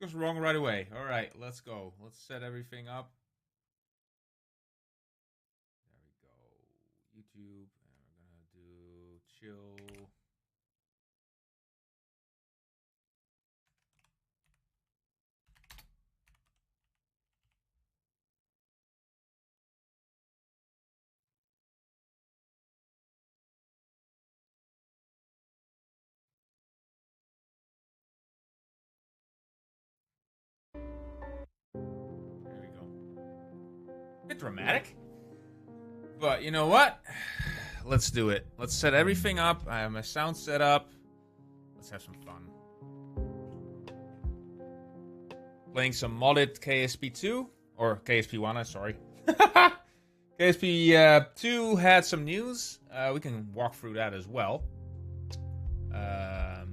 Goes wrong right away. All right, let's go. Let's set everything up. There we go. YouTube, and we're gonna do chill. There we go. Bit dramatic, but you know what? Let's do it. Let's set everything up. I have my sound set up. Let's have some fun. Playing some modded KSP2 or KSP1. Sorry. KSP2 had some news. We can walk through that as well. Let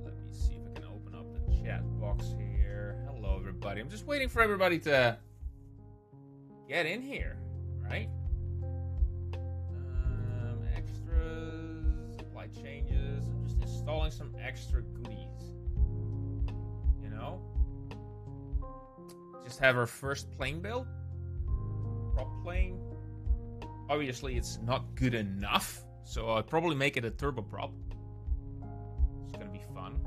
me see if I can open up the chat box here. Hello, everybody. I'm just waiting for everybody to get in here, right? Extras, apply changes. I'm just installing some extra goodies. You know? Just have our first plane build. Prop plane. Obviously, it's not good enough, so I'll probably make it a turboprop. It's gonna be fun.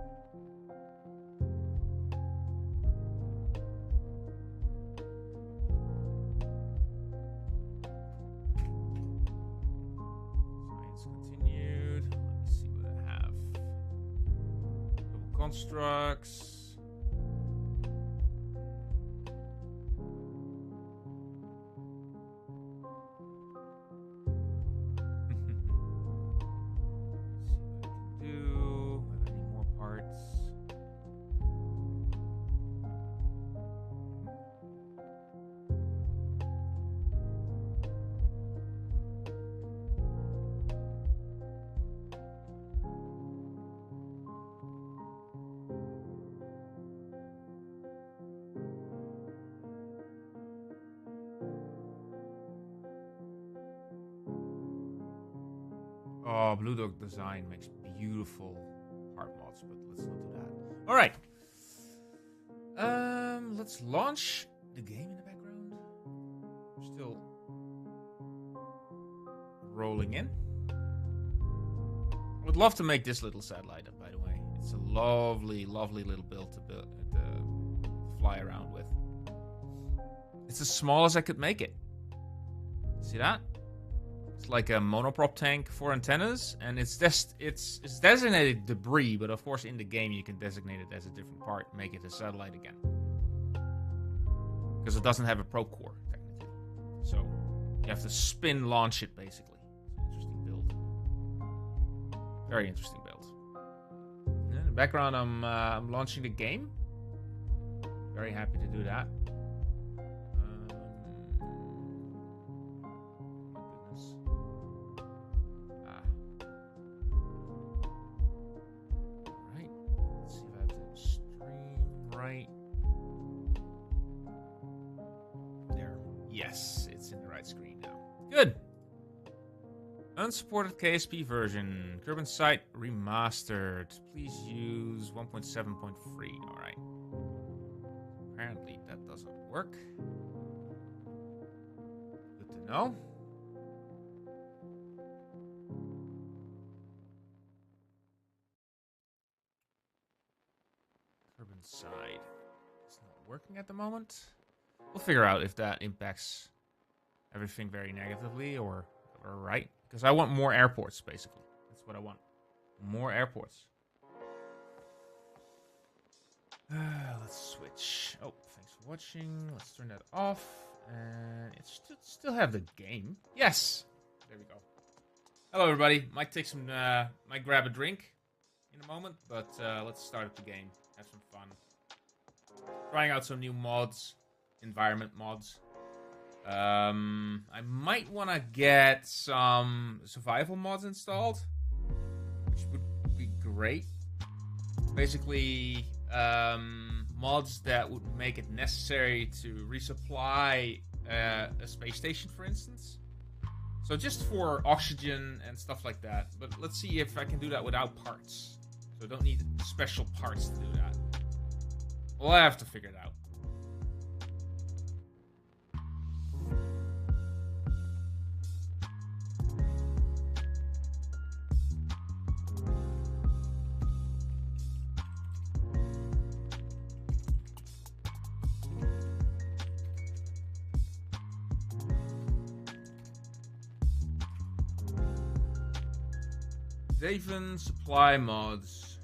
Science continued. Let me see what I have. Double constructs. Oh, Blue Dog Design makes beautiful heart mods, but let's not do that. All right. Let's launch the game in the background. We're still rolling in. I would love to make this little satellite up, by the way. It's a lovely, lovely little build to fly around with. It's as small as I could make it. See that? It's like a monoprop tank for antennas, and it's designated debris, but of course in the game you can designate it as a different part, make it a satellite again. Because it doesn't have a probe core, technically. So you have to spin launch it, basically. It's an interesting build. Very interesting build. And in the background, I'm launching the game. Very happy to do that. Yes, it's in the right screen now. Good. Unsupported KSP version. Kerbal site remastered. Please use 1.7.3. Alright. Apparently that doesn't work. Good to know. Kerbal site is not working at the moment. We'll figure out if that impacts everything very negatively or right. Because I want more airports, basically. That's what I want. More airports. Let's switch. Oh, thanks for watching. Let's turn that off. And it should still have the game. Yes! There we go. Hello, everybody. Might take some, might grab a drink in a moment. But let's start up the game. Have some fun. Trying out some new mods. Environment mods. I might want to get some survival mods installed, which would be great. Basically, mods that would make it necessary to resupply a space station, for instance. So just for oxygen and stuff like that. But let's see if I can do that without parts. So I don't need special parts to do that. We'll have to figure it out. Daven supply mods.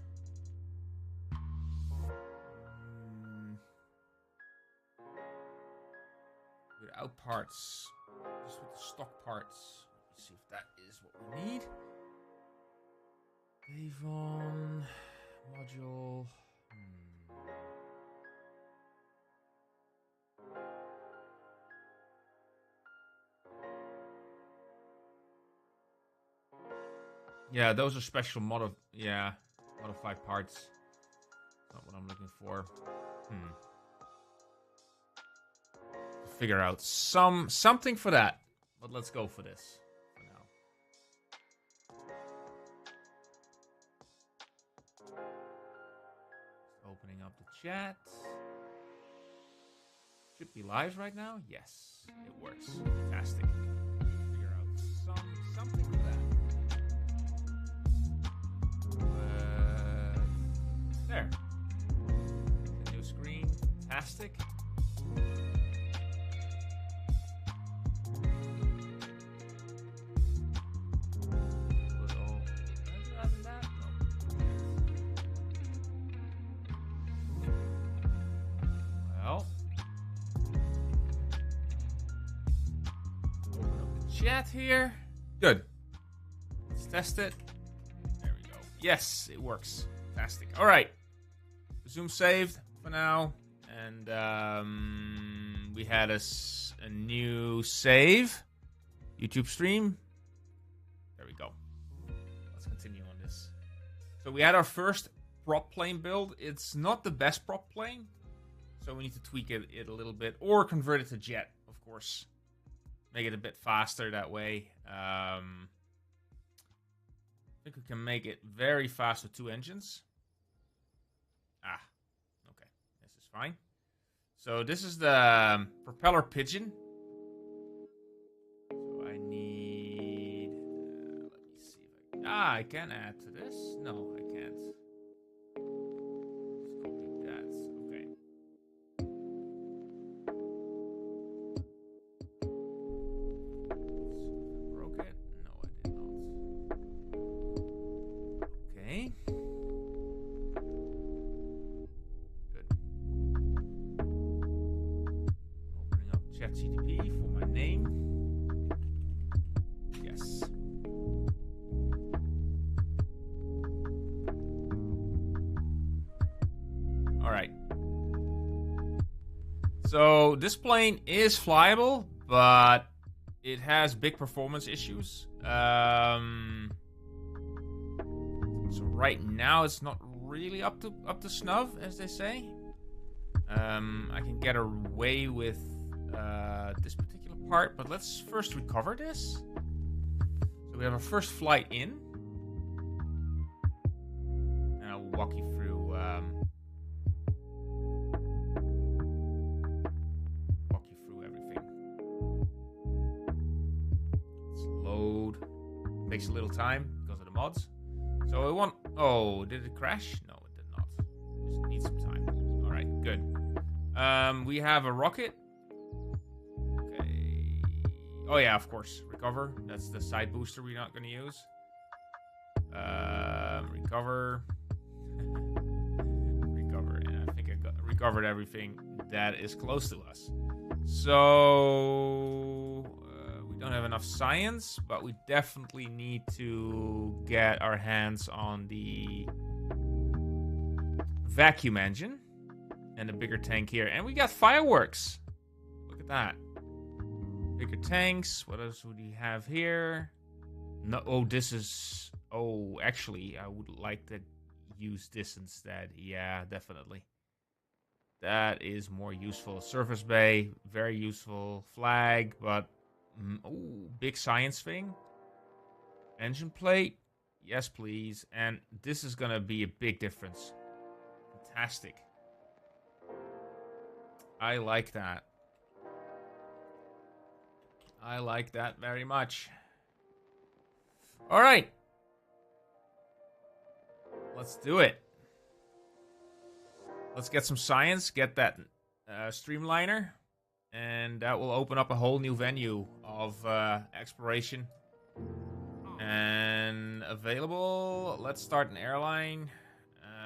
Without parts. Just with the stock parts. Let me see if that is what we need. Davon module. Yeah, those are special modified parts. Not what I'm looking for. Figure out something for that. But let's go for this for now. Opening up the chat. Should be live right now. Yes, it works. Fantastic. Figure out something for that. There. The new screen. Fantastic. Well. Open up the chat here. Good. Let's test it. There we go. Yes, it works. Fantastic. All right. Resume saved for now. And we had a new save. YouTube stream. There we go. Let's continue on this. So we had our first prop plane build. It's not the best prop plane. So we need to tweak it a little bit. Or convert it to jet, of course. Make it a bit faster that way. I think we can make it very fast with 2 engines. Okay. This is fine. So this is the propeller pigeon. So I need... let me see if I can add to this. No, I can't. Let's copy that. Okay. Broke it? No, I did not. Okay. ChatGPT for my name. Yes. All right. So this plane is flyable, but it has big performance issues. So right now it's not really up to snuff, as they say. I can get away with this particular part, but let's first recover this. So we have our first flight in, and I'll walk you through everything. Let's load. Takes a little time because of the mods. So I want. Oh, did it crash? No, it did not. Just need some time. All right, good. We have a rocket. Oh yeah, of course. Recover. That's the side booster we're not going to use. Recover. Recover. And I think I recovered everything that is close to us. So we don't have enough science, but we definitely need to get our hands on the vacuum engine and a bigger tank here. And we got fireworks. Look at that. Bigger tanks. What else would we have here? No. Oh, this is... Oh, actually, I would like to use this instead. Yeah, definitely. That is more useful. Surface bay, very useful. Flag, but... oh, big science thing. Engine plate. Yes, please. And this is going to be a big difference. Fantastic. I like that. I like that very much. All right. Let's do it. Let's get some science, get that streamliner, and that will open up a whole new venue of exploration. And available. Let's start an airline.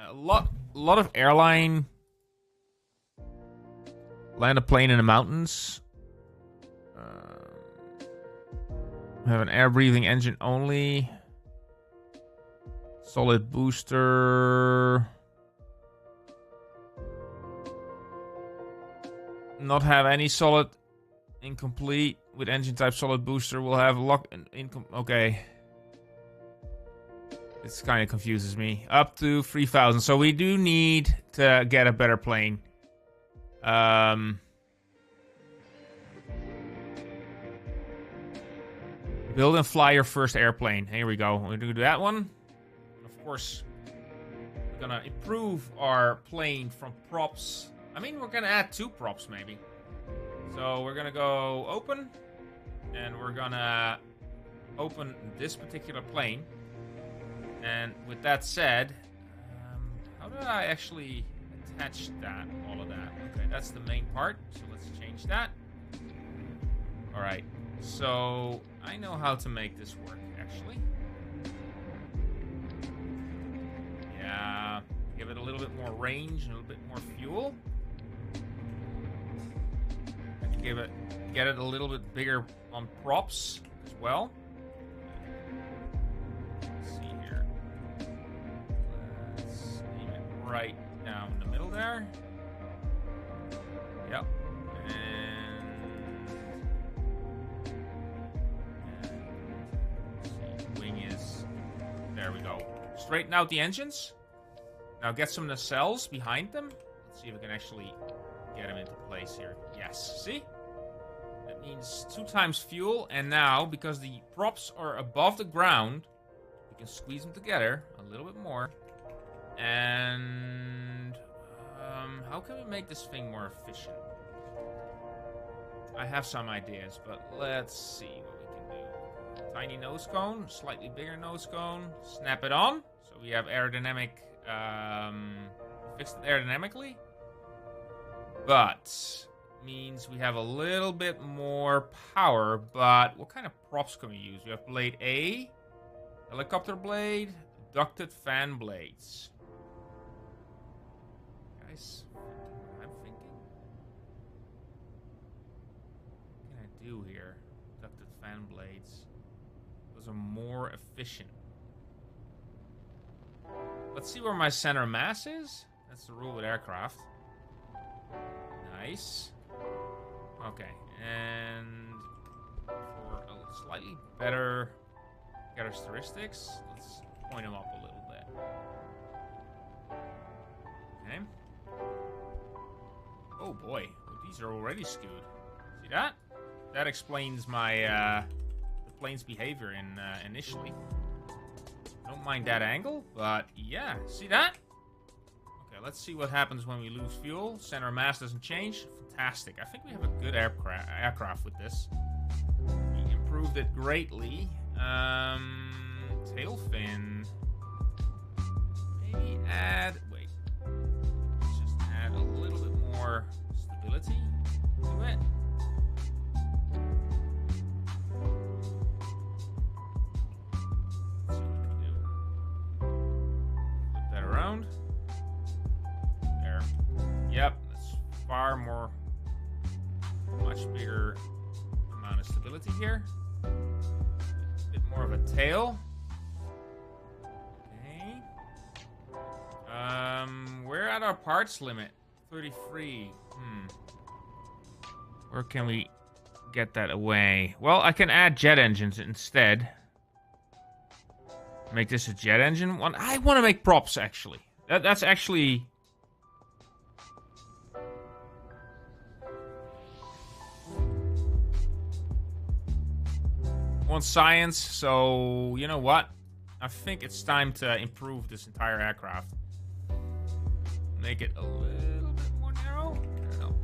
A lot of airline. Land a plane in the mountains. Have an air-breathing engine only. Solid booster. Not have any solid. Incomplete. With engine type solid booster. We'll have lock. Okay. This kind of confuses me. Up to 3,000. So we do need to get a better plane. Build and fly your first airplane. Here we go. We're going to do that one. Of course, we're going to improve our plane from props. I mean, we're going to add 2 props, maybe. So we're going to go open. And we're going to open this particular plane. And with that said, how do I actually attach that? All of that. Okay, that's the main part. So let's change that. All right. So I know how to make this work, actually. Yeah, give it a little bit more range and a little bit more fuel. I can get it a little bit bigger on props as well. Let's see here. Let's aim it right down in the middle there. Yep. There we go. Straighten out the engines. Now get some nacelles behind them. Let's see if we can actually get them into place here. Yes, see? That means 2 times fuel. And now, because the props are above the ground, we can squeeze them together a little bit more. And how can we make this thing more efficient? I have some ideas, but let's see what we can do. Tiny nose cone, slightly bigger nose cone. Snap it on. So we have aerodynamic, fixed it aerodynamically. But means we have a little bit more power. But what kind of props can we use? We have blade A, helicopter blade, ducted fan blades. Guys, what I'm thinking. What can I do here? Ducted fan blades. Those are more efficient. Let's see where my center of mass is. That's the rule with aircraft. Nice. Okay, and for a slightly better characteristics, let's point them up a little bit. Okay. Oh boy, these are already skewed. See that? That explains my the plane's behavior in initially. Don't mind that angle, but yeah, see that? Okay, let's see what happens when we lose fuel. Center of mass doesn't change. Fantastic. I think we have a good aircraft with this. We improved it greatly. Tail fin. Maybe add... Wait. Let's just add a little bit more stability to it. Let's see what we can do. Flip that around. There. Yep. That's far more... Much bigger amount of stability here. A bit more of a tail. Okay. We're at our parts limit. 33. Where can we get that away? Well, I can add jet engines instead. Make this a jet engine one. I want to make props, actually. That's actually... Want science, so you know what? I think it's time to improve this entire aircraft. Make it a little bit more narrow. I don't know.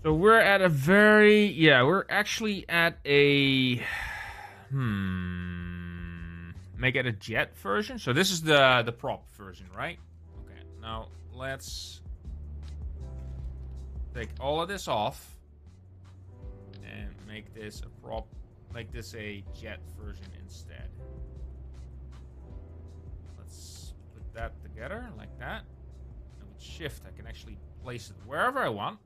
So we're at a very... Yeah, we're actually at a... Make it a jet version. So this is the prop version, right? Okay, now let's take all of this off and make this a prop. Make this a jet version instead. Let's put that together like that. And with shift, I can actually place it wherever I want.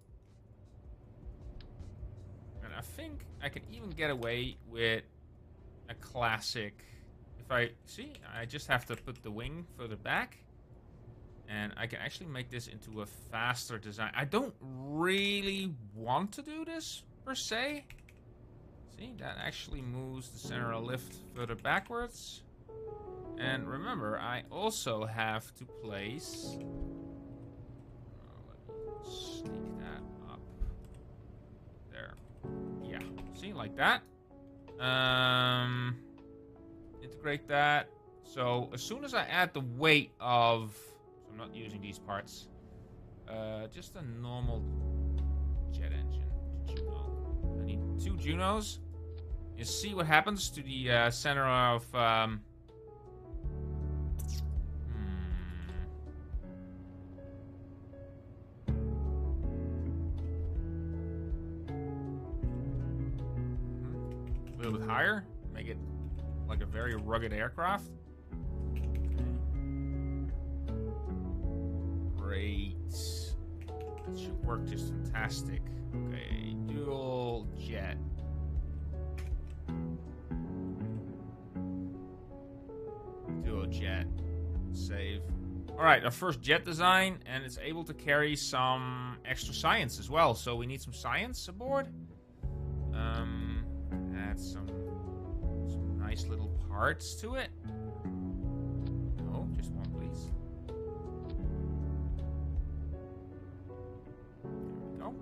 And I think I can even get away with a classic. If I see, I just have to put the wing further back, and I can actually make this into a faster design. I don't really want to do this per se. See, that actually moves the center of lift further backwards. And remember, I also have to place. Let me sneak that up there. Yeah, see, like that. Integrate that. So as soon as I add the weight of, so I'm not using these parts, just a normal jet engine Juno. I need 2 Junos. You see what happens to the center of a little bit higher, make it like a very rugged aircraft. Great. That should work just fantastic. Okay, dual jet. Dual jet. Save. Alright, our first jet design, and it's able to carry some extra science as well. So we need some science aboard. Add some nice little parts to it. Oh, just one, please. There we go.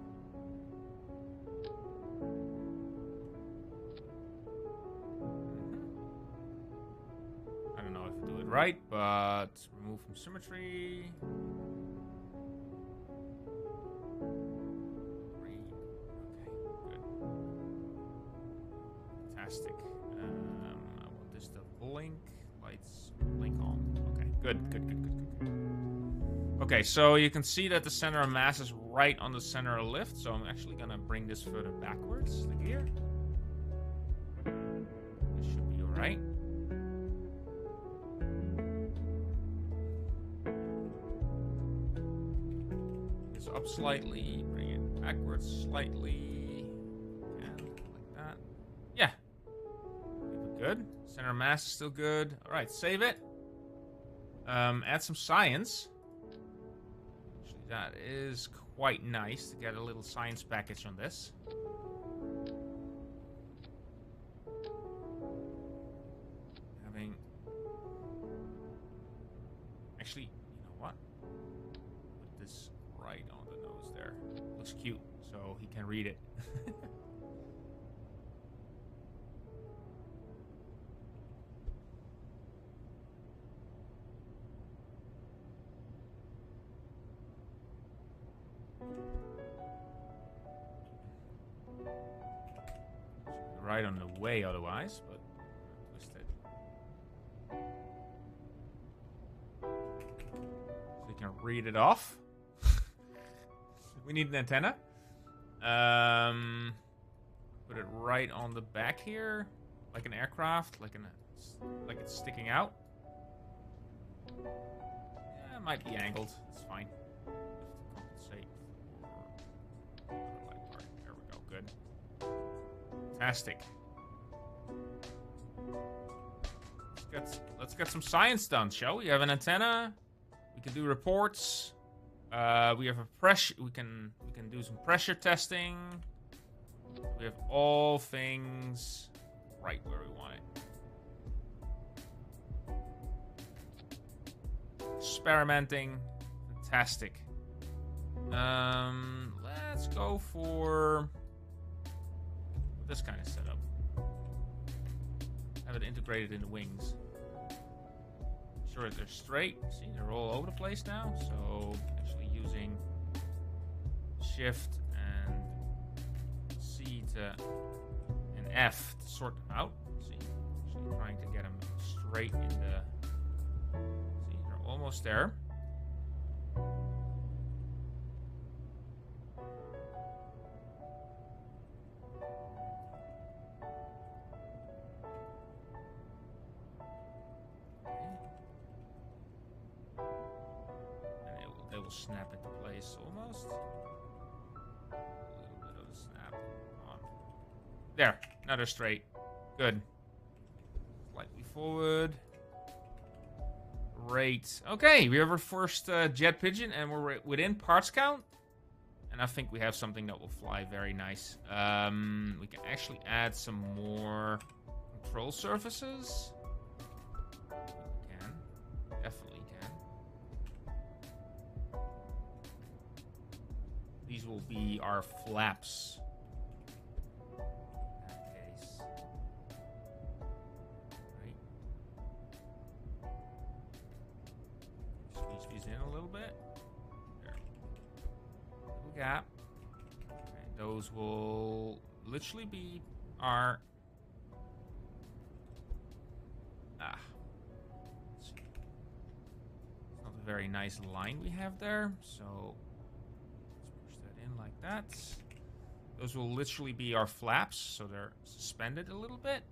I don't know if I do it right, but remove from symmetry. Green. Okay, good. Fantastic. I want this to blink. Lights blink on. Okay, good. Okay, so you can see that the center of mass is right on the center of lift, so I'm actually gonna bring this further backwards, the gear. This should be alright. This up slightly, bring it backwards slightly, and like that. Yeah. Good. Center of mass is still good. Alright, save it. Add some science. Actually, that is quite nice to get a little science package on this. Having... Actually, you know what? Put this right on the nose there. Looks cute, so he can read it. Right on the way otherwise, but twist it. So you can read it off. We need an antenna. Put it right on the back here, like an aircraft, like it's sticking out. Yeah, it might be angled. It's fine. Compensate for the light part. There we go. Good. Fantastic. Let's get some science done, shall we? We have an antenna. We can do reports. We have a pressure. We can do some pressure testing. We have all things right where we want it. Experimenting. Fantastic. Let's go for this kind of setup. Have it integrated in the wings. Sure they're straight. See, they're all over the place now. So actually using shift and an F to sort them out. See, actually trying to get them straight in the. See, they're almost there. They will snap into place almost. A little bit of a snap on. There. Now they're straight. Good. Slightly forward. Great. Okay, we have our first jet pigeon, and we're within parts count. And I think we have something that will fly very nice. We can actually add some more control surfaces. We can. Definitely can. These will be our flaps. In that case. Right. Squeeze these in a little bit. There. Little gap. And those will literally be our... Let's see. It's not a very nice line we have there, so... like that. Those will literally be our flaps, so they're suspended a little bit,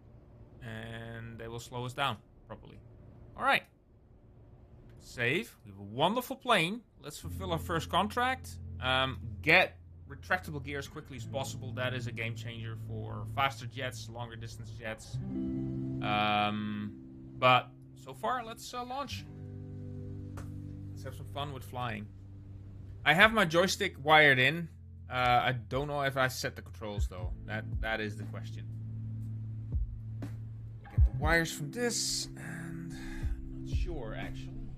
and they will slow us down properly. All right. Save. We have a wonderful plane. Let's fulfill our first contract. Get retractable gear as quickly as possible. That is a game changer for faster jets, longer distance jets. But so far, let's launch. Let's have some fun with flying. I have my joystick wired in. I don't know if I set the controls though. That is the question. Get the wires from this, and I'm not sure actually.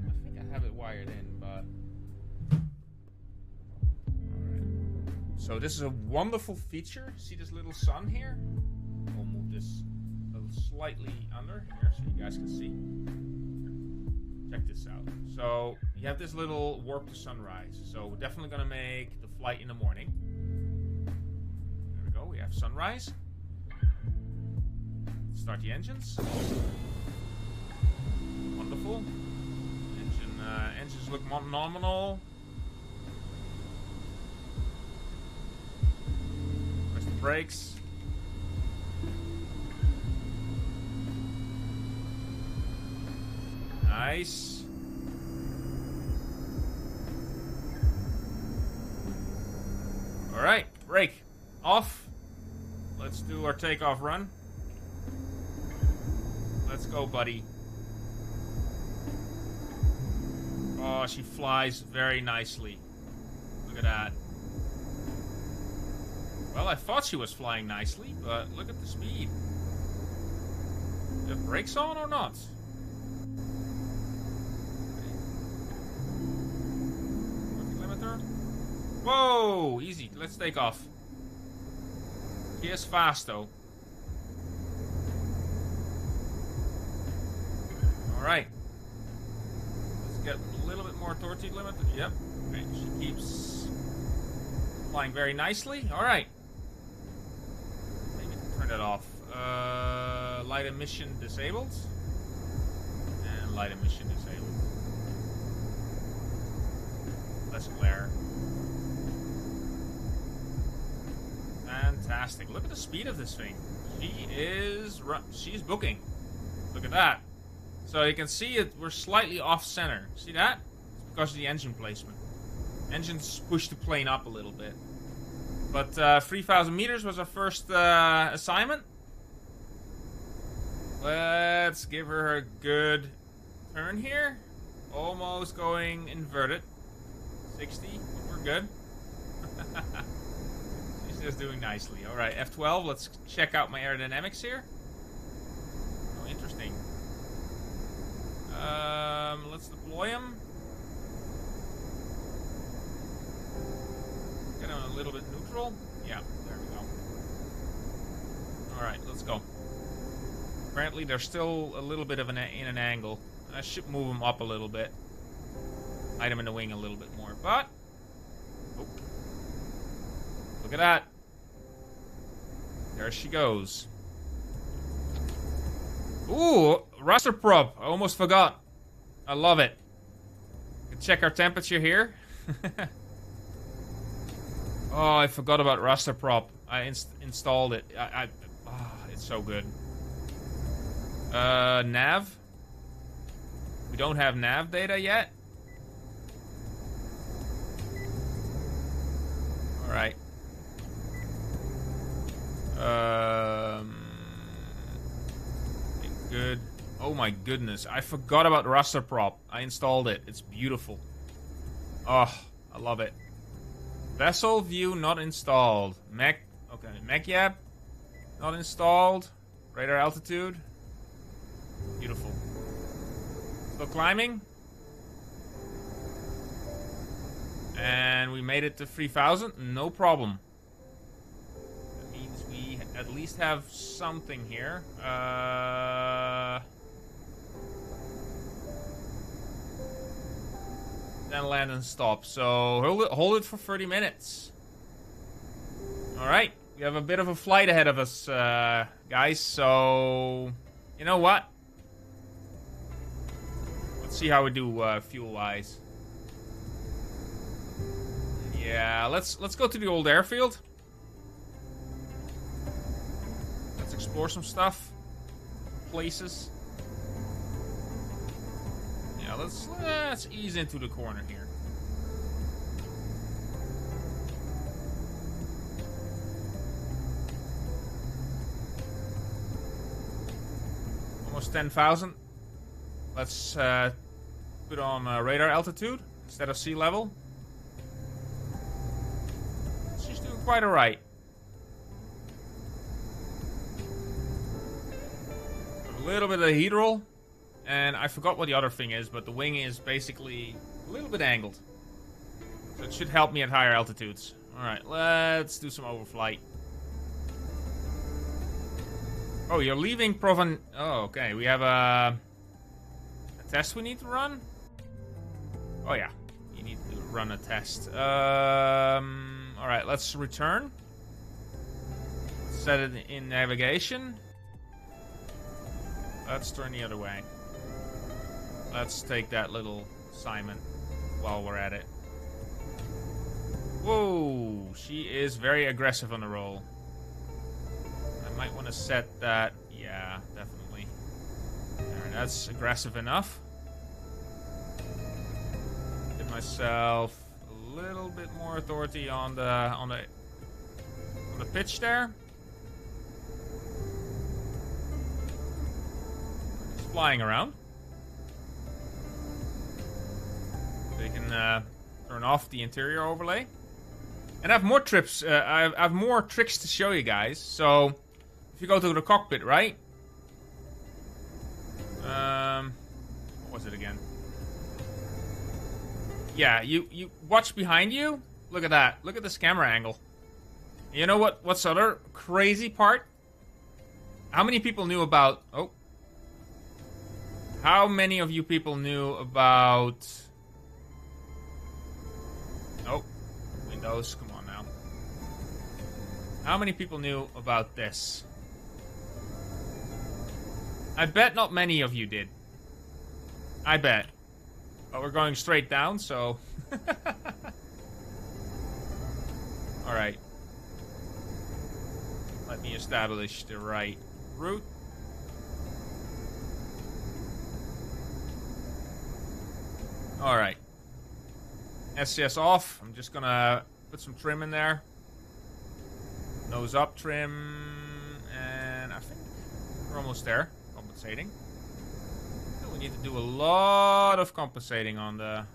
I think I have it wired in, but alright. So this is a wonderful feature. See this little sun here? We'll move this a little slightly under here so you guys can see. Check this out. So you have this little warp to sunrise. So we're definitely going to make the flight in the morning. There we go. We have sunrise. Start the engines. Wonderful. Engines look nominal. Press the brakes. Nice. All right, brake off. Let's do our takeoff run. Let's go, buddy. Oh, she flies very nicely. Look at that. Well, I thought she was flying nicely, but look at the speed. Do you have brakes on or not? Whoa! Easy. Let's take off. He is fast, though. Alright. Let's get a little bit more torque limit. Yep. Okay. She keeps flying very nicely. Alright. Maybe turn that off. Light emission disabled. And light emission disabled. Less glare. Fantastic. Look at the speed of this thing. She's booking. Look at that. So you can see it. We're slightly off center. See that? It's because of the engine placement. Engines push the plane up a little bit. But 3,000 meters was our first assignment. Let's give her a good turn here. Almost going inverted. 60. We're good. Just doing nicely. Alright, F12. Let's check out my aerodynamics here. Oh, interesting. Let's deploy him. Get him a little bit neutral. Yeah, there we go. Alright, let's go. Apparently they're still a little bit of in an angle. I should move him up a little bit. Hide him in the wing a little bit more, but... Oh. Look at that. There she goes. Ooh, raster prop. I almost forgot. I love it. We can check our temperature here. Oh, I forgot about raster prop. I installed it. It's so good. Nav. We don't have nav data yet. Alright. Good. Oh my goodness. I forgot about raster prop. I installed it. It's beautiful. Oh, I love it. Vessel view not installed. Mech. Okay. Mech yap. Not installed. Radar altitude. Beautiful. Still climbing. And we made it to 3,000. No problem. That means we at least have something here. Then land and stop. So hold it for 30 minutes. Alright. We have a bit of a flight ahead of us, guys. So, you know what? Let's see how we do fuel-wise. Yeah, let's go to the old airfield. Let's explore some stuff. Places. Yeah, let's ease into the corner here. Almost 10,000. Let's put on radar altitude instead of sea level. She's doing quite alright. A little bit of heat roll. And I forgot what the other thing is, but the wing is basically a little bit angled. So it should help me at higher altitudes. Alright, let's do some overflight. Oh, you're leaving Proven... Oh, okay. We have a test we need to run? Oh, yeah. You need to run a test. Alright, let's return. Set it in navigation. Let's turn the other way. Let's take that little assignment while we're at it. Whoa, she is very aggressive on the roll. I might want to set that. Yeah, definitely. There, that's aggressive enough. Give myself a little bit more authority on the pitch there. It's flying around. So you can turn off the interior overlay. And I have more trips. I have more tricks to show you guys. So, if you go to the cockpit, right? What was it again? Yeah, you watch behind you. Look at that. Look at this camera angle. You know what's other crazy part? How many people knew about... Oh. How many of you people knew about... Oh. Windows, come on now. How many people knew about this? I bet not many of you did. I bet. But we're going straight down, so... Alright. Let me establish the right route. Alright. SCS off. I'm just gonna put some trim in there. Nose up trim. And I think we're almost there. Compensating. So we need to do a lot of compensating on the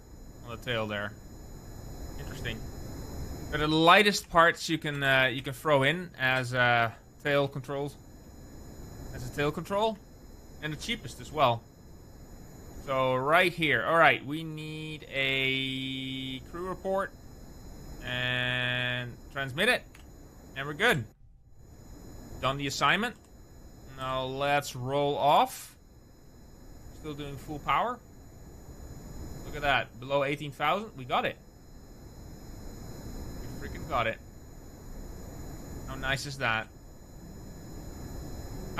tail there. Interesting. They're the lightest parts you can throw in as tail controls. As a tail control. And the cheapest as well. So right here. Alright, we need a crew report. And transmit it. And we're good. Done the assignment. Now let's roll off. Still doing full power. Look at that. Below 18,000. We got it. We freaking got it. How nice is that?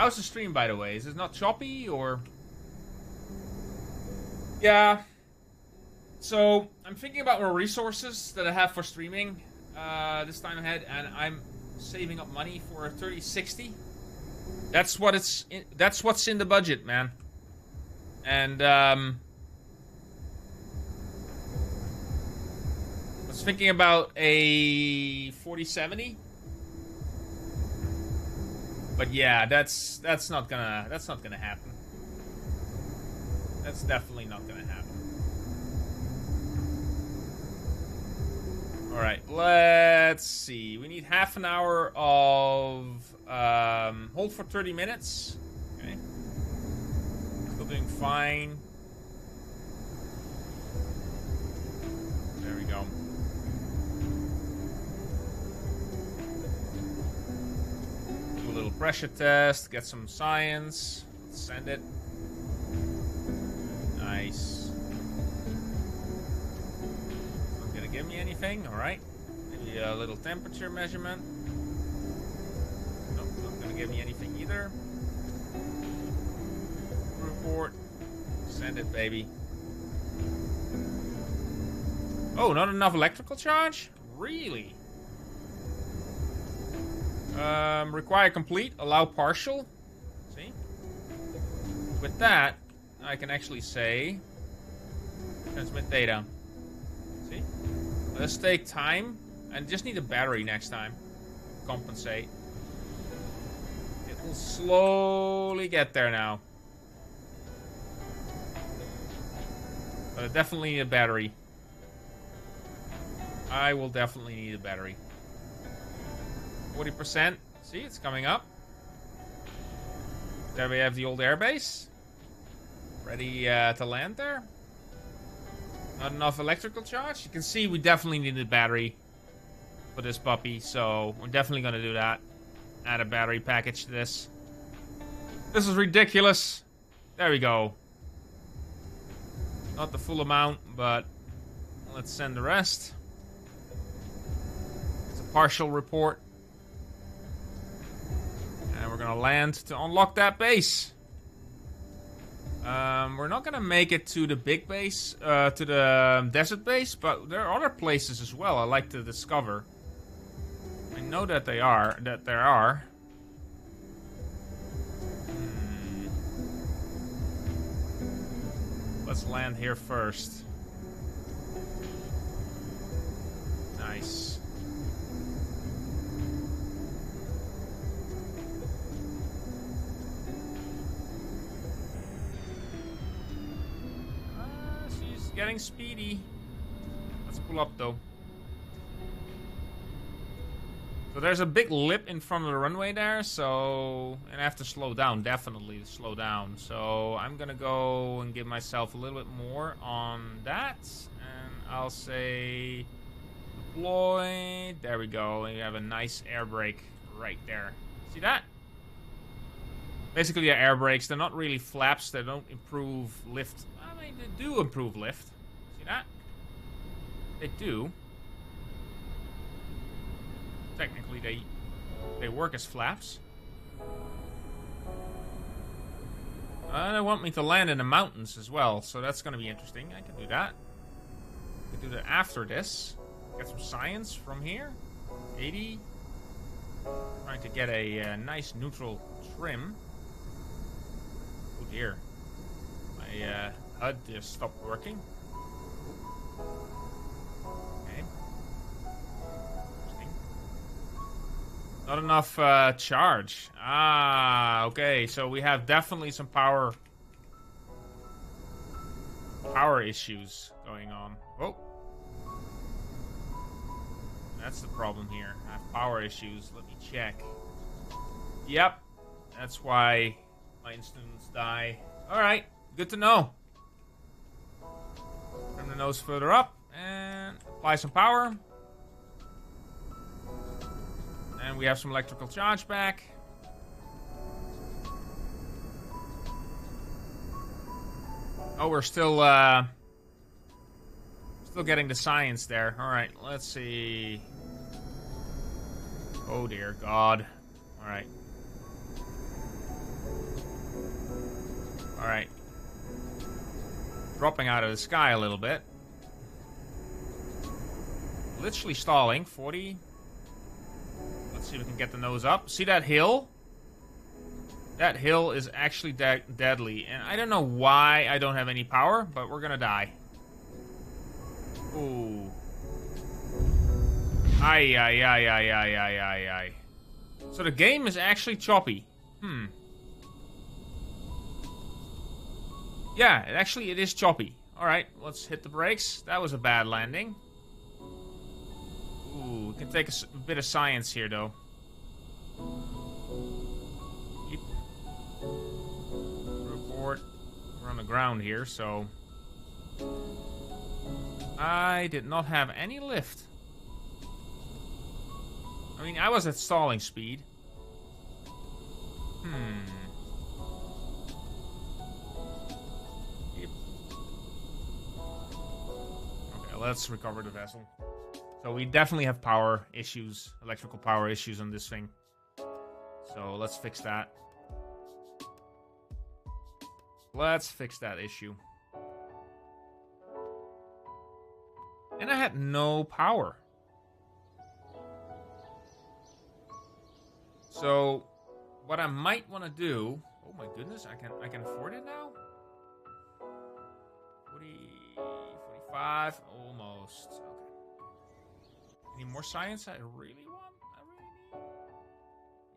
How's the stream, by the way? Is it not choppy, or... Yeah. So, I'm thinking about more resources that I have for streaming this time ahead, and I'm saving up money for a 3060. That's what's in the budget, man. And I was thinking about a 4070. But yeah, that's not gonna happen. That's definitely not gonna happen. All right, let's see. We need half an hour of hold for 30 minutes. Okay, still doing fine. There we go. Do a little pressure test. Get some science. Let's send it. Nice. Give me anything, alright. Maybe a little temperature measurement. Nope, not gonna give me anything either. Report. Send it, baby. Oh, not enough electrical charge? Really? Require complete, allow partial. See? With that, I can actually say transmit data. See? Let's take time, and just need a battery next time. Compensate. It will slowly get there now. But I definitely need a battery. I will definitely need a battery. 40%. See, it's coming up. There we have the old airbase. Ready to land there. Not enough electrical charge. You can see we definitely need a battery for this puppy, so we're definitely going to do that. Add a battery package to this. This is ridiculous. There we go. Not the full amount, but let's send the rest. It's a partial report. And we're going to land to unlock that base. We're not gonna make it to the big base, to the desert base, but there are other places as well I like to discover. I know that there are. Let's land here first. Nice. Getting speedy. Let's pull up though. So there's a big lip in front of the runway there, so... And I have to slow down, definitely slow down. So I'm gonna go and give myself a little bit more on that. And I'll say... Deploy. There we go. And you have a nice air brake right there. See that? Basically, the air brakes, they're not really flaps. They don't improve lift. I mean, they do improve lift. See that? They do. Technically, they work as flaps. They want me to land in the mountains as well, so that's going to be interesting. I can do that. I can do that after this. Get some science from here. 80. Trying to get a nice neutral trim. Oh dear. My HUD just stopped working. Okay. Interesting. Not enough charge. Ah, okay. So we have definitely some power issues going on. Oh. That's the problem here. I have power issues. Let me check. Yep. That's why my instruments die. Alright. Good to know. Turn the nose further up. And apply some power. And we have some electrical charge back. Oh, we're still getting the science there. Alright, let's see. Oh dear God. Alright. Alright. Dropping out of the sky a little bit. Literally stalling. 40. Let's see if we can get the nose up. See that hill? That hill is actually deadly. And I don't know why I don't have any power, but we're gonna die. Ooh. Ay, ay, ay, ay, ay, ay, ay, ay. So the game is actually choppy. Yeah, it is choppy. Alright, let's hit the brakes. That was a bad landing. Ooh, we can take a bit of science here, though. Yep. Report. We're on the ground here, so... I did not have any lift. I mean, I was at stalling speed. Yep. Okay, let's recover the vessel. So we definitely have power issues, electrical power issues on this thing. So let's fix that. Let's fix that issue. And I had no power. So what I might want to do... Oh my goodness, I can afford it now? 40, 45, almost. Okay. Any more science I really want? I really need?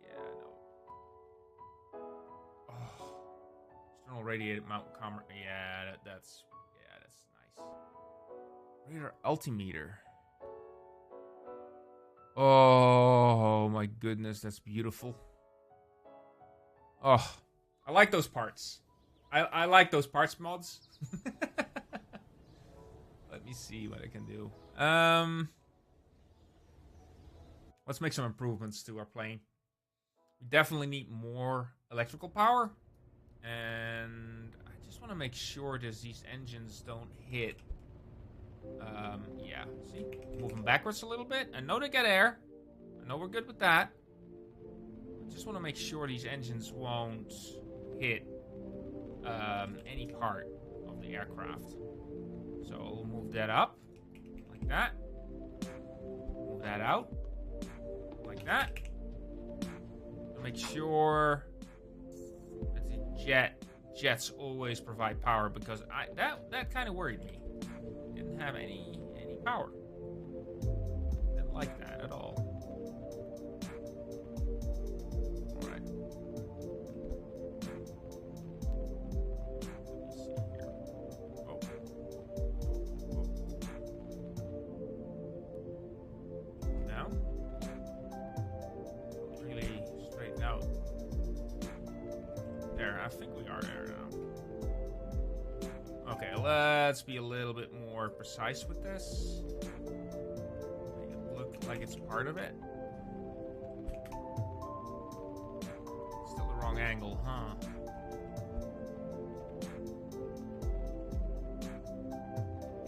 Yeah, no. Oh. External radiated mount camera. Yeah, that's nice. Radar altimeter. Oh my goodness, that's beautiful. Oh, I like those parts. I like those parts mods. Let me see what I can do. Let's make some improvements to our plane. We definitely need more electrical power. And I just want to make sure that these engines don't hit. Yeah, see? Moving backwards a little bit. I know they get air. I know we're good with that. I just want to make sure these engines won't hit any part of the aircraft. So we'll move that up. Like that. Move that out. Like that. Make sure that the jets always provide power, because that kind of worried me. Didn't have any power. Didn't like that at all. All right. Let me see here. Oh. Now. Really straighten out. There, I think we are there now. Okay, let's be a little bit more precise with this. Make it look like it's part of it. Still the wrong angle, huh?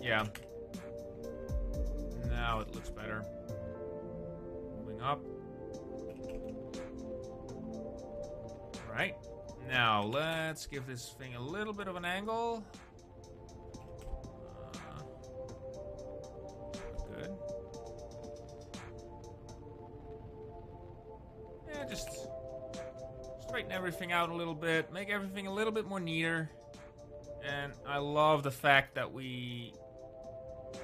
Yeah. Now it looks better. Moving up. Alright. Now, let's give this thing a little bit of an angle. Good. Yeah, just straighten everything out a little bit. Make everything a little bit more neater. And I love the fact that we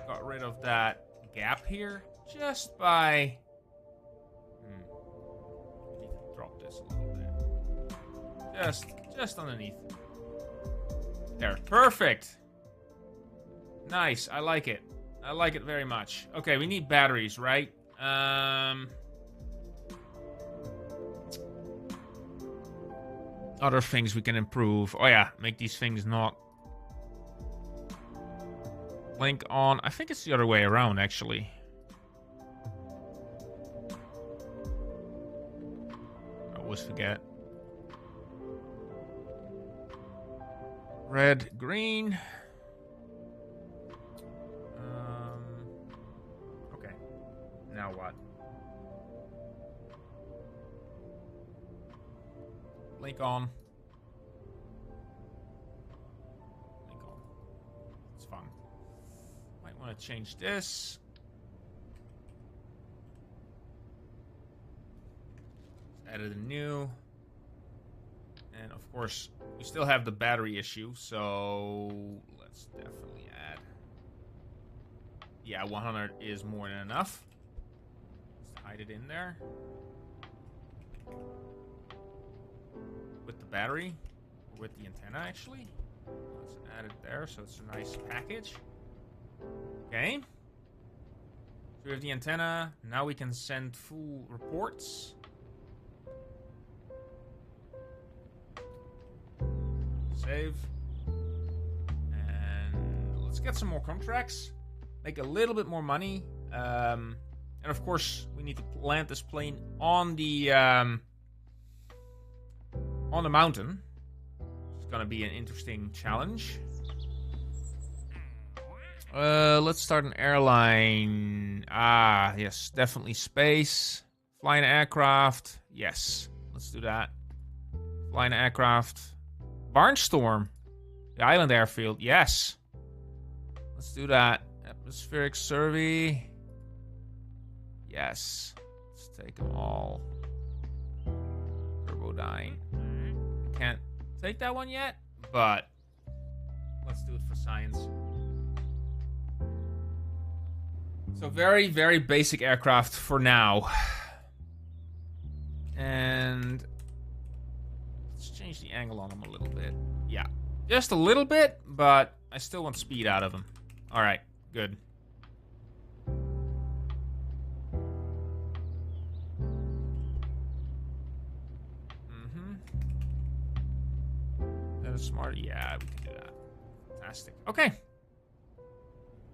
got rid of that gap here just by... Need to drop this a little bit. Just underneath. There. Perfect. Nice. I like it. I like it very much. Okay, we need batteries, right? Other things we can improve. Oh yeah, make these things not blink on. I think it's the other way around, actually. I always forget. Red, green. Okay. Now what? Blink on. change this. Added a new. And of course, we still have the battery issue, so let's definitely add. Yeah, 100 is more than enough. Let's hide it in there. With the battery, or with the antenna actually. Let's add it there so it's a nice package. Okay. So we have the antenna. Now we can send full reports. Save. And let's get some more contracts. Make a little bit more money. And of course, we need to land this plane on the mountain. It's gonna be an interesting challenge. Let's start an airline. Ah, yes, definitely space. Flying aircraft. Yes, let's do that. Flying aircraft. Barnstorm. The island airfield. Yes. Let's do that. Atmospheric survey. Yes. Let's take them all. Turbodyne. Can't take that one yet, but let's do it for science. So very, very basic aircraft for now. And let's change the angle on them a little bit. Yeah, just a little bit, but I still want speed out of them. All right, good. That is smart. Yeah, we can do that. Fantastic. Okay.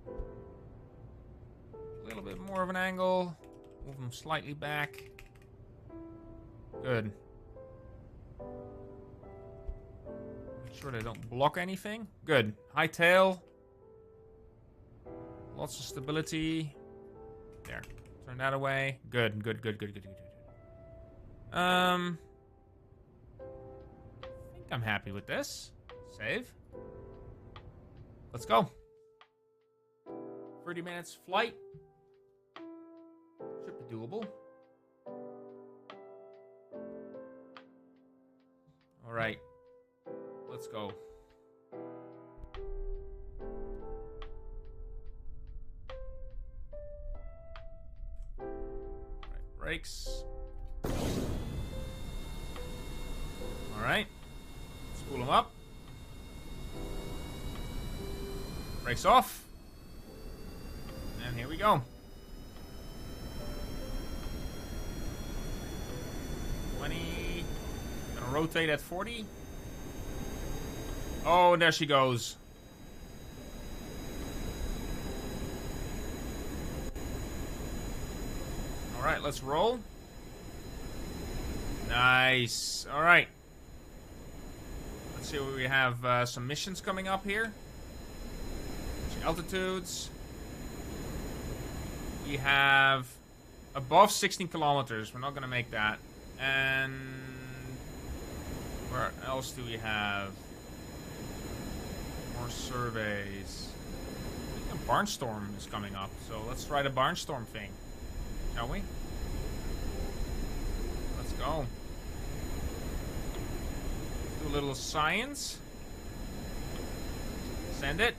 A little bit more of an angle. Move them slightly back. Good. Make sure they don't block anything. Good. High tail. Lots of stability. There. Turn that away. Good, good, good, good, good, good, good. I think I'm happy with this. Save. Let's go. 30 minutes flight. Should be doable. All right. Let's go. All right, brakes. All right. Spool them up. Brakes off. And here we go. 20. Gonna rotate at 40. Oh, there she goes. All right, let's roll. Nice. All right. Let's see what we have. Some missions coming up here. Altitudes. We have above 16 kilometers. We're not going to make that. And where else do we have? More surveys. I think a barnstorm is coming up. So let's try the barnstorm thing. Shall we? Let's go. Do a little science. Send it.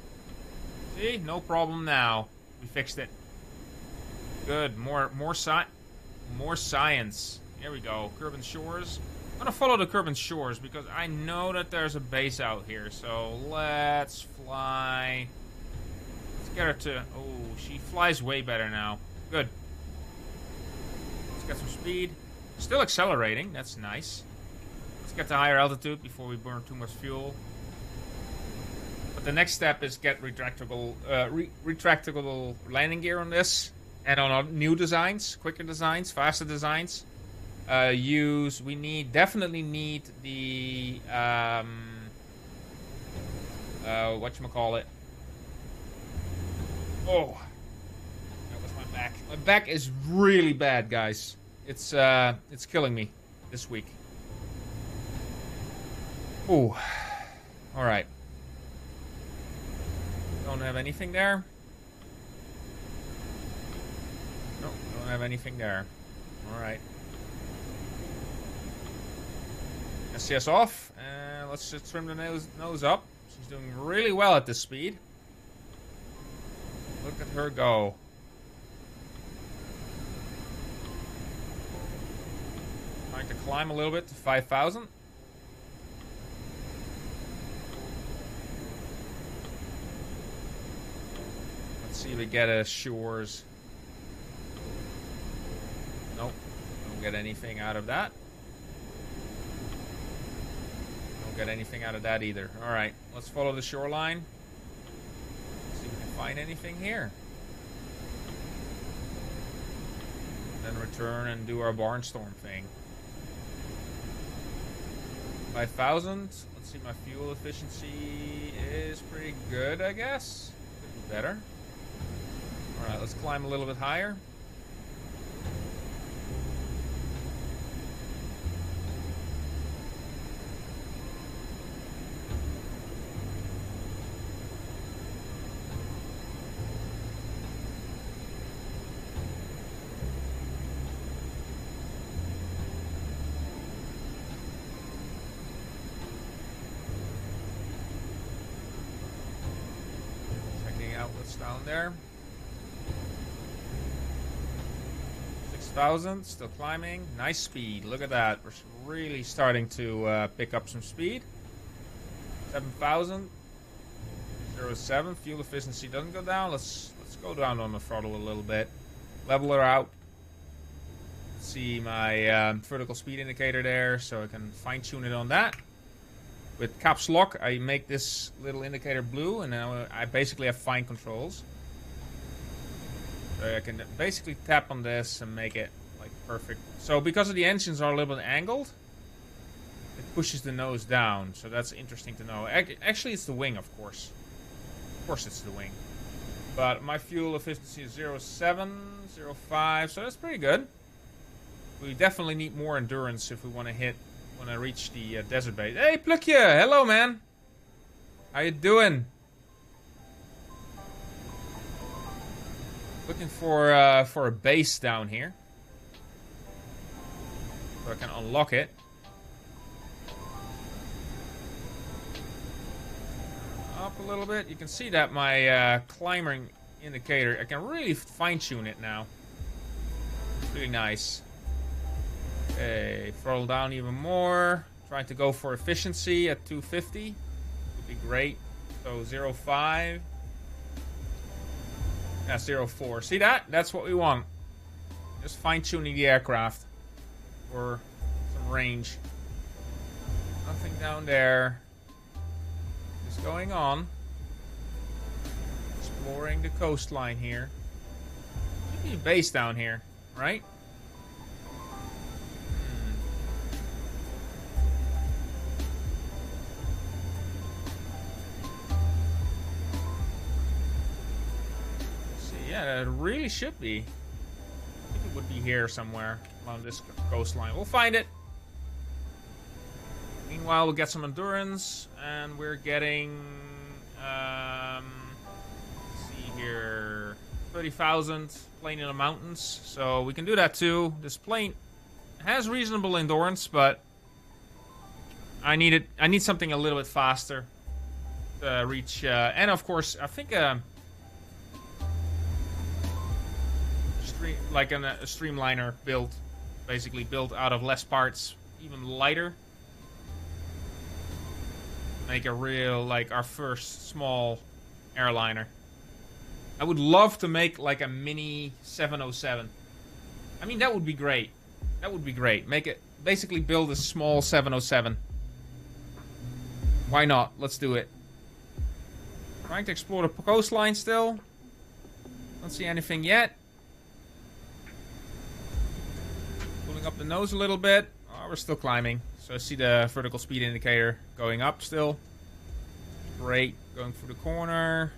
See? No problem now. We fixed it. Good. More science. Here we go. Kerbal Shores. I'm gonna follow the Kerbal Shores because I know that there's a base out here. So let's fly. Let's get her to... Oh, she flies way better now. Good. Let's get some speed. Still accelerating. That's nice. Let's get to higher altitude before we burn too much fuel. But the next step is get retractable landing gear on this. And on our new designs, quicker designs, faster designs. We definitely need the whatchamacallit. Oh, that was my back. My back is really bad, guys. It's killing me this week. Ooh. All right. Don't have anything there. Don't have anything there. Alright. SCS off. And let's just trim the nose up. She's doing really well at this speed. Look at her go. Trying to climb a little bit to 5,000. Let's see if we get a shores. Nope. Don't get anything out of that. Don't get anything out of that either. Alright, let's follow the shoreline. See if we can find anything here. Then return and do our barnstorm thing. 5,000. Let's see, my fuel efficiency is pretty good, I guess. Could be better. Alright, let's climb a little bit higher. Checking out what's down there. 6,000, still climbing. Nice speed. Look at that. We're really starting to pick up some speed. 7,000. 0.7. Fuel efficiency doesn't go down. Let's go down on the throttle a little bit. Level her out. See my vertical speed indicator there, so I can fine tune it on that. With caps lock, I make this little indicator blue, and now I basically have fine controls. So I can basically tap on this and make it like perfect. So because of the engines are a little bit angled, it pushes the nose down. So that's interesting to know. Actually, it's the wing, of course. Of course, it's the wing. But my fuel efficiency is 0.7, 0.5, so that's pretty good. We definitely need more endurance if we want to reach the desert base. Hey, Plukje! Hello, man! How you doing? Looking for a base down here. So I can unlock it. Up a little bit. You can see that my climbing indicator, I can really fine-tune it now. It's really nice. Okay, throttle down even more. Trying to go for efficiency at 250. Would be great. So 0.5. That's 0.4. See that? That's what we want. Just fine-tuning the aircraft for some range. Nothing down there. Just going on. Exploring the coastline here. Should be a base down here, right? Yeah, it really should be. I think it would be here somewhere along this coastline. We'll find it. Meanwhile, we'll get some endurance, and we're getting, let's see here, 30,000 plane in the mountains. So we can do that too. This plane has reasonable endurance, but I need something a little bit faster to reach. And of course, I think like a streamliner build, basically built out of less parts, even lighter. Make a real, like, our first small airliner. I would love to make like a mini 707. I mean, that would be great. That would be great. Make it, basically build a small 707. Why not? Let's do it. Trying to explore the coastline still. Don't see anything yet. Pulling up the nose a little bit. Oh, we're still climbing. So I see the vertical speed indicator going up still. Great. Going through the corner.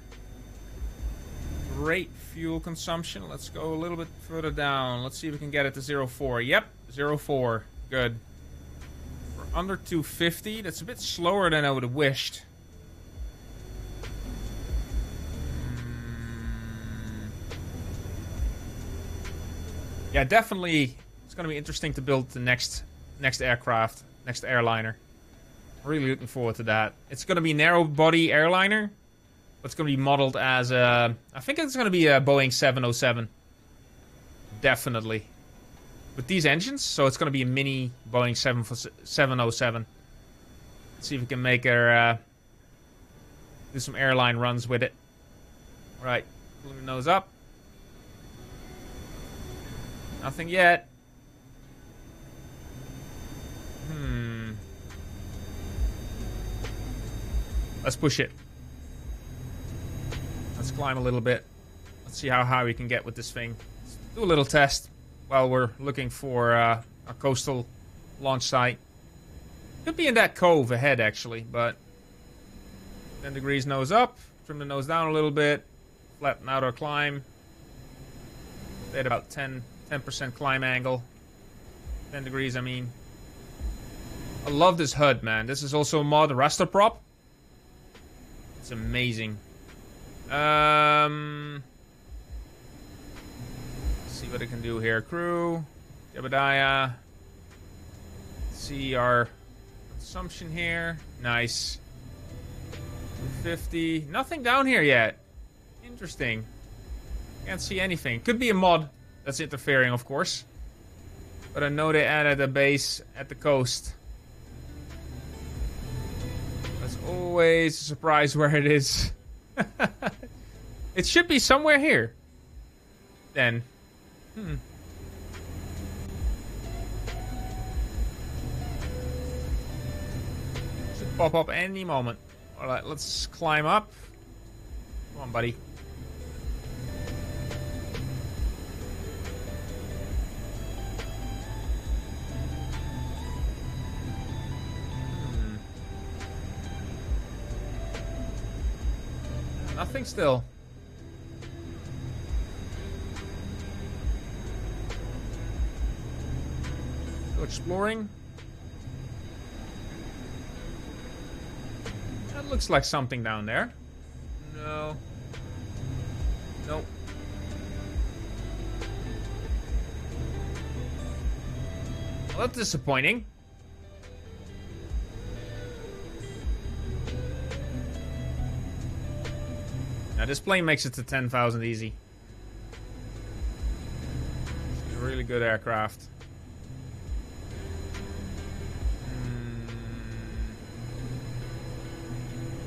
Great fuel consumption. Let's go a little bit further down. Let's see if we can get it to 0.4. Yep, 0.4. Good. We're under 250. That's a bit slower than I would have wished. Yeah, definitely. It's going to be interesting to build the next aircraft, next airliner. Really looking forward to that. It's going to be narrow body airliner, but it's going to be modeled as a... I think it's going to be a Boeing 707. Definitely. With these engines, so it's going to be a mini Boeing 707. Let's see if we can make her do some airline runs with it. Right, pulling the nose up. Nothing yet. Let's push it. Let's climb a little bit. Let's see how high we can get with this thing. Let's do a little test while we're looking for a coastal launch site. Could be in that cove ahead, actually, but 10 degrees nose up. Trim the nose down a little bit. Flatten out our climb. At about 10% climb angle. 10 degrees, I mean. I love this HUD, man. This is also a mod raster prop. It's amazing. Let's see what I can do here. Crew. Jebediah. See our consumption here. Nice. 250. Nothing down here yet. Interesting. Can't see anything. Could be a mod that's interfering, of course. But I know they added a base at the coast. That's always a surprise where it is. It should be somewhere here. Then. Should pop up any moment. Alright, let's climb up. Come on, buddy. Nothing still. Still exploring. That looks like something down there. No. Nope. Well, that's disappointing. Now this plane makes it to 10,000 easy. It's a really good aircraft.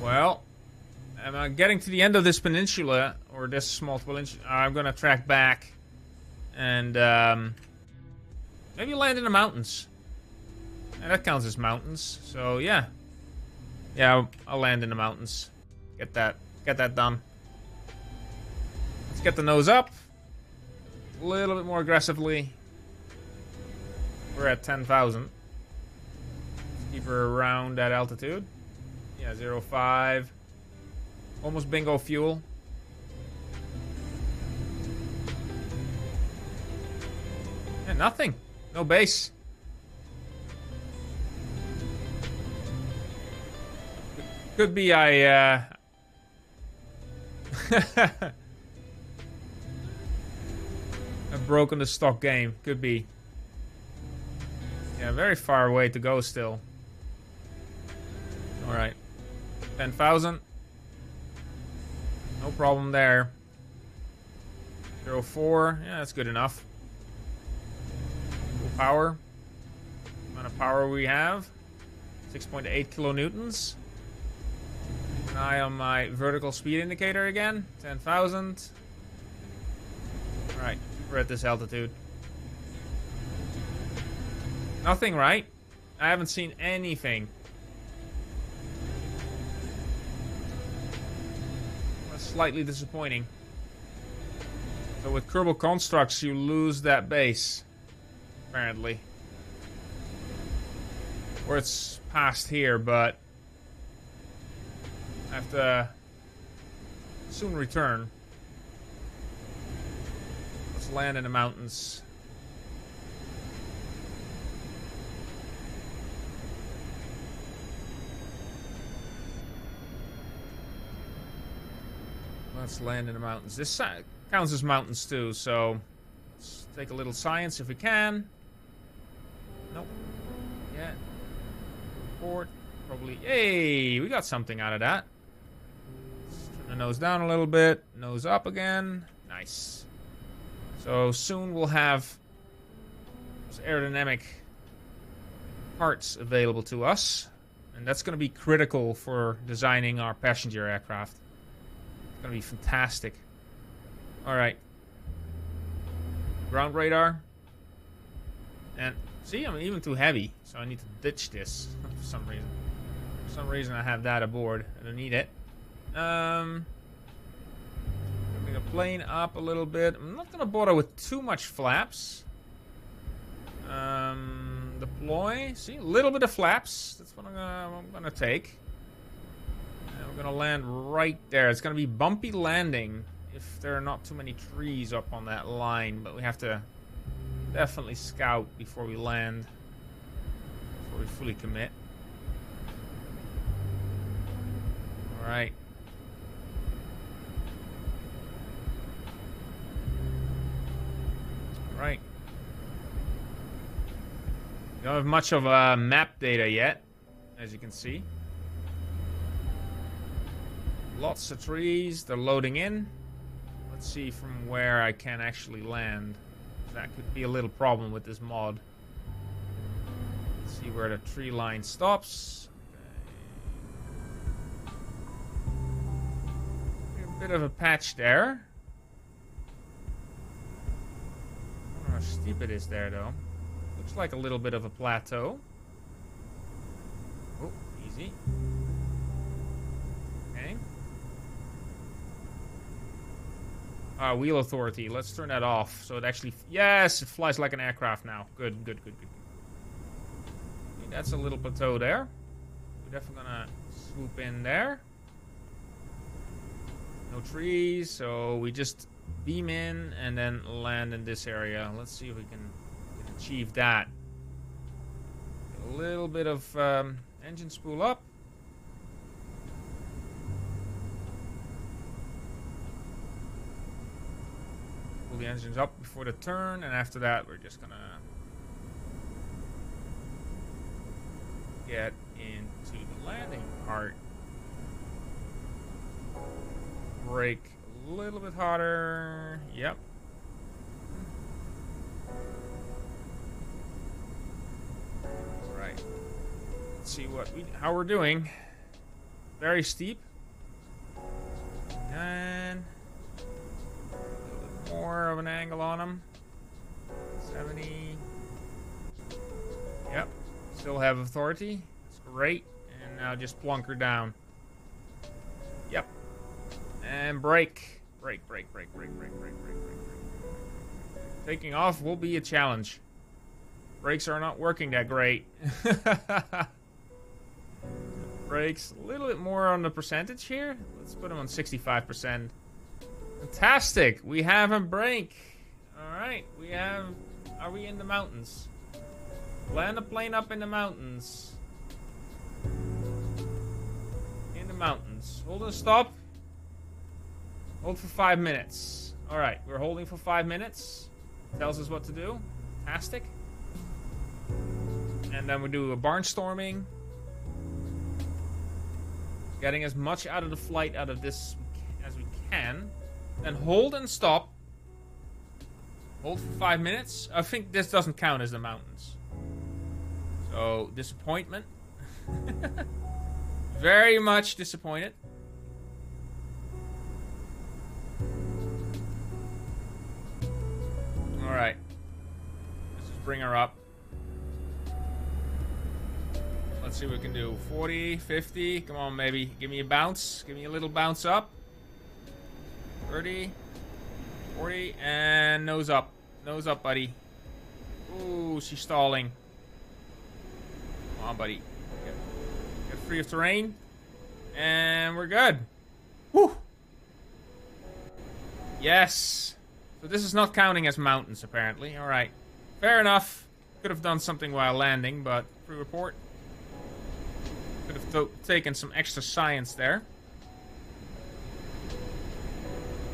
Well, I'm getting to the end of this peninsula, or this small peninsula. I'm gonna track back and maybe land in the mountains. And that counts as mountains, so yeah. Yeah, I'll land in the mountains. Get that done. Let's get the nose up. A little bit more aggressively. We're at 10,000. Keep her around that altitude. Yeah, 0.5. Almost bingo fuel. Yeah, nothing. No base. Could be I've broken the stock game. Could be. Yeah, very far away to go still. Alright. 10,000. No problem there. 0.4. Yeah, that's good enough. Full power. Amount of power we have. 6.8 kilonewtons. An eye on my vertical speed indicator again. 10,000. Alright, we're at this altitude. Nothing, right? I haven't seen anything. That's slightly disappointing. So with Kerbal constructs, you lose that base. Apparently. Or it's past here, but I have to soon return. Let's land in the mountains. Let's land in the mountains. This counts as mountains too, so let's Take a little science if we can. Nope. Yeah. Report. Probably. Hey, we got something out of that. Let's turn the nose down a little bit. Nose up again. Nice. So soon we'll have those aerodynamic parts available to us. And that's going to be critical for designing our passenger aircraft. It's going to be fantastic. Alright. Ground radar. And see, I'm even too heavy, so I need to ditch this for some reason. For some reason I have that aboard. I don't need it. Bring the plane up a little bit. I'm not gonna bother with too much flaps. Deploy. See, a little bit of flaps. That's what I'm gonna take. And we're gonna land right there. It's gonna be bumpy landing if there are not too many trees up on that line, but we have to definitely scout before we land, before we fully commit. Alright. Alright. We don't have much of map data yet, as you can see. Lots of trees, they're loading in. Let's see from where I can actually land. That could be a little problem with this mod. Let's see where the tree line stops. Okay. A bit of a patch there. I don't know how steep it is there, though. Looks like a little bit of a plateau. Oh, easy. Okay. Wheel authority. Let's turn that off. So it actually... Yes, it flies like an aircraft now. Good, good, good, good. Okay, that's a little plateau there. We're definitely gonna swoop in there. No trees, so we just beam in and then land in this area. Let's see if we can achieve that. A little bit of engine spool up. Pull the engines up before the turn, and after that we're just gonna get into the landing part. Brake a little bit harder. Yep. Alright. Let's see how we're doing. Very steep. And more of an angle on them. 70. Yep. Still have authority. That's great. And now just plunk her down. Yep. And brake. Brake, brake, brake, brake, brake, brake, brake, brake, brake. Taking off will be a challenge. Brakes are not working that great. Brakes a little bit more on the percentage here. Let's put them on 65%. Fantastic. We have a brake. Alright. We have... Are we in the mountains? Land the plane up in the mountains. In the mountains. Hold and stop. Hold for 5 minutes. Alright. We're holding for 5 minutes. Tells us what to do. Fantastic. And then we do a barnstorming. Getting as much out of the flight out of this as we can. Then hold and stop. Hold for 5 minutes. I think this doesn't count as the mountains. So, disappointment. Very much disappointed. Alright. Let's just bring her up. Let's see what we can do. 40, 50. Come on, baby. Give me a bounce. Give me a little bounce up. 30, 40, and nose up. Nose up, buddy. Ooh, she's stalling. Come on, buddy. Get free of terrain. And we're good. Woo! Yes. So this is not counting as mountains, apparently. Alright. Fair enough. Could have done something while landing, but free report. Could have taken some extra science there.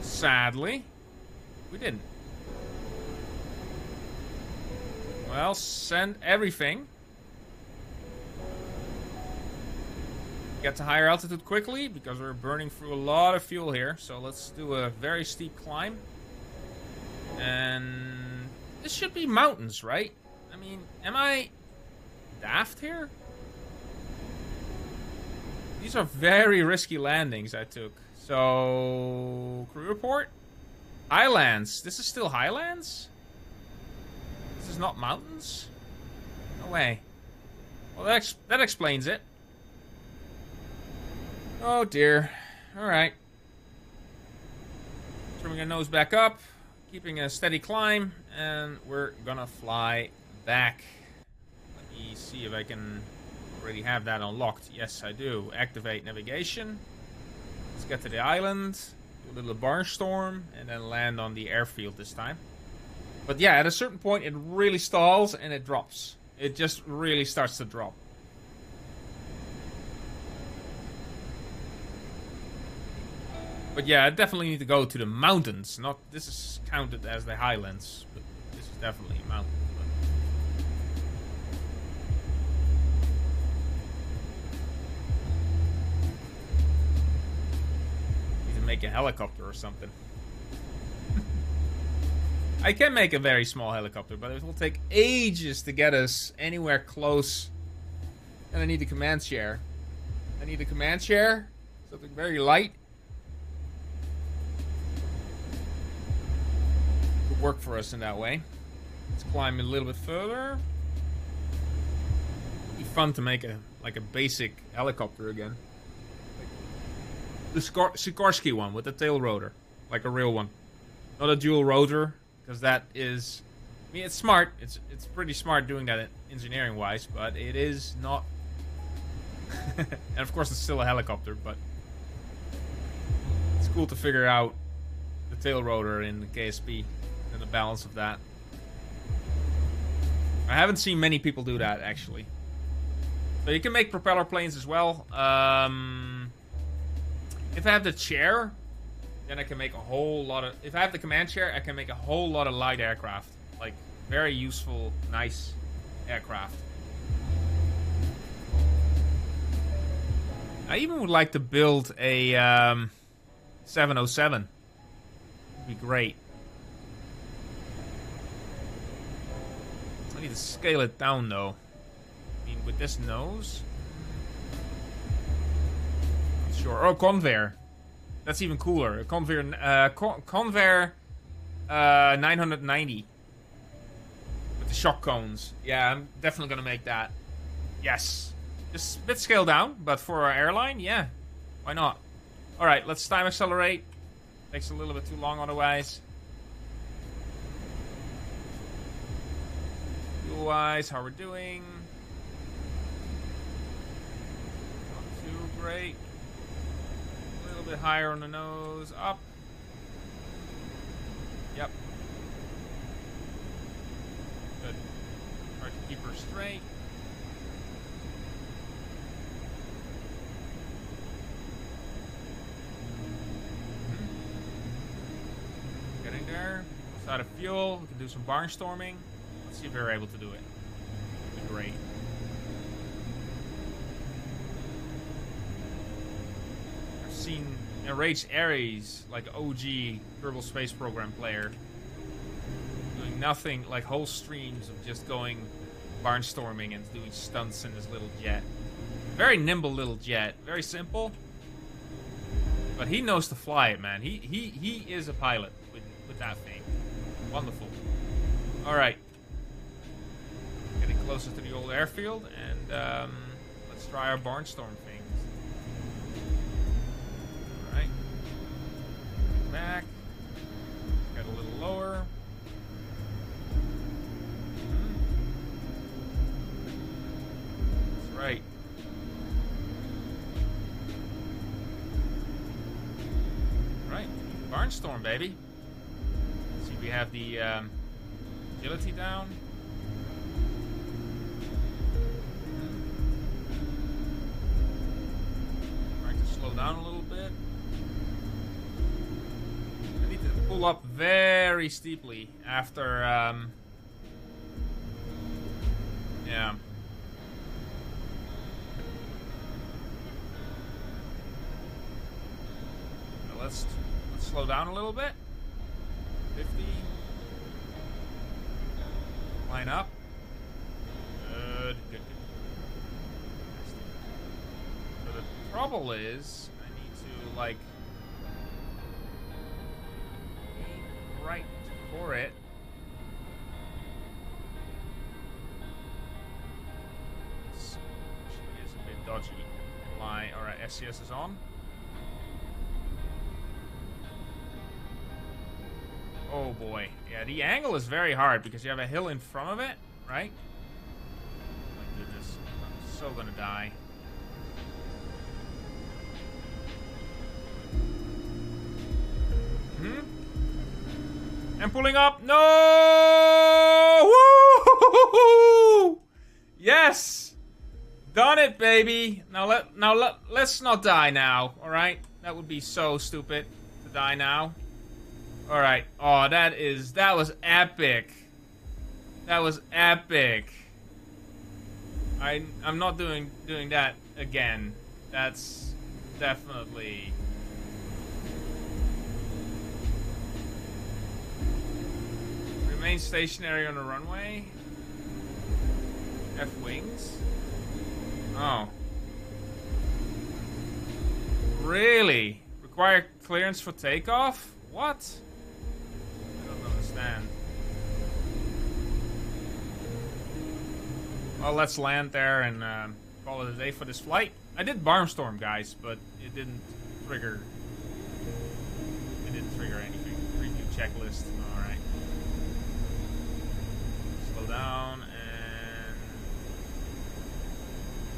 Sadly, we didn't. Well, send everything. Get to higher altitude quickly because we're burning through a lot of fuel here. So let's do a very steep climb. And this should be mountains, right? I mean, am I daft here? These are very risky landings I took. So, crew report. Highlands. This is still highlands? This is not mountains? No way. Well, that explains it. Oh dear. Alright. Turning our nose back up. Keeping a steady climb. And we're gonna fly back. Let me see if I can already have that unlocked. Yes, I do. Activate navigation. Let's get to the island. Do a little barnstorm. And then land on the airfield this time. But yeah, at a certain point it really stalls and it drops. It just really starts to drop. But yeah, I definitely need to go to the mountains. Not this is counted as the highlands, but this is definitely a mountain. Need to make a helicopter or something. I can make a very small helicopter, but it will take ages to get us anywhere close. And I need a command share. I need a command share. Something very light. Could work for us in that way. Let's climb a little bit further. It'd be fun to make a basic helicopter again. The Sikorsky one with the tail rotor. Like a real one. Not a dual rotor. Because that is... I mean, it's smart. It's pretty smart doing that engineering-wise. But it is not... and of course it's still a helicopter, but... It's cool to figure out the tail rotor in the KSP. And the balance of that. I haven't seen many people do that, actually. So you can make propeller planes as well. If I have the chair... Then I can make a whole lot of... If I have the command chair, I can make a whole lot of light aircraft. Like, very useful, nice aircraft. I even would like to build a 707. Would be great. I need to scale it down, though. I mean, with this nose... Not sure. Oh, Convair. That's even cooler. Convair 990 with the shock cones. Yeah, I'm definitely gonna make that. Yes, just a bit scaled down, but for our airline, yeah, why not? All right, let's time accelerate. Takes a little bit too long otherwise. Fuel-wise, how we're doing? Not too great. A little bit higher on the nose, up. Yep. Good. Try to keep her straight. Getting there. It's out of fuel. We can do some barnstorming. Let's see if we're able to do it. That'd be great. Seen Enraged Ares, like OG Kerbal Space Program player, doing nothing, like whole streams of just going barnstorming and doing stunts in his little jet. Very nimble little jet, very simple, but he knows to fly it, man. He is a pilot with that thing. Wonderful. All right, getting closer to the old airfield, and let's try our barnstorm things. Back. Got a little lower. That's right. Right. Barnstorm, baby. Let's see, we have the agility down. Trying to slow down a little bit. Pull up very steeply after Yeah. Now let's slow down a little bit. 50. Line up. Good. So the trouble is, I need to like aim right for it. This actually is a bit dodgy. Lie. All right, SCS is on. Oh boy. Yeah, the angle is very hard because you have a hill in front of it, right? Oh my goodness. I'm so gonna die. I'm pulling up. No! Woo! Yes! Done it, baby. Now let's not die now, all right? That would be so stupid to die now. All right. Oh, that was epic. That was epic. I'm not doing that again. That's definitely. Remain stationary on the runway. F wings. Oh. Really? Require clearance for takeoff? What? I don't understand. Well, let's land there and call it a day for this flight. I did Barnstorm, guys, but it didn't trigger. It didn't trigger anything. Review checklist. All right. Slow down and.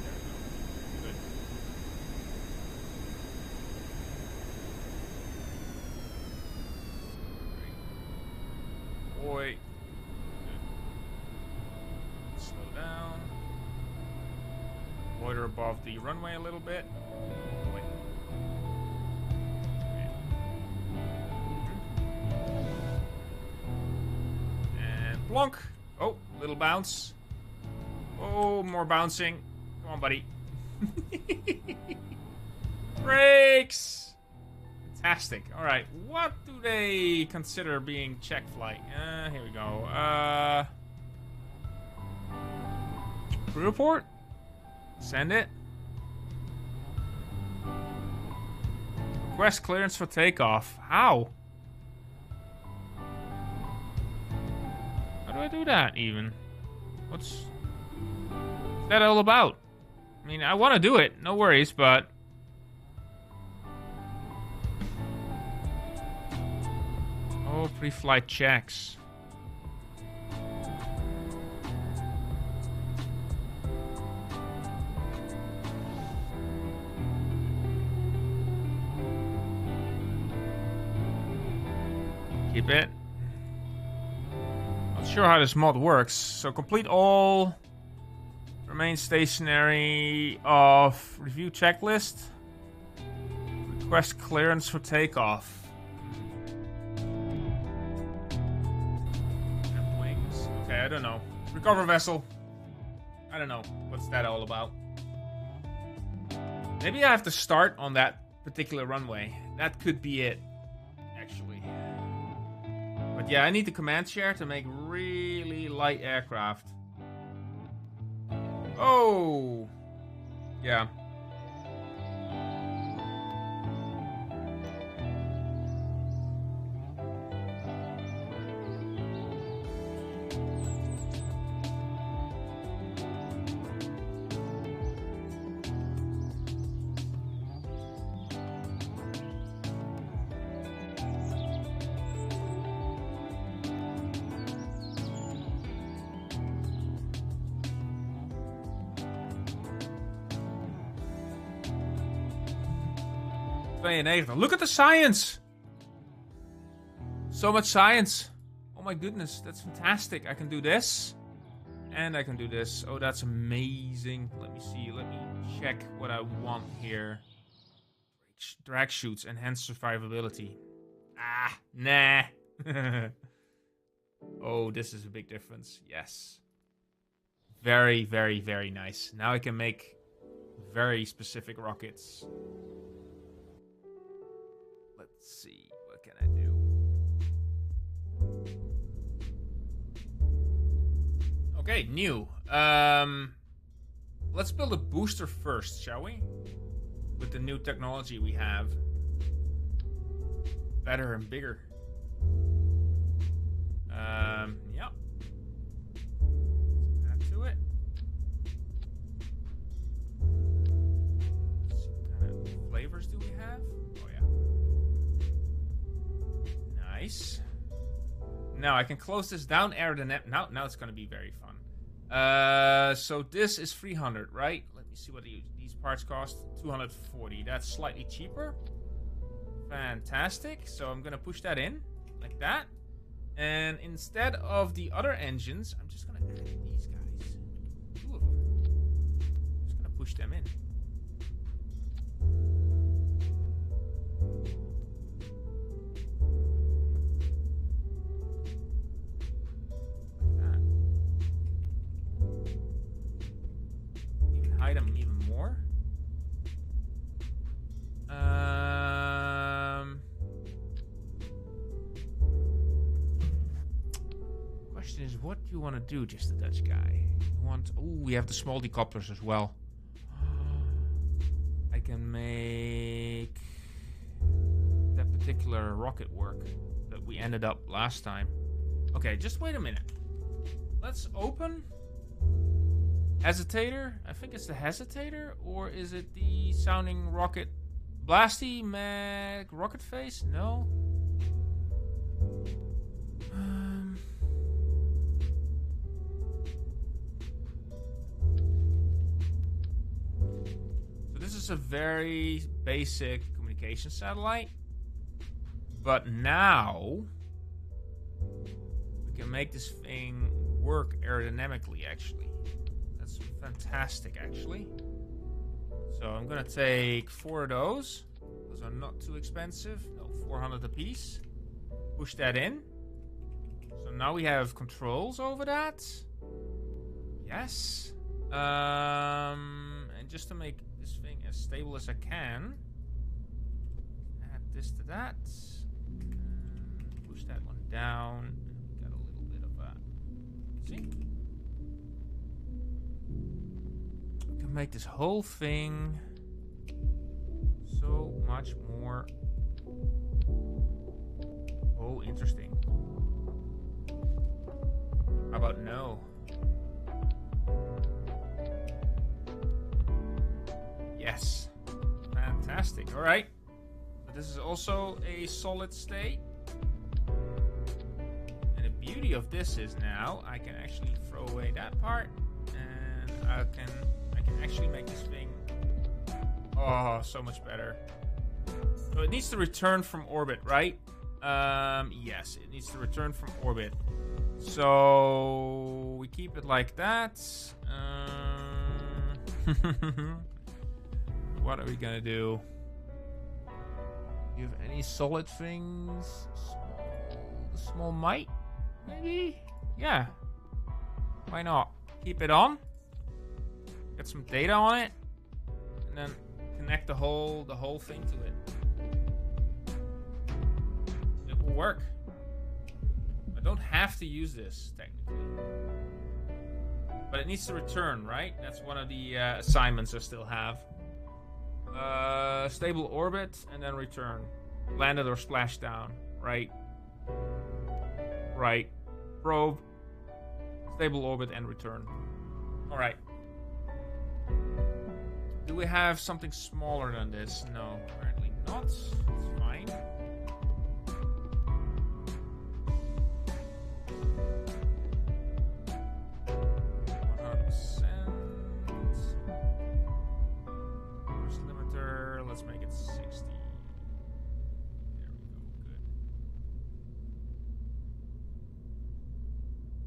There we go. Good. Boy. Slow down. Loiter above the runway a little bit. Wait. And plonk. Oh, little bounce. Oh, more bouncing. Come on, buddy. Brakes. Fantastic. All right. What do they consider being check flight? Here we go. Crew report? Send it. Request clearance for takeoff. How? How do I do that even? What's that all about? I mean, I want to do it. No worries, but... Oh, pre-flight checks. Keep it. Not sure how this mod works. So complete all. Remain stationary of review checklist. Request clearance for takeoff. Wings. Okay, I don't know. Recover vessel. I don't know. What's that all about? Maybe I have to start on that particular runway. That could be it. Actually. But yeah, I need the command share to make really light aircraft. Oh! Yeah. Look at the science! So much science. Oh my goodness, that's fantastic. I can do this. And I can do this. Oh, that's amazing. Let me see. Let me check what I want here. Drag chutes, enhance survivability. Ah, nah. Oh, this is a big difference. Yes. Very, very, very nice. Now I can make very specific rockets. Let's see. What can I do? Okay, new. Let's build a booster first, shall we? With the new technology we have. Better and bigger. Yeah. Let's add to it. Let's see what kind of flavors do we have? Oh yeah. Nice. Now I can close this down, air the net. Now it's gonna be very fun. So this is 300, right? Let me see what these parts cost. 240. That's slightly cheaper. Fantastic. So I'm gonna push that in like that. And instead of the other engines, I'm just gonna add these guys. 2 of them. Just gonna push them in. Hide them even more. Question is, what do you want to do, Justadutchguy? You want? Oh, we have the small decouplers as well. I can make that particular rocket work that we ended up last time. Okay, just wait a minute. Let's open. Hesitator? I think it's the hesitator, or is it the sounding rocket? Blasty mag rocket face? No. So this is a very basic communication satellite, but now we can make this thing work aerodynamically. Actually. Fantastic, actually. So I'm gonna take 4 of those. Those are not too expensive. No, 400 a piece. Push that in. So now we have controls over that. Yes. And just to make this thing as stable as I can, add this to that. And push that one down. Got a little bit of a. See? Make this whole thing so much more interesting. How about no? Yes. Fantastic. All right. But this is also a solid state. And the beauty of this is now I can actually throw away that part, and I can actually make this thing so much better. So it needs to return from orbit, right? Yes, it needs to return from orbit. So we keep it like that. What are we gonna do? Do you have any solid things? Small might, maybe? Yeah. Why not? Keep it on. Get some data on it, and then connect the whole thing to it. It will work. I don't have to use this technically, but it needs to return, right? That's one of the assignments I still have. Stable orbit and then return. Landed or splashed down. Right. Right. Probe. Stable orbit and return. All right. Do we have something smaller than this? No, apparently not. It's fine. Let's make it 60. There we go. Good.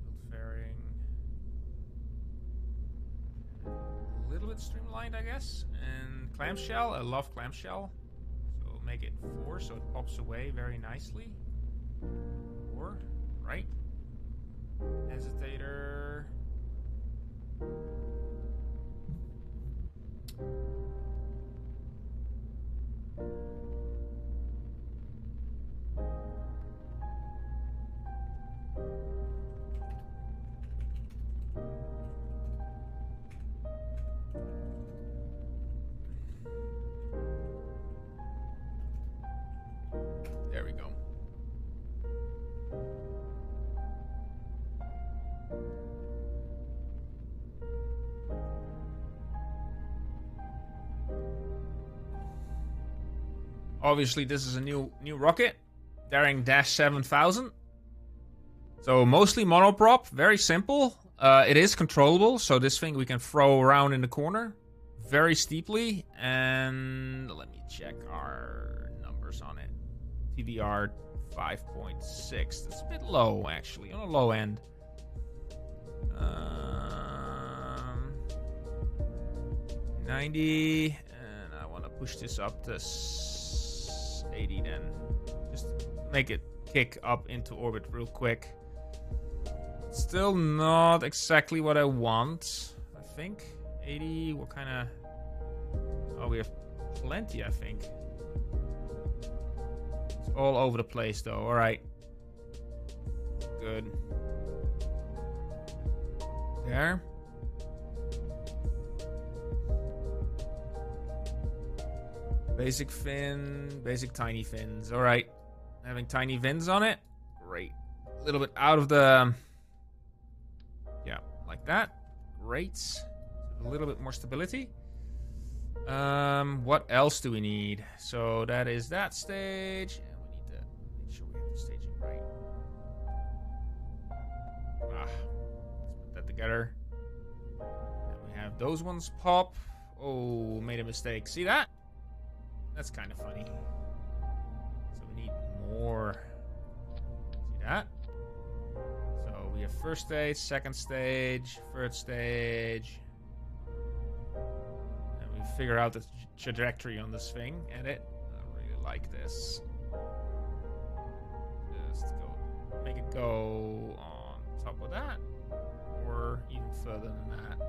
Build fairing. A little bit streamlined, I guess. And clamshell. I love clamshell. So make it 4 so it pops away very nicely. 4. Right. Hesitator. There we go. Obviously, this is a new rocket, Daring-7000. So mostly monoprop, very simple. It is controllable, so this thing we can throw around in the corner very steeply. And let me check our numbers on it. TVR 5.6. That's a bit low, actually, on the low end. 90, and I want to push this up to 80 then. Just make it kick up into orbit real quick. Still not exactly what I want, I think. 80, what kind of... Oh, we have plenty, I think. It's all over the place, though. Alright. Good. There. Basic fin, basic tiny fins. Alright. Having tiny fins on it. Great. A little bit out of the... Yeah, like that. Great. A little bit more stability. What else do we need? So that is that stage. And we need to make sure we have the staging right. Let's put that together. And we have those ones pop. Oh, made a mistake. See that? That's kind of funny. So we need more. See that? So we have first stage, second stage, third stage. And we figure out the trajectory on this thing. Edit. I really like this. Just go, make it go on top of that. Or even further than that.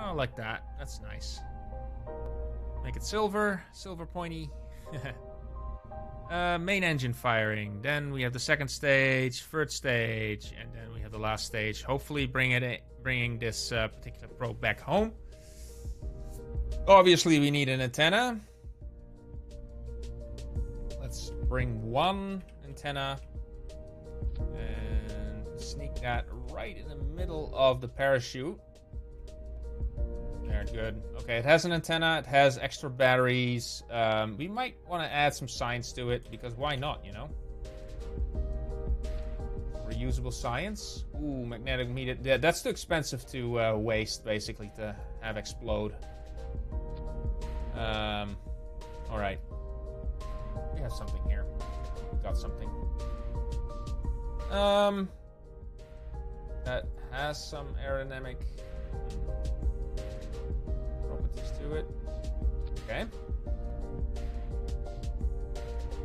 Oh, like that. That's nice. Make it silver. Silver pointy. Main engine firing. Then we have the second stage, third stage, and then we have the last stage. Hopefully bringing this particular probe back home. Obviously, we need an antenna. Let's bring one antenna and sneak that right in the middle of the parachute. There, good. Okay, it has an antenna. It has extra batteries. We might want to add some science to it, because why not, you know? Reusable science. Ooh, magnetic meter. Yeah, that's too expensive to waste, basically, to have explode. Alright. We have something here. We got something. That has some aerodynamic properties to it. Okay.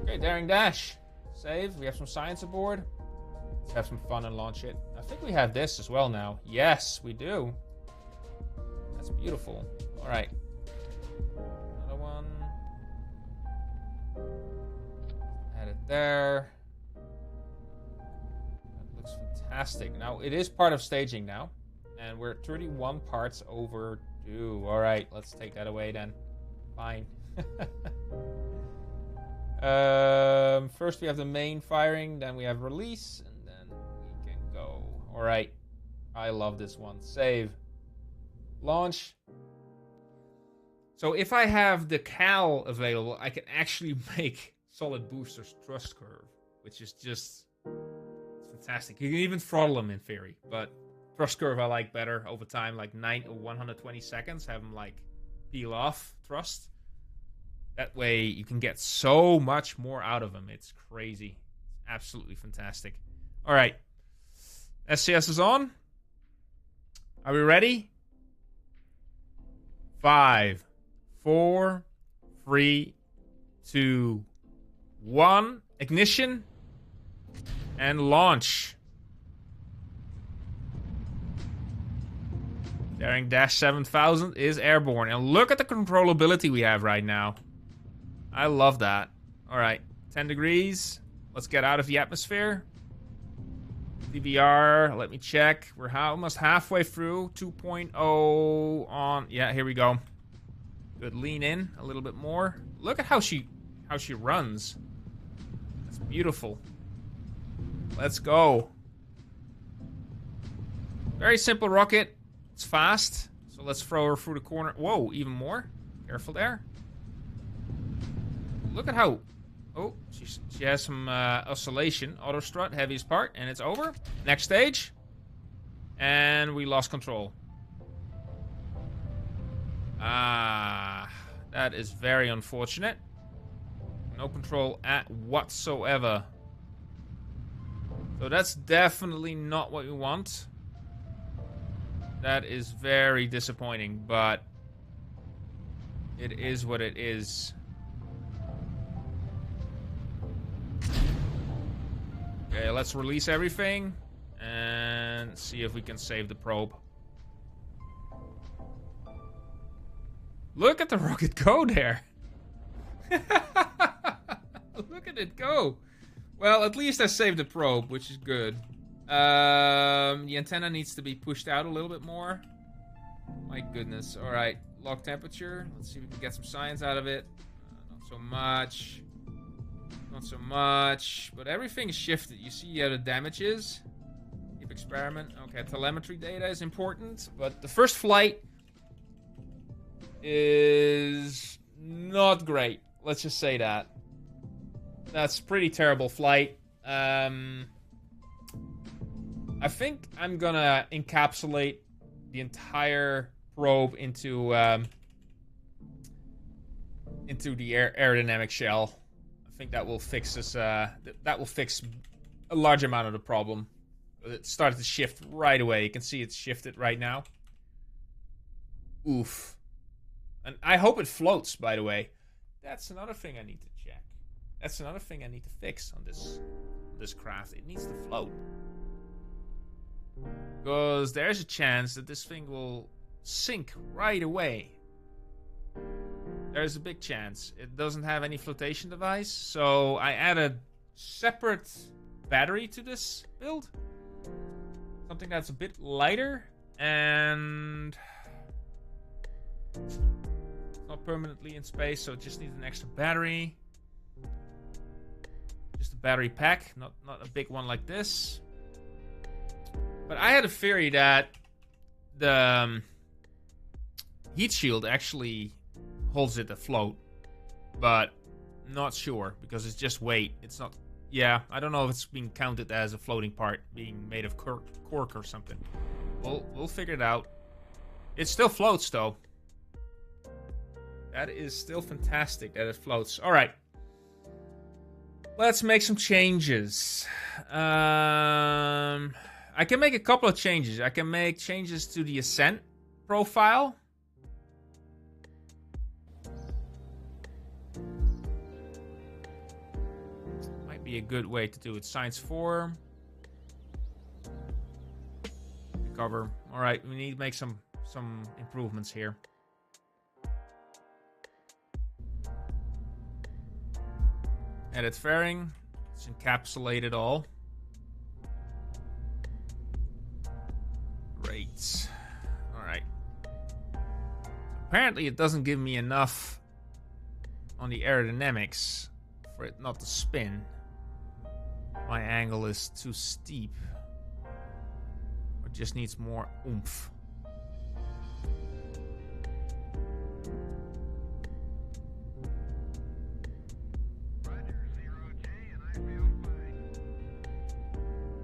Okay, daring dash. Save. We have some science aboard. Let's have some fun and launch it. I think we have this as well now. Yes, we do. That's beautiful. Alright. Another one. Add it there. That looks fantastic. Now, it is part of staging now. And we're 31 parts overdue. Alright, let's take that away then. Fine. First we have the main firing, then we have release, and then we can go. Alright. I love this one. Save. Launch. So if I have the cal available, I can actually make solid boosters thrust curve, which is just fantastic. You can even throttle them in theory, but thrust curve I like better over time, like 9 or 120 seconds, have them like peel off thrust. That way you can get so much more out of them. It's crazy. It's absolutely fantastic. All right. SCS is on. Are we ready? 5, 4, 3, 2, 1. Ignition. And launch. Daring Dash 7000 is airborne. And look at the controllability we have right now. I love that. Alright, 10 degrees. Let's get out of the atmosphere. DVR, let me check. We're almost halfway through. 2.0 on... Yeah, here we go. Good, lean in a little bit more. Look at how she runs. That's beautiful. Let's go. Very simple rocket. It's fast. So let's throw her through the corner. Whoa, even more. Careful there. Look at how... Oh, she has some oscillation. Auto strut, heaviest part, and it's over. Next stage. And we lost control. Ah, that is very unfortunate. No control at whatsoever. So that's definitely not what we want. That is very disappointing, but it is what it is. Okay, let's release everything and see if we can save the probe. Look at the rocket go there. Look at it go. Well, at least I saved the probe, which is good. The antenna needs to be pushed out a little bit more. My goodness. Alright, log temperature. Let's see if we can get some science out of it. Not so much. Not so much. But everything is shifted. You see how the damage is. Keep experiment. Okay, telemetry data is important. But the first flight is not great. Let's just say that. That's a pretty terrible flight. I think I'm gonna encapsulate the entire probe into the aerodynamic shell. I think that will fix us. That will fix a large amount of the problem. It started to shift right away. You can see it's shifted right now. Oof. And I hope it floats, by the way. That's another thing I need to check. That's another thing I need to fix on this craft. It needs to float. Because there's a chance that this thing will sink right away. There's a big chance. It doesn't have any flotation device. So I added separate battery to this build. Something that's a bit lighter. And not permanently in space. So it just needs an extra battery. Just a battery pack. Not a big one like this. But I had a theory that the heat shield actually holds it afloat. But not sure, because it's just weight. It's not... Yeah, I don't know if it's being counted as a floating part, being made of cork or something. We'll figure it out. It still floats, though. That is still fantastic that it floats. Alright. Let's make some changes. I can make a couple of changes. I can make changes to the ascent profile. Might be a good way to do it. Science 4. Cover. Alright, we need to make some improvements here. Edit fairing. Let's encapsulate it all. Great. Alright. Apparently it doesn't give me enough on the aerodynamics for it not to spin. My angle is too steep. It just needs more oomph.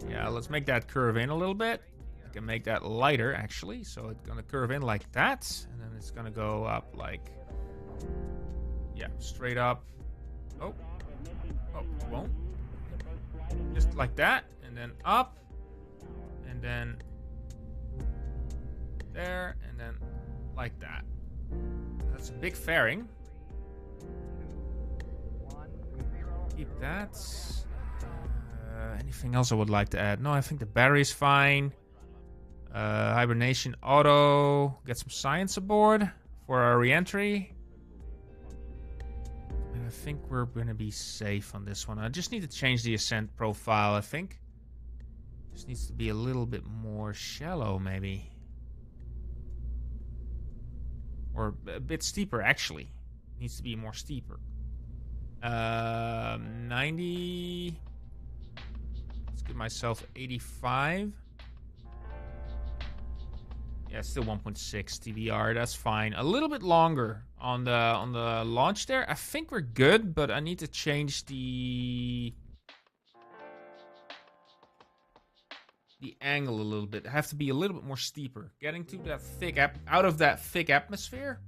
Yeah, let's make that curve in a little bit. I can make that lighter, actually. So it's going to curve in like that. And then it's going to go up like... Yeah, straight up. Oh, it won't. Just like that. And then up. And then... There. And then like that. That's a big fairing. Keep that. Anything else I would like to add? No, I think the battery's fine. Hibernation auto. Get some science aboard for our re-entry. And I think we're going to be safe on this one. I just need to change the ascent profile, I think. Just needs to be a little bit more shallow, maybe. Or a bit steeper, actually. Needs to be more steeper. 90. Let's give myself 85. Yeah, still 1.6 TVR. That's fine. A little bit longer on the launch there. I think we're good, but I need to change the angle a little bit. I have to be a little bit more steeper. Getting to that thick out of that thick atmosphere.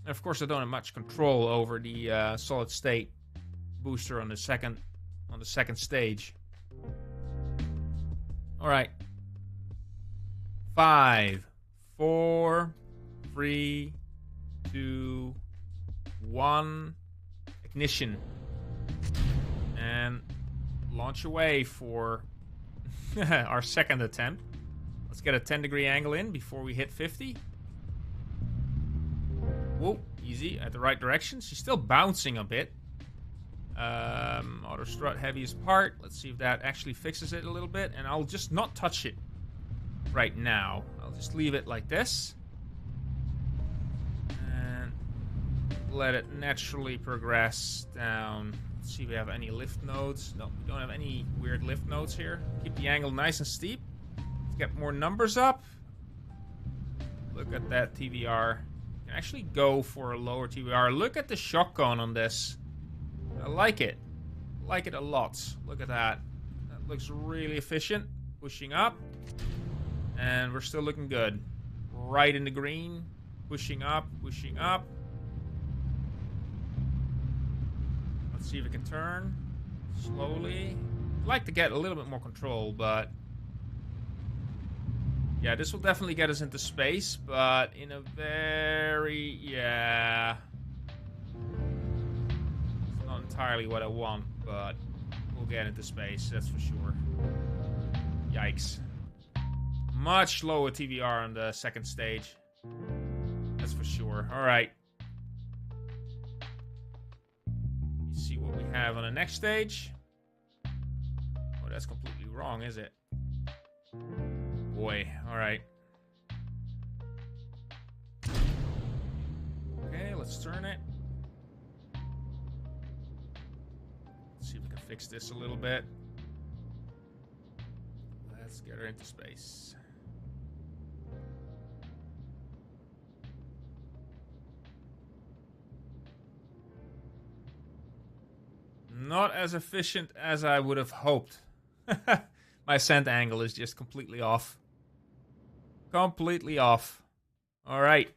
And of course, I don't have much control over the solid state booster on the second stage. All right. 5, 4, 3, 2, 1. Ignition. And launch away for our second attempt. Let's get a 10-degree angle in before we hit 50. Whoa, easy, at the right direction. She's still bouncing a bit. Auto strut heaviest part. Let's see if that actually fixes it a little bit. And I'll just not touch it right now. I'll just leave it like this. And let it naturally progress down. Let's see if we have any lift nodes. No, we don't have any weird lift nodes here. Keep the angle nice and steep. Let's get more numbers up. Look at that TVR. Can actually go for a lower TVR. Look at the shock cone on this. I like it. I like it a lot. Look at that. That looks really efficient. Pushing up. And we're still looking good. Right in the green. Pushing up, pushing up. Let's see if we can turn. Slowly. I'd like to get a little bit more control, but... yeah, this will definitely get us into space, but in a very... yeah... it's not entirely what I want, but we'll get into space, that's for sure. Yikes. Much lower TVR on the second stage. That's for sure. Alright. Let's see what we have on the next stage. Oh, that's completely wrong, is it? Boy, alright. Okay, let's turn it. Let's see if we can fix this a little bit. Let's get her into space. Not as efficient as I would have hoped. My ascent angle is just completely off. Completely off. Alright.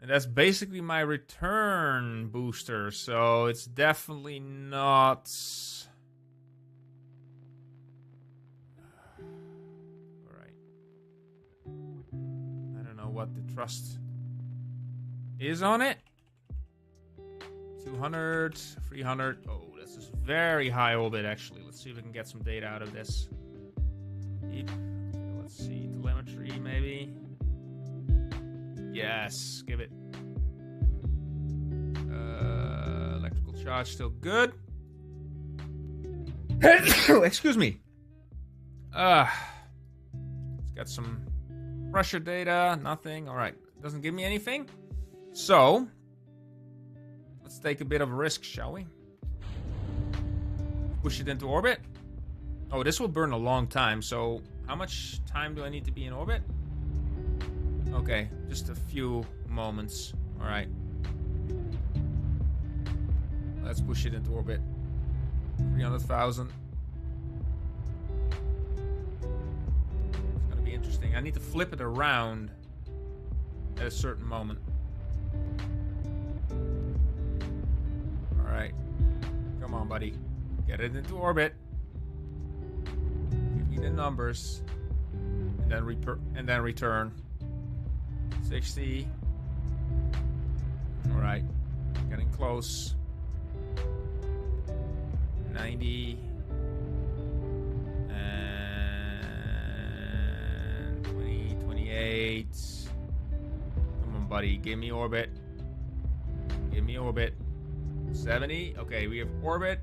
And that's basically my return booster, so it's definitely not... Alright. I don't know what the thrust is on it. 200, 300. Oh, this is very high orbit, actually. Let's see if we can get some data out of this. Deep. Let's see, telemetry, maybe. Yes, give it. Electrical charge still good. Excuse me. Let's get some pressure data. Nothing. All right. Doesn't give me anything. So, let's take a bit of a risk, shall we? Push it into orbit. Oh, this will burn a long time. So, how much time do I need to be in orbit? Okay, just a few moments. All right. Let's push it into orbit. 300,000. It's gonna be interesting. I need to flip it around at a certain moment. All right. Come on, buddy. Get it into orbit. Give me the numbers. And then return. 60. All right. Getting close. 90. Wait. Come on, buddy. Give me orbit. Give me orbit. 70. Okay, we have orbit.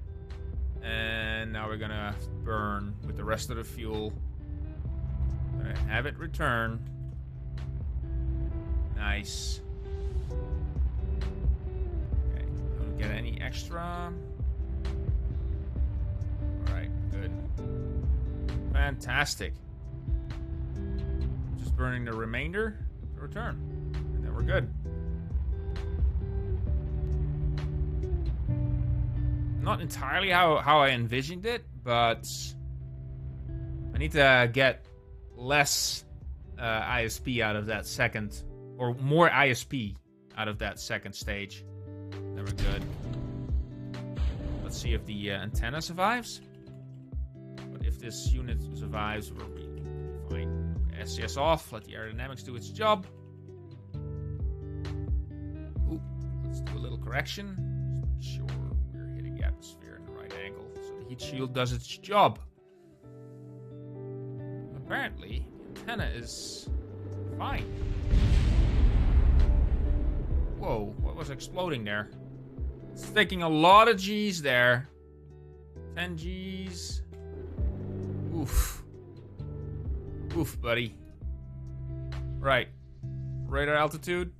And now we're gonna burn with the rest of the fuel. Gonna have it return. Nice. Okay, don't get any extra. Alright, good. Fantastic. Just burning the remainder to return. And then we're good. Not entirely how I envisioned it, but I need to get less ISP out of that second, or more ISP out of that second stage. Then we're good. Let's see if the antenna survives. But if this unit survives, we're fine. Okay, SCS off. Let the aerodynamics do its job. Ooh, let's do a little correction. Just make sure we're hitting the atmosphere in the right angle, so the heat shield does its job. Apparently, the antenna is fine. Whoa, what was exploding there? It's taking a lot of G's there. 10 G's. Oof. Oof, buddy. Right. Radar altitude.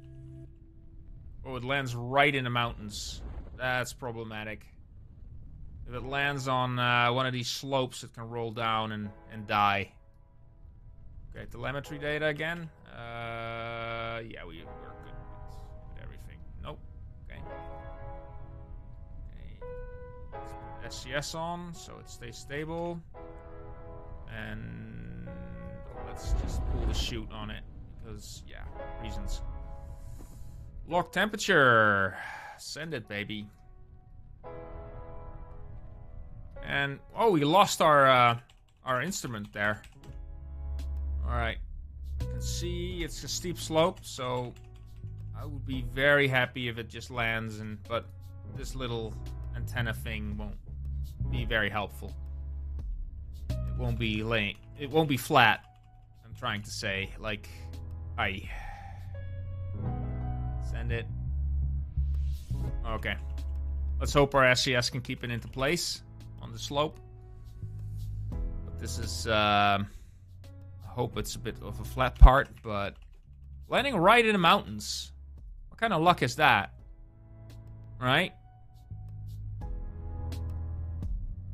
Oh, it lands right in the mountains. That's problematic. If it lands on one of these slopes, it can roll down and die. Okay, telemetry data again. Yeah, we're good with everything. Nope. Okay. Let's put SCS on so it stays stable. And let's just pull the chute on it because, yeah, reasons. Lock temperature. Send it, baby. And oh, we lost our instrument there. All right, you can see it's a steep slope, so I would be very happy if it just lands. But this little antenna thing won't be very helpful. It won't be laying. It won't be flat. I'm trying to say, like, send it. Okay, let's hope our SCS can keep it into place on the slope. But this is. I hope it's a bit of a flat part, but landing right in the mountains. What kind of luck is that? Right?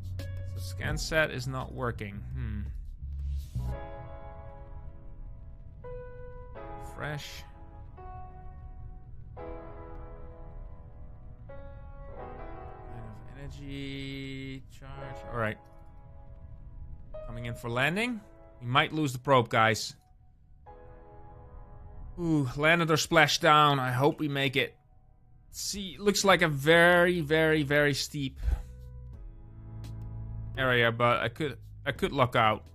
So scan set is not working. Fresh. Energy charge. All right. Coming in for landing. We might lose the probe, guys. Ooh, landed or splashed down. I hope we make it. See, looks like a very, very, very steep area, but I could luck out.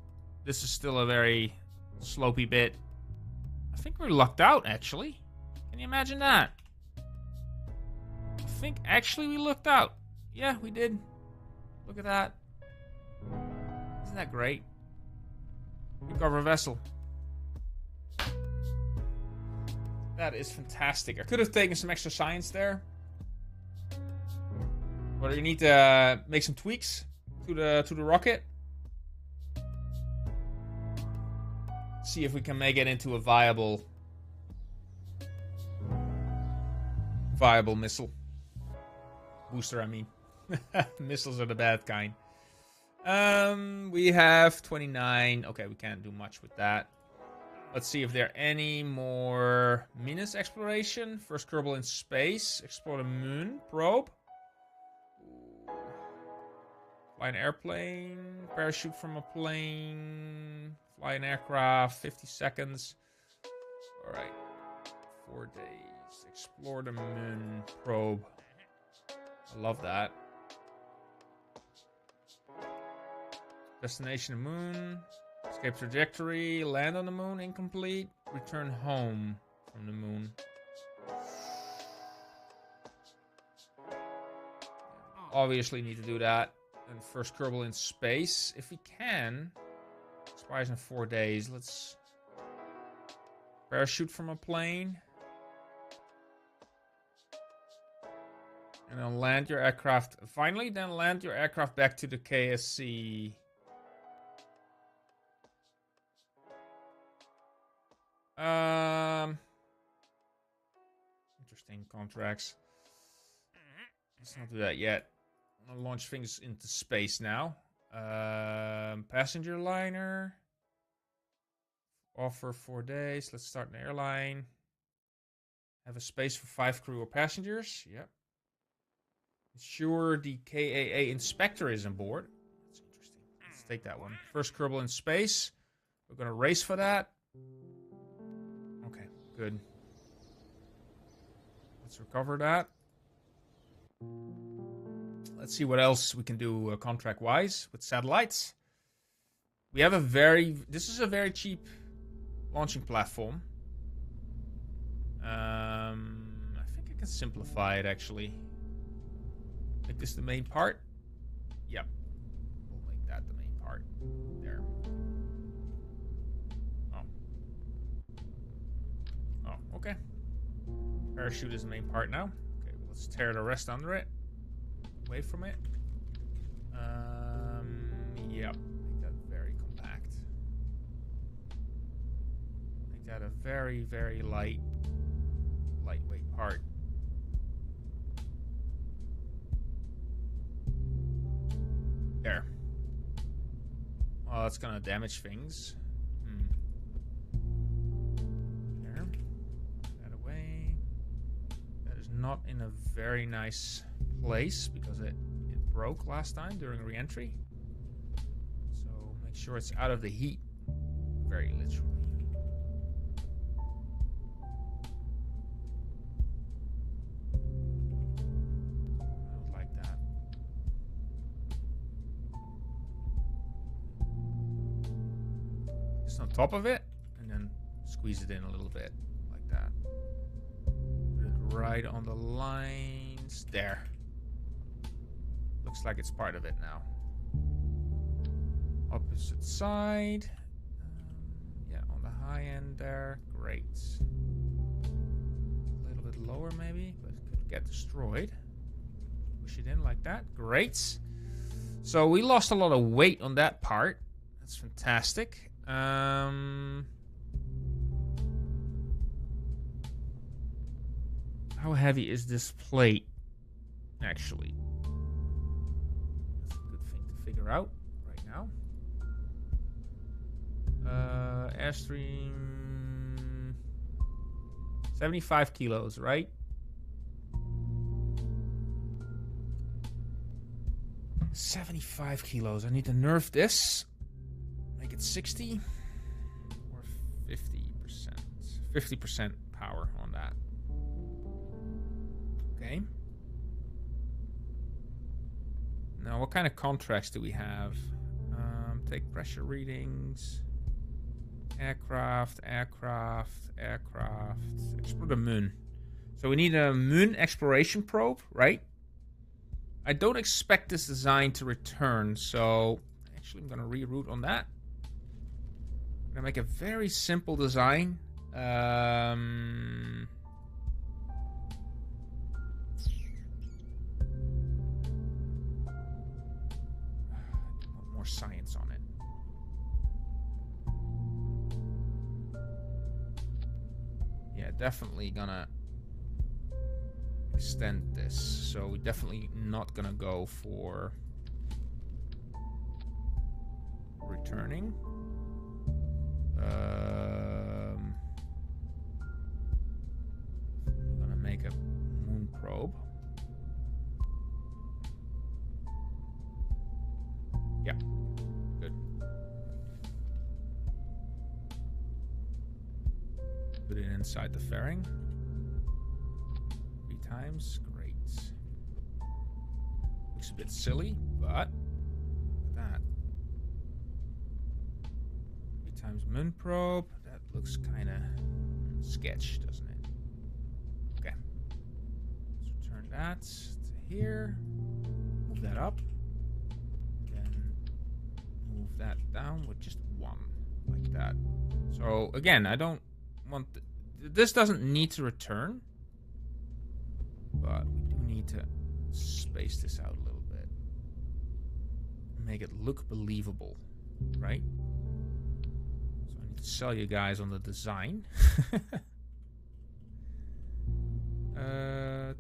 This is still a very slopey bit. I think we're lucked out, actually. Can you imagine that? I think actually we lucked out. Yeah, we did. Look at that. Isn't that great? Recover vessel. That is fantastic. I could have taken some extra science there. But you need to make some tweaks to the rocket. See if we can make it into a viable missile. Booster, I mean. Missiles are the bad kind. We have 29. Okay, we can't do much with that. Let's see if there are any more Minus exploration. First Kerbal in space. Explore the moon. Probe. Fly an airplane. Parachute from a plane. Fly an aircraft. 50 seconds. Alright. 4 days. Explore the moon. Probe. I love that. Destination moon. Escape trajectory. Land on the moon. Incomplete. Return home from the moon. Obviously need to do that. And first Kerbal in space. If we can. Expires in 4 days. Let's Parachute from a plane. And then land your aircraft. Finally, then land your aircraft back to the KSC. Interesting contracts. Let's not do that yet. I'm gonna launch things into space now. Passenger liner. Offer 4 days. Let's start an airline. Have a space for 5 crew or passengers. Yep. Ensure the KAA inspector is on board. That's interesting. Let's take that one. First Kerbal in space. We're gonna race for that. Okay, good. Let's recover that. Let's see what else we can do contract-wise with satellites. We have a this is a very cheap launching platform. I think I can simplify it actually. Make this the main part. Yep. We'll make that the main part. There. Oh, okay. Parachute is the main part now. Okay, well, let's tear the rest under it. Away from it. Yep. Make that very compact. Make that a very, very lightweight part. There. Oh, that's gonna damage things. There. Put that away. That is not in a very nice place because it broke last time during re-entry. So make sure it's out of the heat. Very literally. On top of it, and then squeeze it in a little bit like that. Put it right on the lines there. Looks like it's part of it now. Opposite side. Yeah, on the high end there. Great. A little bit lower maybe, but it could get destroyed. Push it in like that. Great. So we lost a lot of weight on that part. That's fantastic. How heavy is this plate, actually? That's a good thing to figure out right now. Airstream 75 kilos, right? 75 kilos. I need to nerf this. Make it 60 or 50%. 50% power on that. Okay. Now, what kind of contracts do we have? Take pressure readings. Aircraft. Explore the moon. So we need a moon exploration probe, right? I don't expect this design to return, so actually I'm going to reroute on that. I'm going to make a very simple design. More science on it. Yeah, definitely gonna extend this. So we're definitely not gonna go for returning. We're gonna make a moon probe. Yeah, good. Put it inside the fairing. 3 times, great. Looks a bit silly, but look at that. 3 times moon probe. That looks kind of sketch, doesn't it? Okay. Let's return that to here. Move that up. Move that down with just 1 like that. So again, I don't want... This doesn't need to return. But we do need to space this out a little bit. Make it look believable, right? So I need to sell you guys on the design.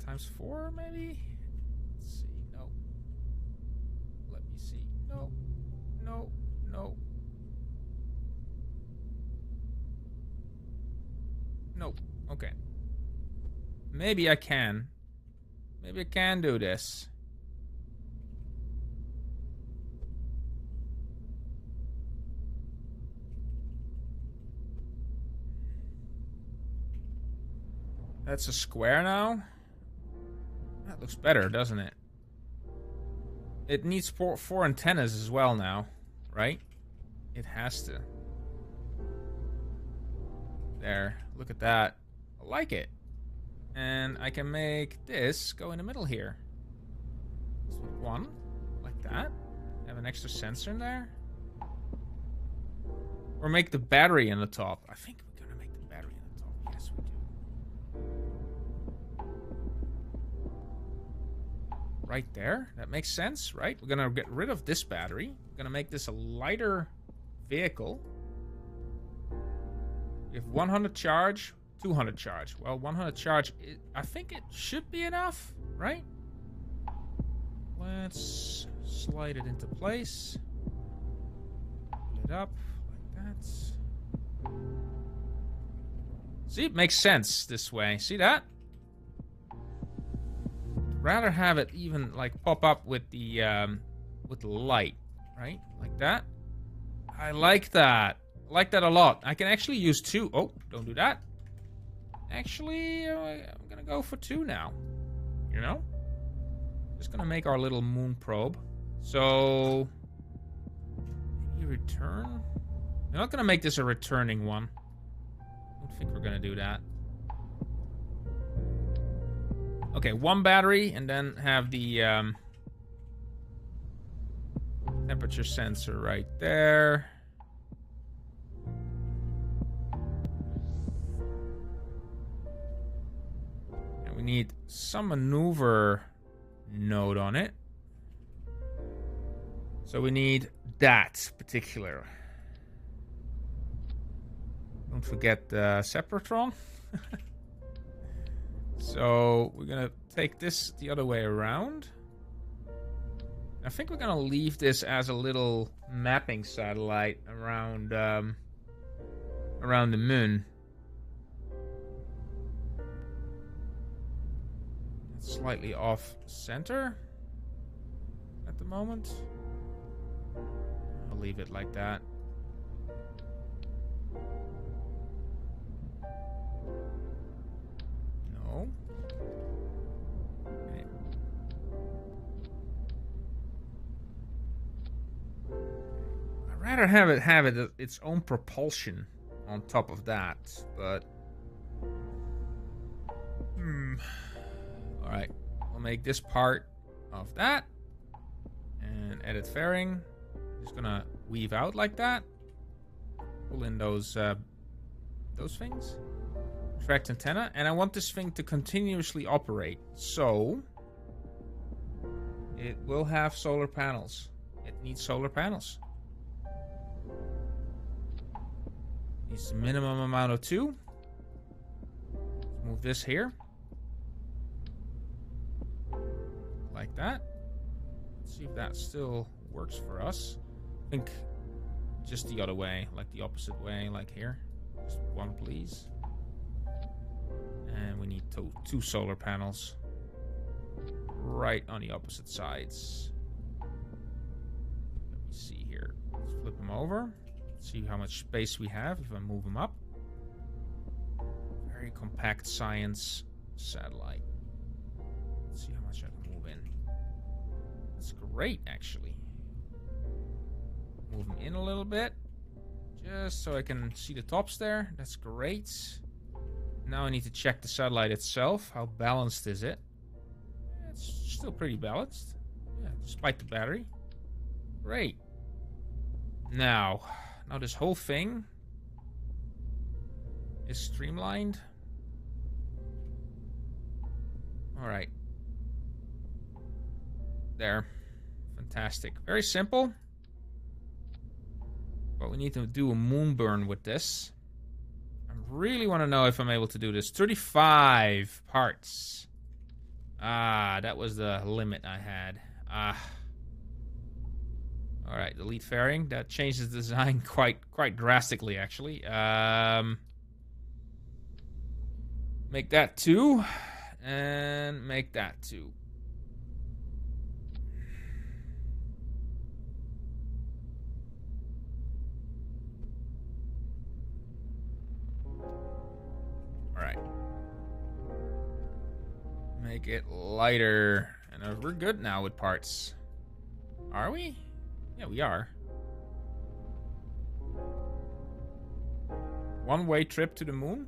Times 4, maybe? Let's see. No. Let me see. No. No. No. Nope. Okay. Maybe I can. Maybe I can do this. That's a square now. That looks better, doesn't it? It needs four antennas as well now, right? It has to. There, look at that. I like it. And I can make this go in the middle here. So one, like that. Have an extra sensor in there. Or make the battery in the top. I think we're gonna make the battery in the top. Yes, we do. Right there. That makes sense, right? We're gonna get rid of this battery. We're gonna make this a lighter vehicle. We have 100 charge, 200 charge. Well, 100 charge, I think it should be enough, right? Let's slide it into place. Pull it up like that. See, it makes sense this way. See that? Rather have it even like pop up with the light, right? Like that. I like that. I like that a lot. I can actually use 2. Oh, don't do that. Actually, I'm gonna go for 2 now. You know? Just gonna make our little moon probe. So maybe return. I'm not gonna make this a returning one. I don't think we're gonna do that. Okay, 1 battery, and then have the temperature sensor right there. And we need some maneuver node on it. So we need that particular. Don't forget the Separatron. So we're gonna take this the other way around. I think we're gonna leave this as a little mapping satellite around around the moon. It's slightly off center at the moment. I'll leave it like that. No. Okay. I'd rather have it its own propulsion on top of that, but all right, we'll make this part of that and edit fairing. Just gonna weave out like that. Pull in those things. Tracked antenna, and I want this thing to continuously operate, so it will have solar panels. It needs solar panels. Needs the minimum amount of 2. Let's move this here. Like that. Let's see if that still works for us. I think just the other way, like the opposite way, like here. Just 1, please. And we need 2 solar panels right on the opposite sides. Let me see here. Let's flip them over. See how much space we have if I move them up. Very compact science satellite. Let's see how much I can move in. That's great, actually. Move them in a little bit. Just so I can see the tops there. That's great. Now I need to check the satellite itself. How balanced is it? It's still pretty balanced. Yeah, despite the battery. Great. Now this whole thing is streamlined. Alright. There. Fantastic. Very simple. But we need to do a moon burn with this. I really want to know if I'm able to do this. 35 parts. Ah, that was the limit I had. Ah. Alright, delete fairing. That changes the design quite drastically, actually. Make that 2. And make that 2. Alright. Make it lighter. And we're good now with parts. Are we? Yeah, we are. One-way trip to the moon.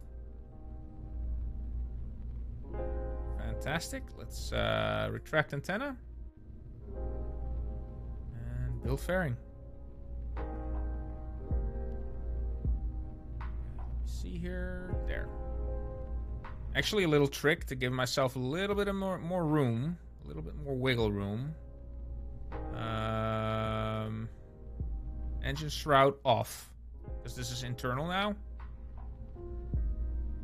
Fantastic. Let's retract antenna. And build fairing. Let me see here. There. Actually, a little trick to give myself a little bit of more room. A little bit more wiggle room. Engine shroud off. Because this is internal now.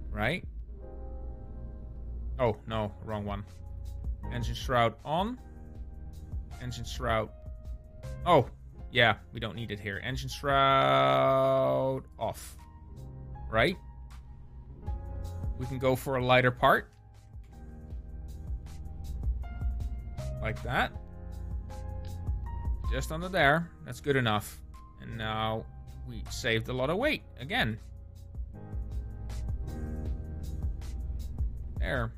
Right? Oh, no. Wrong one. Engine shroud on. Engine shroud. Oh, yeah. We don't need it here. Engine shroud off. Right? We can go for a lighter part. Like that. Just under there. That's good enough. And now we saved a lot of weight again. There.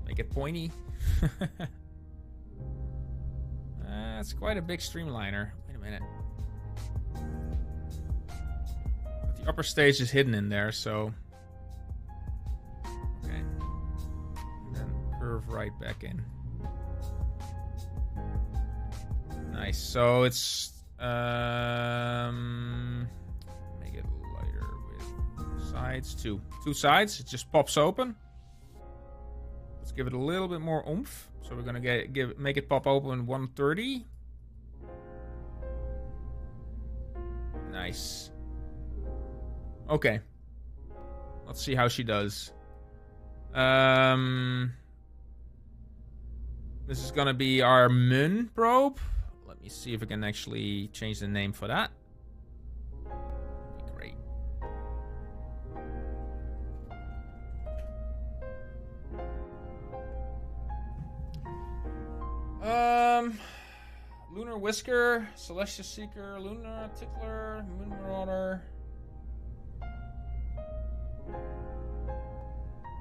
Make it pointy. That's quite a big streamliner. Wait a minute. But the upper stage is hidden in there, so... Okay. And then curve right back in. Nice. So it's... make it lighter with sides. Two sides. It just pops open. Let's give it a little bit more oomph. So we're gonna make it pop open 130. Nice. Okay. Let's see how she does. This is gonna be our moon probe. Let me see if I can actually change the name for that. That'd be great. Lunar Whisker, Celestial Seeker, Lunar Tickler, Moon Marauder. I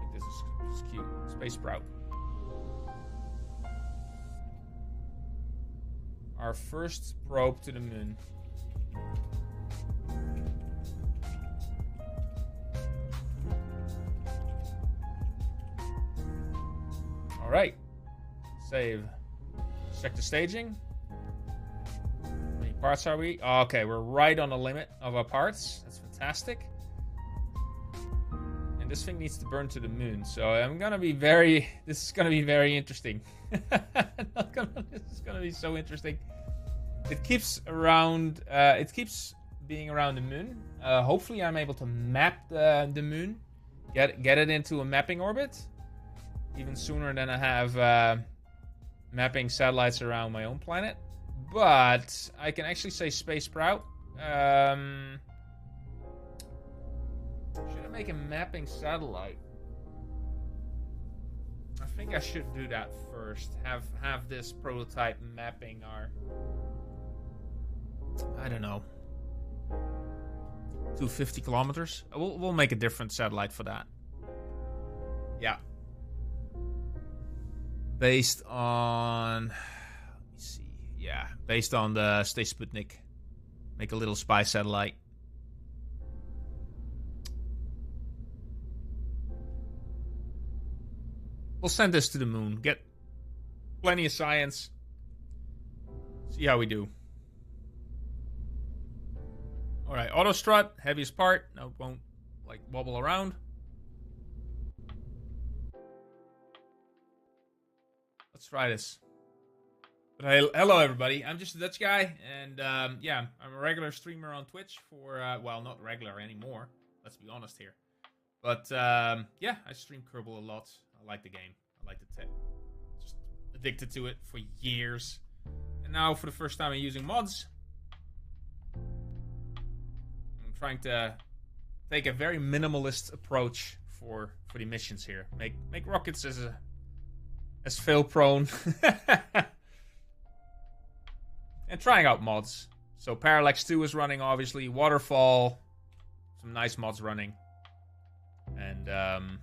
think this is cute. Space Sprout. Our first probe to the moon. All right. Save. Check the staging. How many parts are we? Oh, okay, we're right on the limit of our parts. That's fantastic. And this thing needs to burn to the moon. So I'm gonna be very... This is gonna be very interesting. This is gonna be so interesting. It keeps around... it keeps being around the moon. Hopefully I'm able to map the moon. Get it into a mapping orbit. Even sooner than I have... mapping satellites around my own planet. But I can actually say Space Sprout. Should I make a mapping satellite? I think I should do that first. Have this prototype mapping our... I don't know. 250 kilometers? We'll make a different satellite for that. Yeah. Based on... Let me see. Yeah, based on the Stay Sputnik. Make a little spy satellite. We'll send this to the moon. Get plenty of science. See how we do. Alright, auto strut, heaviest part. No, it won't like wobble around. Let's try this. But hey, hello everybody, I'm Justadutchguy, and yeah, I'm a regular streamer on Twitch for, well, not regular anymore, let's be honest here. But yeah, I stream Kerbal a lot. I like the game. I like the tech. Just addicted to it for years. And now for the first time I'm using mods. I'm trying to take a very minimalist approach for the missions here. Make rockets as fail prone. And trying out mods. So Parallax 2 is running, obviously. Waterfall. Some nice mods running. And let me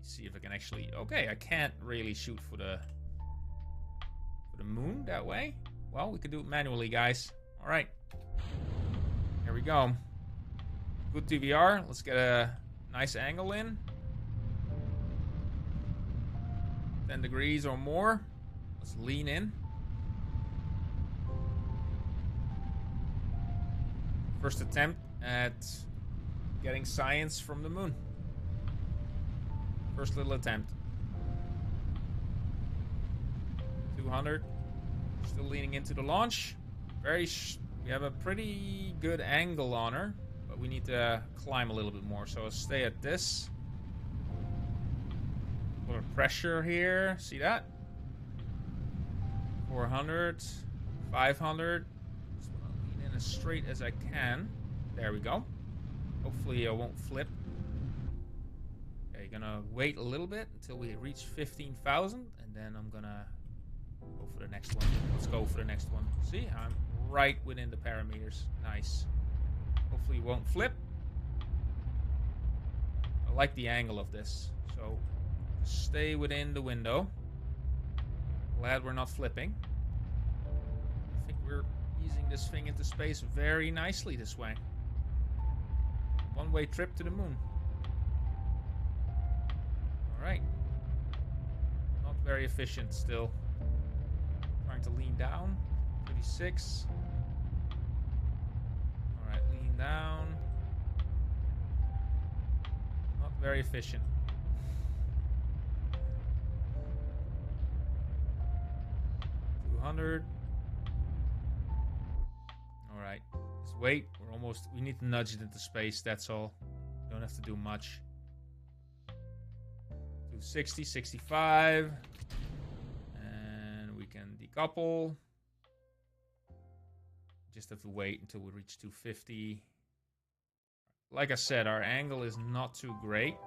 see if I can actually... Okay, I can't really shoot for the moon that way. Well, we could do it manually, guys. Alright. Here we go. Good TVR. Let's get a nice angle in. 10 degrees or more. Let's lean in. First attempt at getting science from the moon. First little attempt. 200. Still leaning into the launch. We have a pretty good angle on her, but we need to climb a little bit more. So I'll stay at this. A little pressure here. See that? 400. 500. As straight as I can. There we go. Hopefully I won't flip. Okay, gonna wait a little bit until we reach 15,000, and then I'm gonna go for the next one. Let's go for the next one. See, I'm right within the parameters. Nice. Hopefully it won't flip. I like the angle of this, so stay within the window. Glad we're not flipping. I think we're easing this thing into space very nicely this way. One-way trip to the moon. Alright. Not very efficient still. Trying to lean down. 36. Alright, lean down. Not very efficient. $200. Alright, just wait. We need to nudge it into space, that's all. Don't have to do much. 260, 65. And we can decouple. Just have to wait until we reach 250. Like I said, our angle is not too great.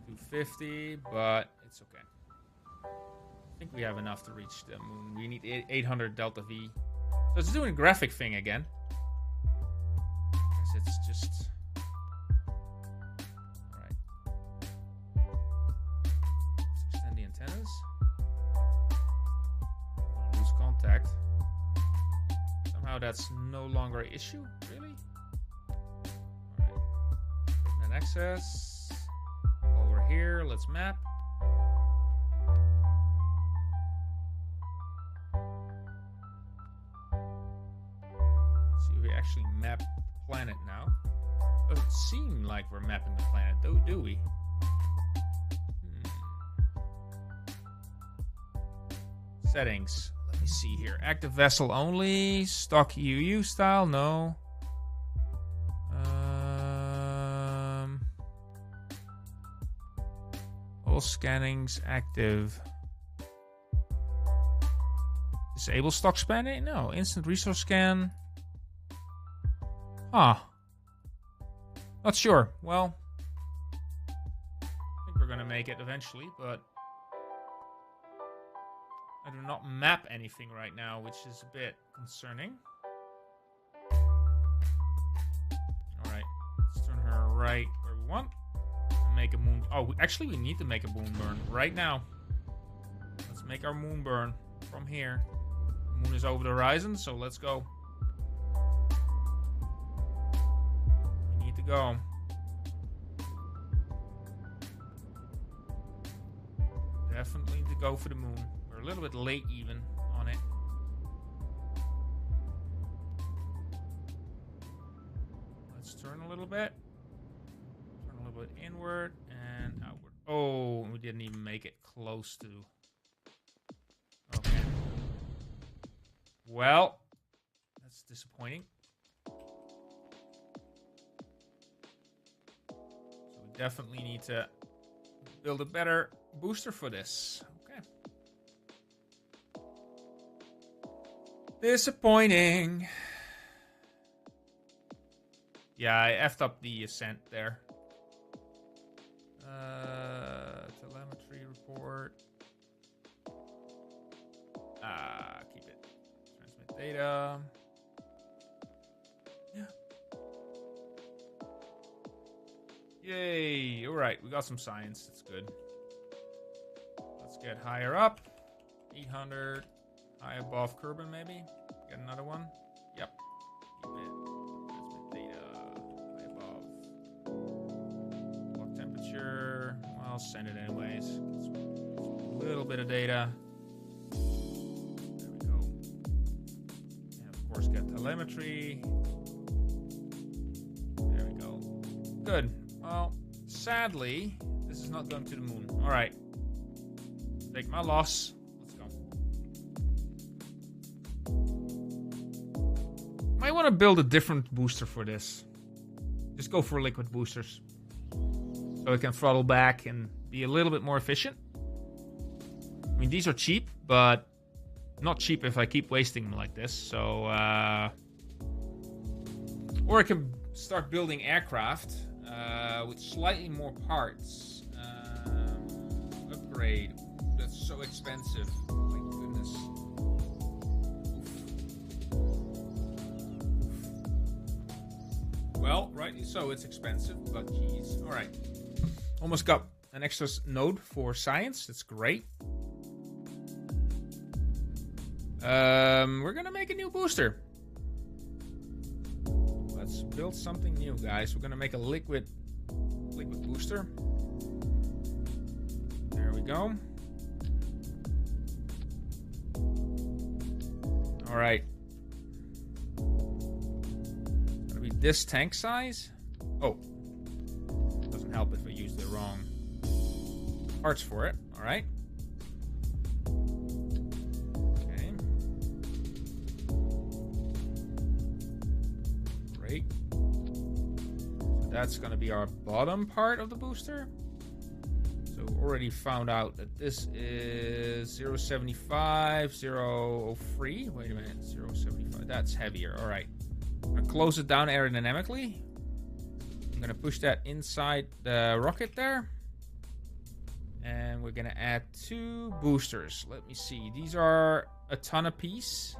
250, but it's okay. I think we have enough to reach the moon. We need 800 delta V. So it's doing a graphic thing again. I guess it's just... Alright. Let's extend the antennas. Lose contact. Somehow that's no longer an issue, really? Alright. Net access. While we're here, let's map. Actually map the planet now. Doesn't seem like we're mapping the planet, though, do we? Settings. Let me see here. Active vessel only. Stock UU style. No. All scannings active. Disable stock scanning? No. Instant resource scan. Huh. Not sure. Well, I think we're gonna make it eventually, but I do not map anything right now, which is a bit concerning. Alright, let's turn her right where we want. And make a moon... Oh, actually we need to make a moon burn right now. Let's make our moon burn from here. The moon is over the horizon, so let's go. To go. Definitely need to go for the moon. We're a little bit late even on it. Let's turn a little bit. Turn a little bit inward and outward. Oh, we didn't even make it close to. Okay. Well, that's disappointing. So we definitely need to build a better booster for this. Okay. Disappointing. Yeah, I effed up the ascent there. Telemetry report. Keep it. Transmit data. Yeah. Yay. Alright, we got some science. That's good. Let's get higher up. 800. High above Kerbal, maybe. Get another one. Yep. Keep it. Transmit data. High above. Block temperature. Well, I'll send it anyways. It's a little bit of data. There we go. And of course, get telemetry. There we go. Good. Well, sadly, this is not going to the moon. All right. Take my loss. Let's go. Might want to build a different booster for this. Just go for liquid boosters. So it can throttle back and be a little bit more efficient. I mean, these are cheap, but not cheap if I keep wasting them like this. So, or I can start building aircraft with slightly more parts. Upgrade. That's so expensive. Oh my goodness. Well, rightly so, it's expensive, but geez. All right. Almost got an extra node for science. That's great. We're gonna make a new booster. Let's build something new, guys. We're gonna make a liquid booster. There we go. All right. It's gonna be this tank size. Oh, doesn't help if I use the wrong parts for it. All right. Okay. Great. So that's gonna be our bottom part of the booster. So already found out that this is 0.75, 0.03. Wait a minute, 0.75. That's heavier. All right. I'm gonna close it down aerodynamically. I'm gonna push that inside the rocket there. And we're gonna add 2 boosters. Let me see. These are a ton apiece.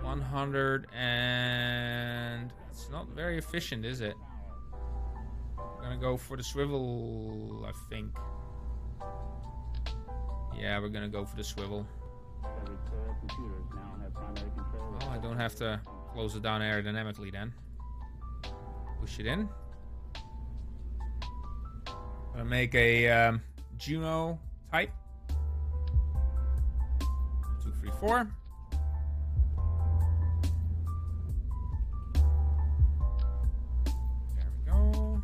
100 and it's not very efficient, is it? I'm gonna go for the swivel, I think. Yeah, we're gonna go for the swivel. Oh, I don't have to close it down aerodynamically then. Push it in. I'm gonna make a Juno type. 2, 3, 4. There we go.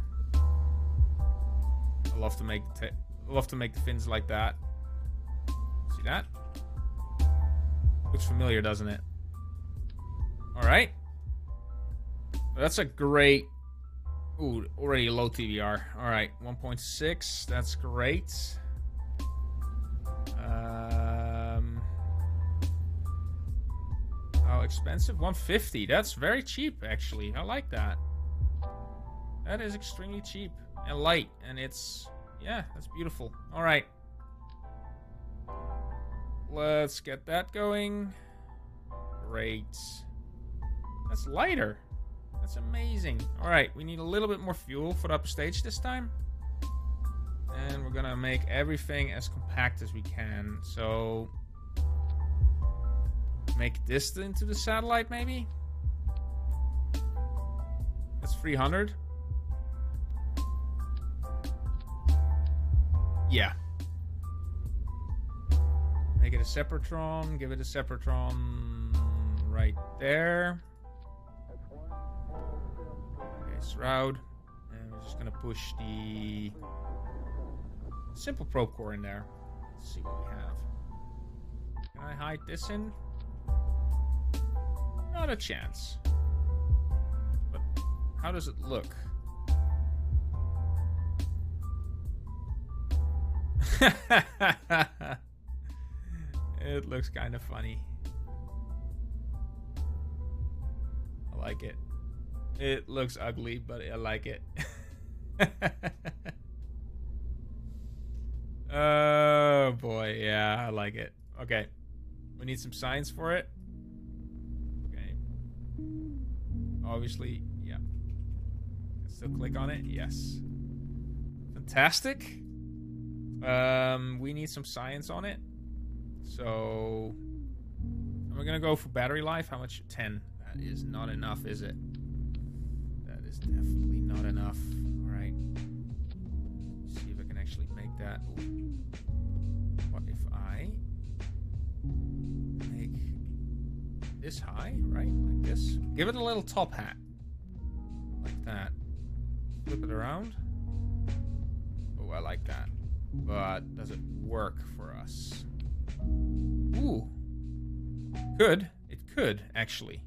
I love to make the fins like that. See that? Looks familiar, doesn't it? All right. That's a great. Ooh, already a low TVR. All right, 1.6. That's great. How expensive? 150. That's very cheap, actually. I like that. That is extremely cheap and light, and it's, yeah, that's beautiful. All right. Let's get that going. Great. That's lighter. That's amazing. All right, we need a little bit more fuel for the upper stage this time. And we're gonna make everything as compact as we can. So, make this into the satellite, maybe? That's 300. Yeah. Make it a Separatron. Give it a Separatron right there. Okay, shroud. And we're just gonna push the simple probe core in there. Let's see what we have. Can I hide this in? Not a chance. But how does it look? It looks kind of funny. I like it. It looks ugly, but I like it. Oh boy, yeah, I like it. Okay, we need some signs for it. Okay, obviously, yeah. Still click on it. Yes, fantastic. We need some science on it. So we're gonna go for battery life. How much? 10. That is not enough, is it? That is definitely not enough. All right. See if I can actually make that. Ooh. What if I make this high, right? Like this. Give it a little top hat, like that. Flip it around. Oh, I like that. But does it work for us? Ooh. Could. It could, actually.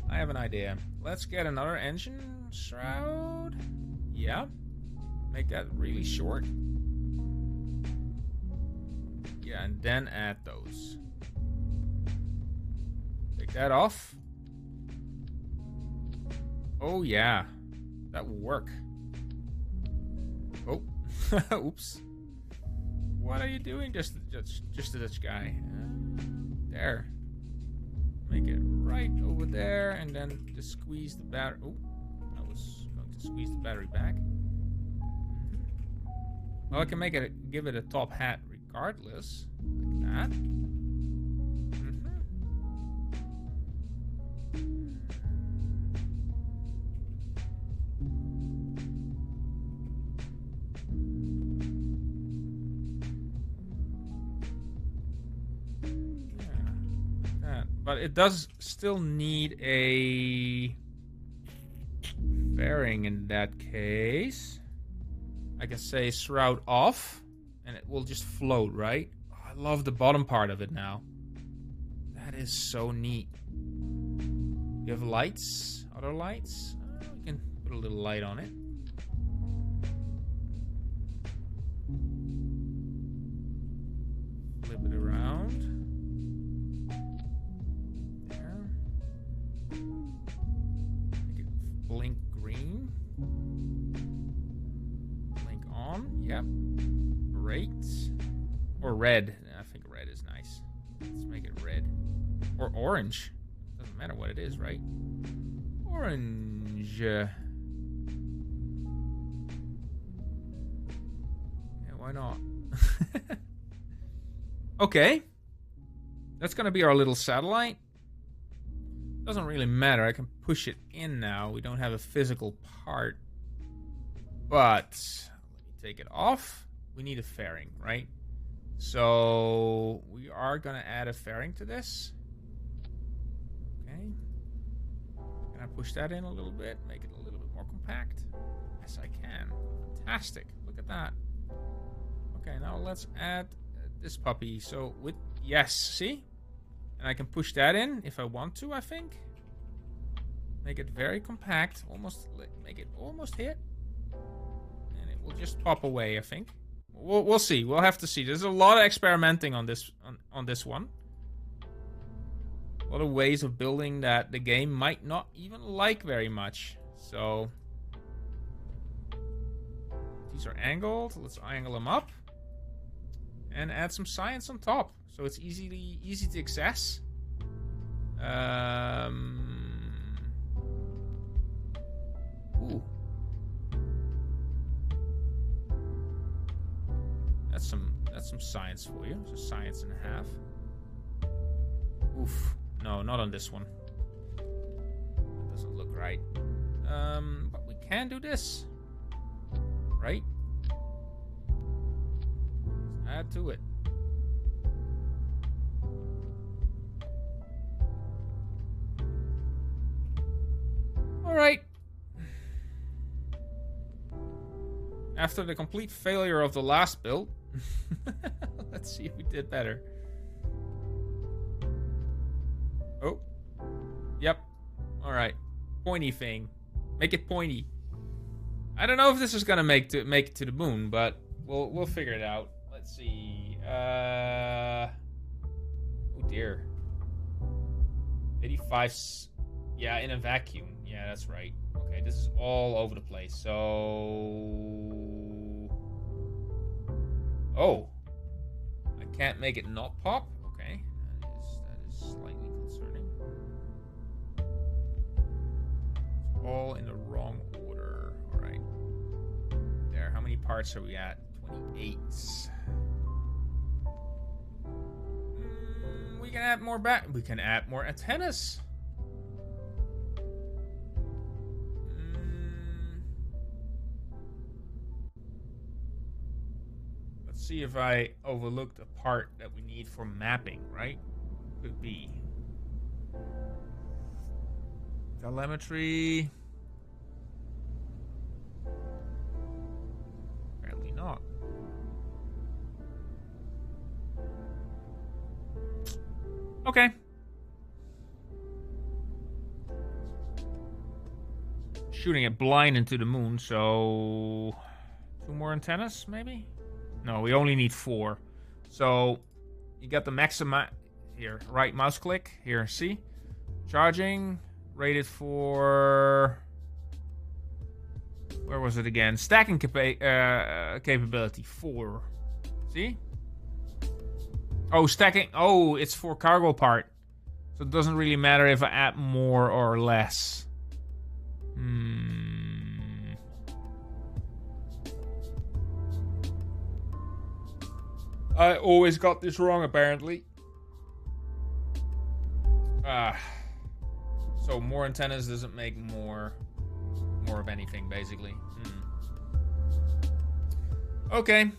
I have an idea. Let's get another engine shroud. Yeah. Make that really short. Yeah, and then add those. Take that off. Oh, yeah. That will work. Oh. Oops. What are you doing, Justadutchguy? There. Make it right over there, and then just squeeze the battery. Oh, I was going to squeeze the battery back. Well, I can make it, give it a top hat regardless, like that. But it does still need a fairing in that case. I can say shroud off, and it will just float, right? Oh, I love the bottom part of it now. That is so neat. You have lights? Other lights? We can put a little light on it. Flip it around. Blink green. Blink on. Yep. Great. Or red. I think red is nice. Let's make it red. Or orange. Doesn't matter what it is, right? Orange. Yeah, why not? Okay. That's gonna be our little satellite. Doesn't really matter. I can push it in now. We don't have a physical part. But let me take it off. We need a fairing, right? So we are going to add a fairing to this. Okay. Can I push that in a little bit? Make it a little bit more compact? Yes, I can. Fantastic. Look at that. Okay, now let's add this puppy. So with... Yes, see? And I can push that in if I want to, I think. Make it very compact. Almost, make it almost hit. And it will just pop away, I think. We'll see. We'll have to see. There's a lot of experimenting on this one. A lot of ways of building that the game might not even like very much. So these are angled. Let's angle them up. And add some science on top. So it's easy to access. Ooh. That's some science for you. So science and a half. Oof. No, not on this one. That doesn't look right. But we can do this. Right? Let's add to it. Alright, After the complete failure of the last build, let's see if we did better. Oh. Yep. Alright. Pointy thing. Make it pointy. I don't know if this is gonna make it to the moon, but we'll figure it out. Let's see. Oh dear. 85. Yeah, in a vacuum. Yeah, that's right. Okay, this is all over the place. So. Oh. I can't make it not pop? Okay. That is slightly concerning. It's all in the wrong order. Alright. There. How many parts are we at? 28. We can add more back. We can add more antennas. Let's see if I overlooked a part that we need for mapping, right? Could be. Telemetry. Apparently not. Okay. Shooting it blind into the moon, so 2 more antennas, maybe? No, we only need 4. So you got the maximum here, right mouse click here, see? Charging, rated for, where was it again? Stacking capability 4. See? Oh, stacking. Oh, it's for cargo part. So it doesn't really matter if I add more or less. I always got this wrong, apparently. So more antennas doesn't make more of anything, basically. Okay.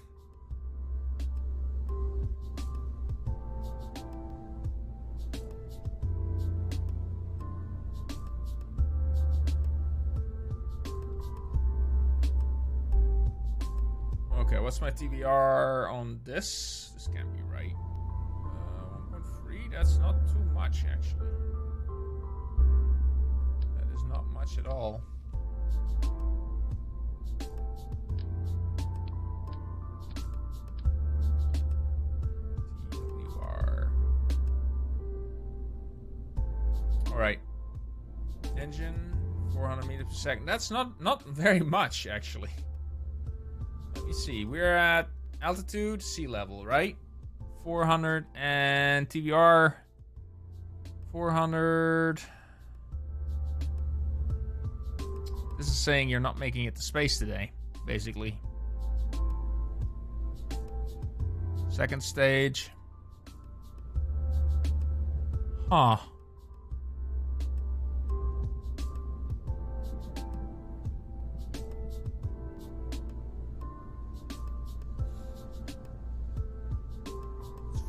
Okay, what's my TBR on this? This can't be right. 1.3, that's not too much, actually. That is not much at all. TWR. Alright. Engine, 400 meters per second. That's not very much, actually. Let me see. We're at altitude, sea level, right? 400 and TBR 400. This is saying you're not making it to space today, basically. Second stage. Huh.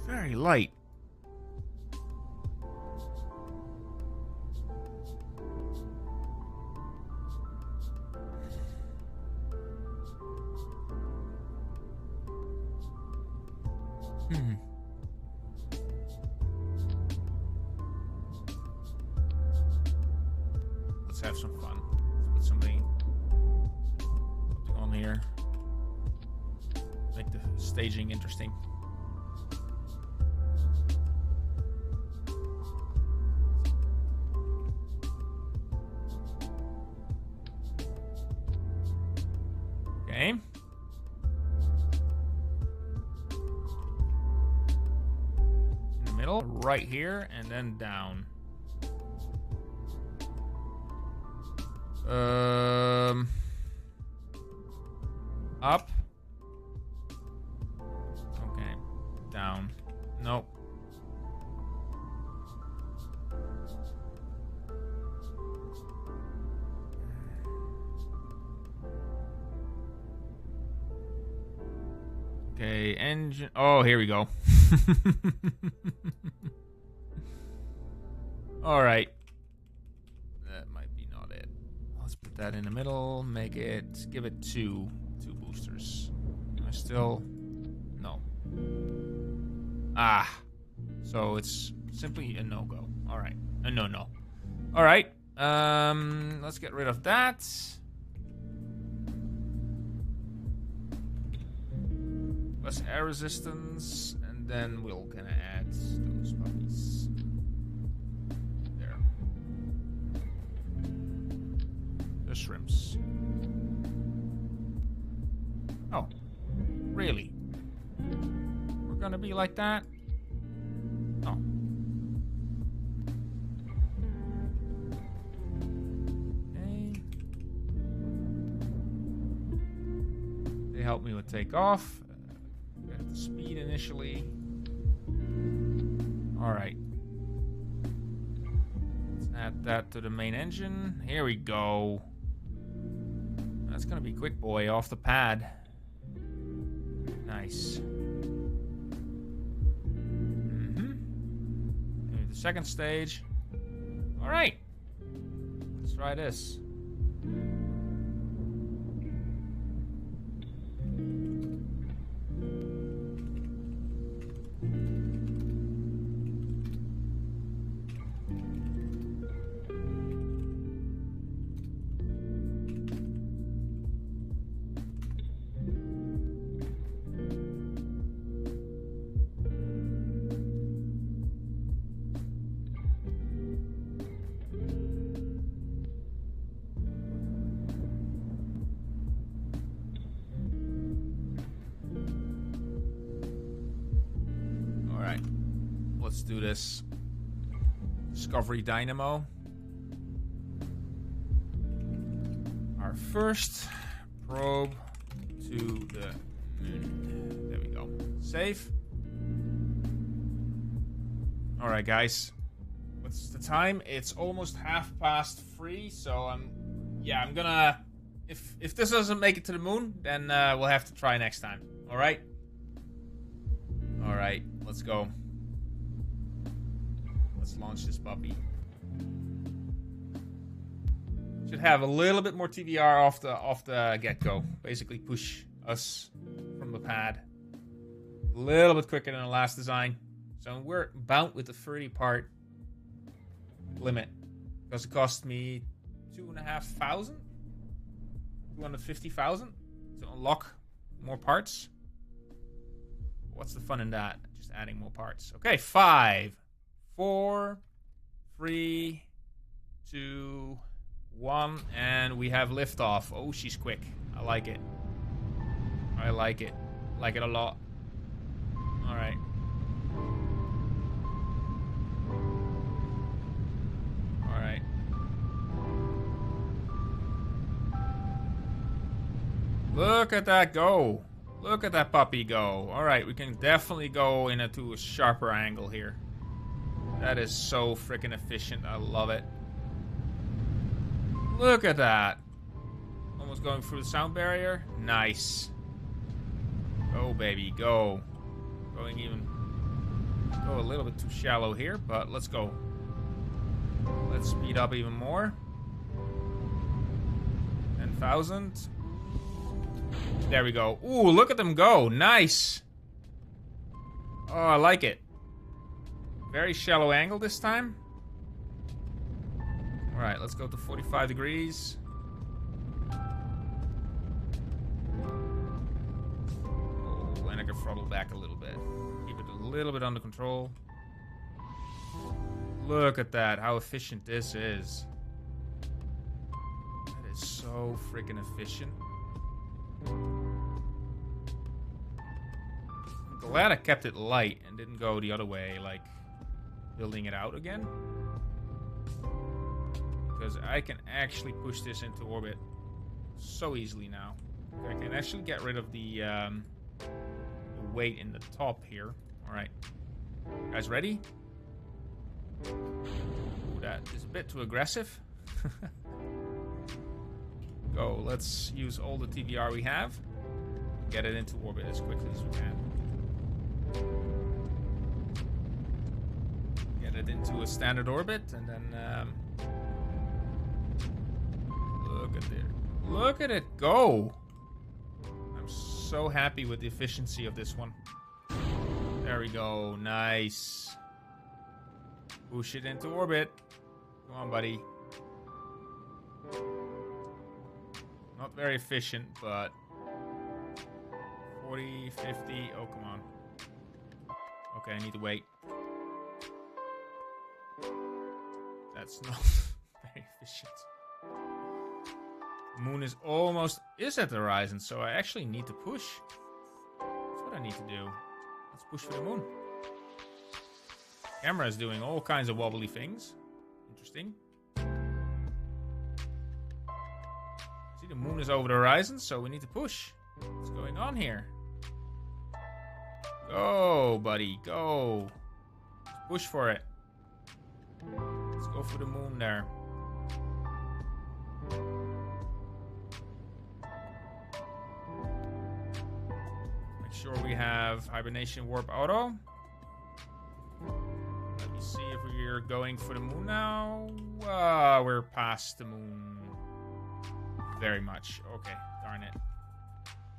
Very light. Let's have some fun. Let's put something on here. Make the staging interesting. Okay. In the middle, right here, and then down. Up. Okay. Down. Nope. Okay, engine. Oh, here we go. All right. That might be not it. Let's put that in the middle. Make it. Give it two boosters. boosters. Am I still... No. Ah. So it's simply a no-go. Alright. A no-no. Alright. Let's get rid of that. Less air resistance. And then we'll kind of add those puppies. There. The shrimps. Oh. Really? We're gonna be like that? Oh. Okay. They help me with takeoff. Get the speed initially. Alright. Let's add that to the main engine. Here we go. That's gonna be quick, boy, off the pad. Nice. Maybe the second stage. Alright. Let's try this. Let's do this. Discovery Dynamo. Our first probe to the moon. There we go. Save. Alright, guys. What's the time? It's almost 3:30, so I'm gonna... If this doesn't make it to the moon, then we'll have to try next time. Alright? Alright, let's go. Let's launch this puppy. Should have a little bit more TVR off the get-go. Basically push us from the pad. A little bit quicker than the last design. So we're bound with the 30-part limit. Because it cost me 2,500? 250,000 to unlock more parts. What's the fun in that? Just adding more parts. Okay, 5, 4, 3, 2, 1, and we have liftoff. Oh, she's quick. I like it. I like it. Like it a lot. All right. All right. Look at that go. Look at that puppy go. All right, we can definitely go into a sharper angle here. That is so freaking efficient. I love it. Look at that. Almost going through the sound barrier. Nice. Go, baby, go. Go a little bit too shallow here, but let's go. Let's speed up even more. 10,000. There we go. Ooh, look at them go. Nice. Oh, I like it. Very shallow angle this time. Alright, let's go to 45 degrees. Oh, and I can throttle back a little bit. Keep it a little bit under control. Look at that, how efficient this is. That is so freaking efficient. I'm glad I kept it light and didn't go the other way, like building it out again. Because I can actually push this into orbit so easily now. I can actually get rid of the weight in the top here. Alright. Guys ready? Ooh, that is a bit too aggressive. Go, let's use all the TVR we have. Get it into orbit as quickly as we can. Get it into a standard orbit and then look at it go. I'm so happy with the efficiency of this one. There we go. Nice. Push it into orbit. Come on, buddy. Not very efficient, but 40, 50. Oh, come on. Okay, I need to wait. That's not very efficient. Moon is almost at the horizon, so I actually need to push. That's what I need to do. Let's push for the moon. Camera is doing all kinds of wobbly things. Interesting. See, the moon is over the horizon, so we need to push. What's going on here? Go, buddy, go. Let's push for it. Let's go for the moon there. Make sure we have hibernation warp auto. Let me see if we're going for the moon now. We're past the moon. Very much. Okay, darn it.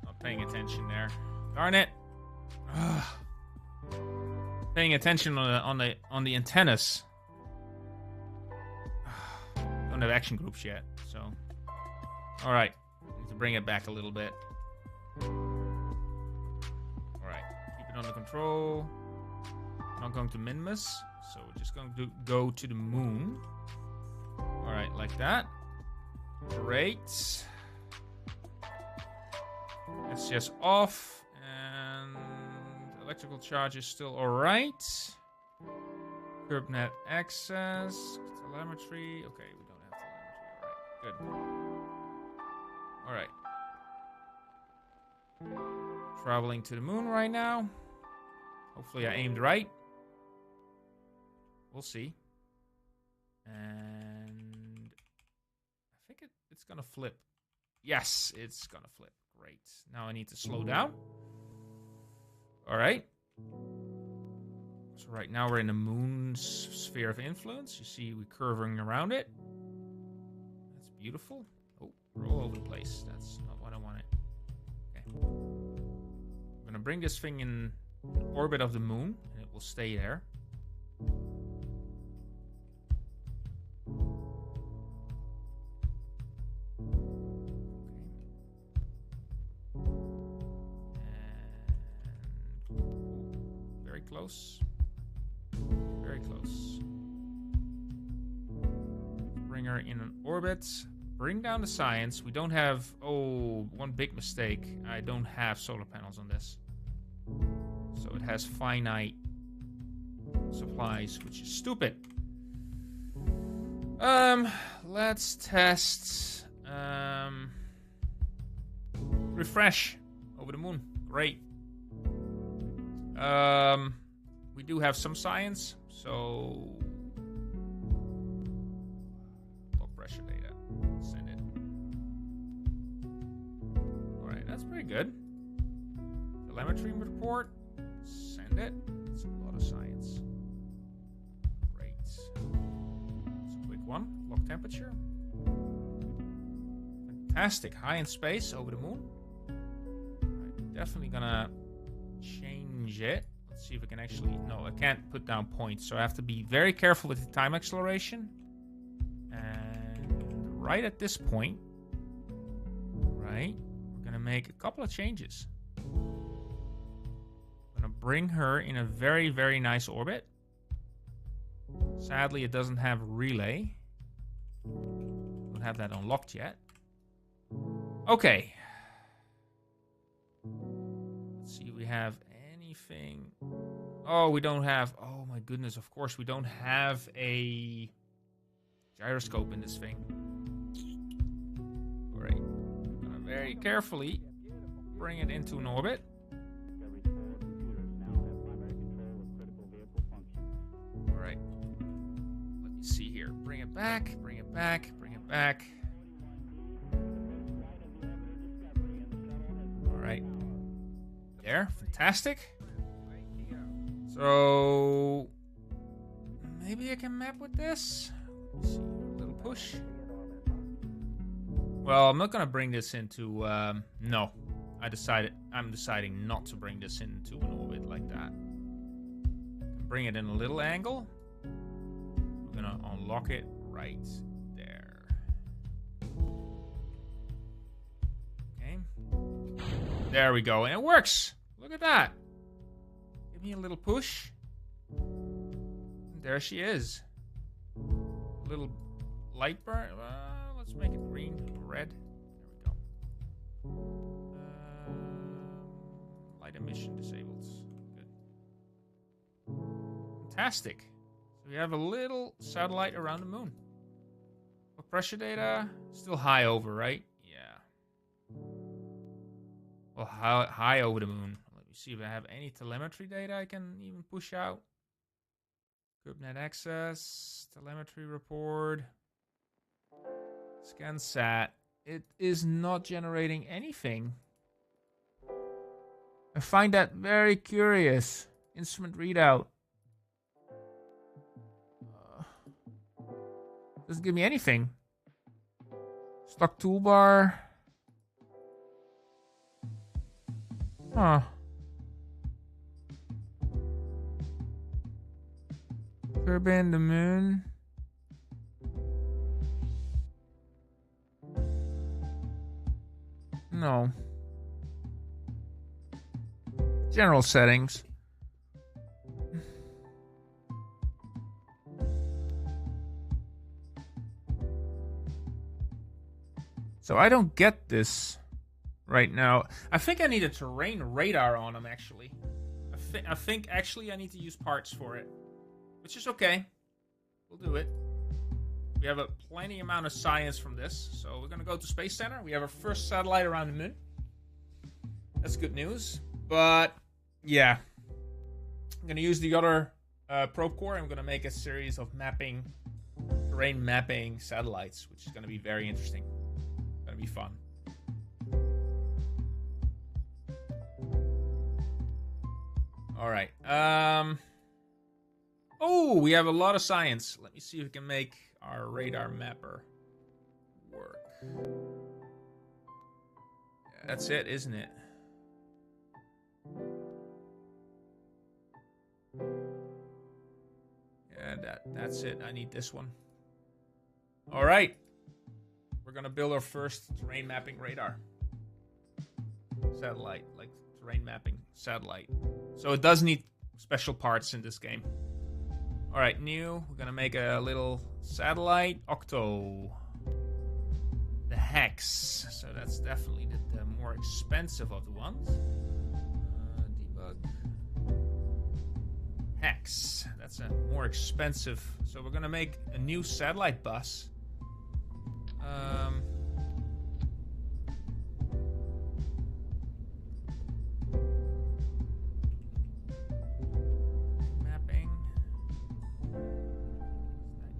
Not paying attention there. Darn it. Paying attention on the antennas. Don't have action groups yet, so. All right, need to bring it back a little bit. All right, keep it under control. Not going to minmus, so we're just going to go to the moon. All right, like that. Great. It's just off, and electrical charge is still all right. CurbNet access, telemetry. Okay, we don't have telemetry. All right, good. All right. Traveling to the moon right now. Hopefully I aimed right. We'll see. And I think it's gonna flip. Yes, it's gonna flip. Great. Now I need to slow down. All right. So right now we're in the moon's sphere of influence. You see we're curving around it. That's beautiful. Oh, we're all over the place. That's not what I wanted. Okay. I'm gonna bring this thing in orbit of the moon, and it will stay there. Close. Very close. Bring her in an orbit. Bring down the science. We don't have... Oh, one big mistake. I don't have solar panels on this. So it has finite supplies, which is stupid. Let's test... refresh over the moon. Great. We do have some science, so low pressure data. Send it. Alright, that's pretty good. Telemetry report. Send it. It's a lot of science. Great. It's a quick one. Lock temperature. Fantastic. High in space over the moon. Alright, definitely gonna change it. Let's see if I can actually... No, I can't put down points, so I have to be very careful with the time acceleration. And right at this point, right, we're gonna make a couple of changes. I'm gonna bring her in a very, very nice orbit. Sadly, it doesn't have relay. Don't have that unlocked yet. Okay. Let's see if we have anything. Oh, we don't have... Oh my goodness, of course we don't have a gyroscope in this thing. Alright. I'm gonna very carefully bring it into an orbit. Alright. Let me see here. Bring it back, bring it back, bring it back. Alright. There, fantastic. So maybe I can map with this. Let's see, a little push. Well, I'm not gonna bring this into no, I'm deciding not to bring this into an orbit like that. Bring it in a little angle. We're gonna unlock it right there. Okay. There we go, and it works. Look at that. Give me a little push. And there she is. A little light burn. Let's make it green, red. There we go. Light emission disabled. Good. Fantastic. So we have a little satellite around the moon. What pressure data? Still high over, right? Yeah. Well, high over the moon. Let me see if I have any telemetry data I can even push out. GroupNet access, telemetry report, scan sat. It is not generating anything. I find that very curious. Instrument readout. Doesn't give me anything. Stock toolbar. Huh. Kerbal, the moon. No. General settings. So I don't get this right now. I think I need a terrain radar on them, actually. I think actually I need to use parts for it. Which is okay. We'll do it. We have a plenty amount of science from this. So we're going to go to Space Center. We have our first satellite around the moon. That's good news. But, yeah. I'm going to use the other probe core. I'm going to make a series of mapping, terrain mapping satellites, which is going to be very interesting. Going to be fun. All right. Oh, we have a lot of science. Let me see if we can make our radar mapper work. Yeah, that's it, isn't it? Yeah, that's it. I need this one. All right. We're going to build our first terrain mapping radar. Satellite, like terrain mapping satellite. So it does need special parts in this game. All right, new. We're gonna make a little satellite, Octo. The Hex. So that's definitely the more expensive of the ones. Debug. Hex. That's a more expensive. So we're gonna make a new satellite bus.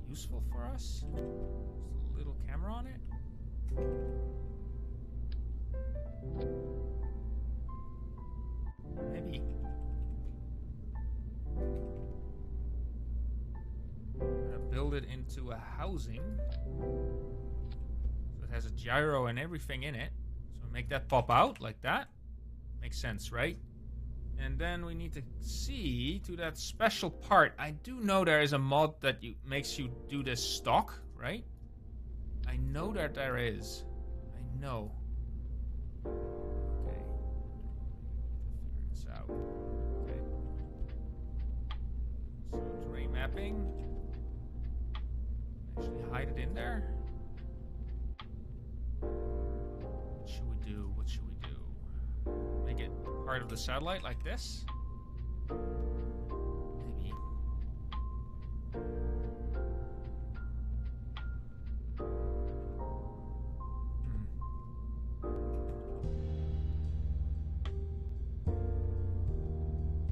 Useful for us. Just a little camera on it. Maybe. I'm gonna build it into a housing. So it has a gyro and everything in it. So make that pop out like that. Makes sense, right? And then we need to see to that special part. I do know there is a mod that makes you do this stock, right? I know that there is. I know. Okay. Figure this out. Okay. So terrain mapping. Actually hide it in there. What should we do? What should we do? Make it part of the satellite like this? Maybe.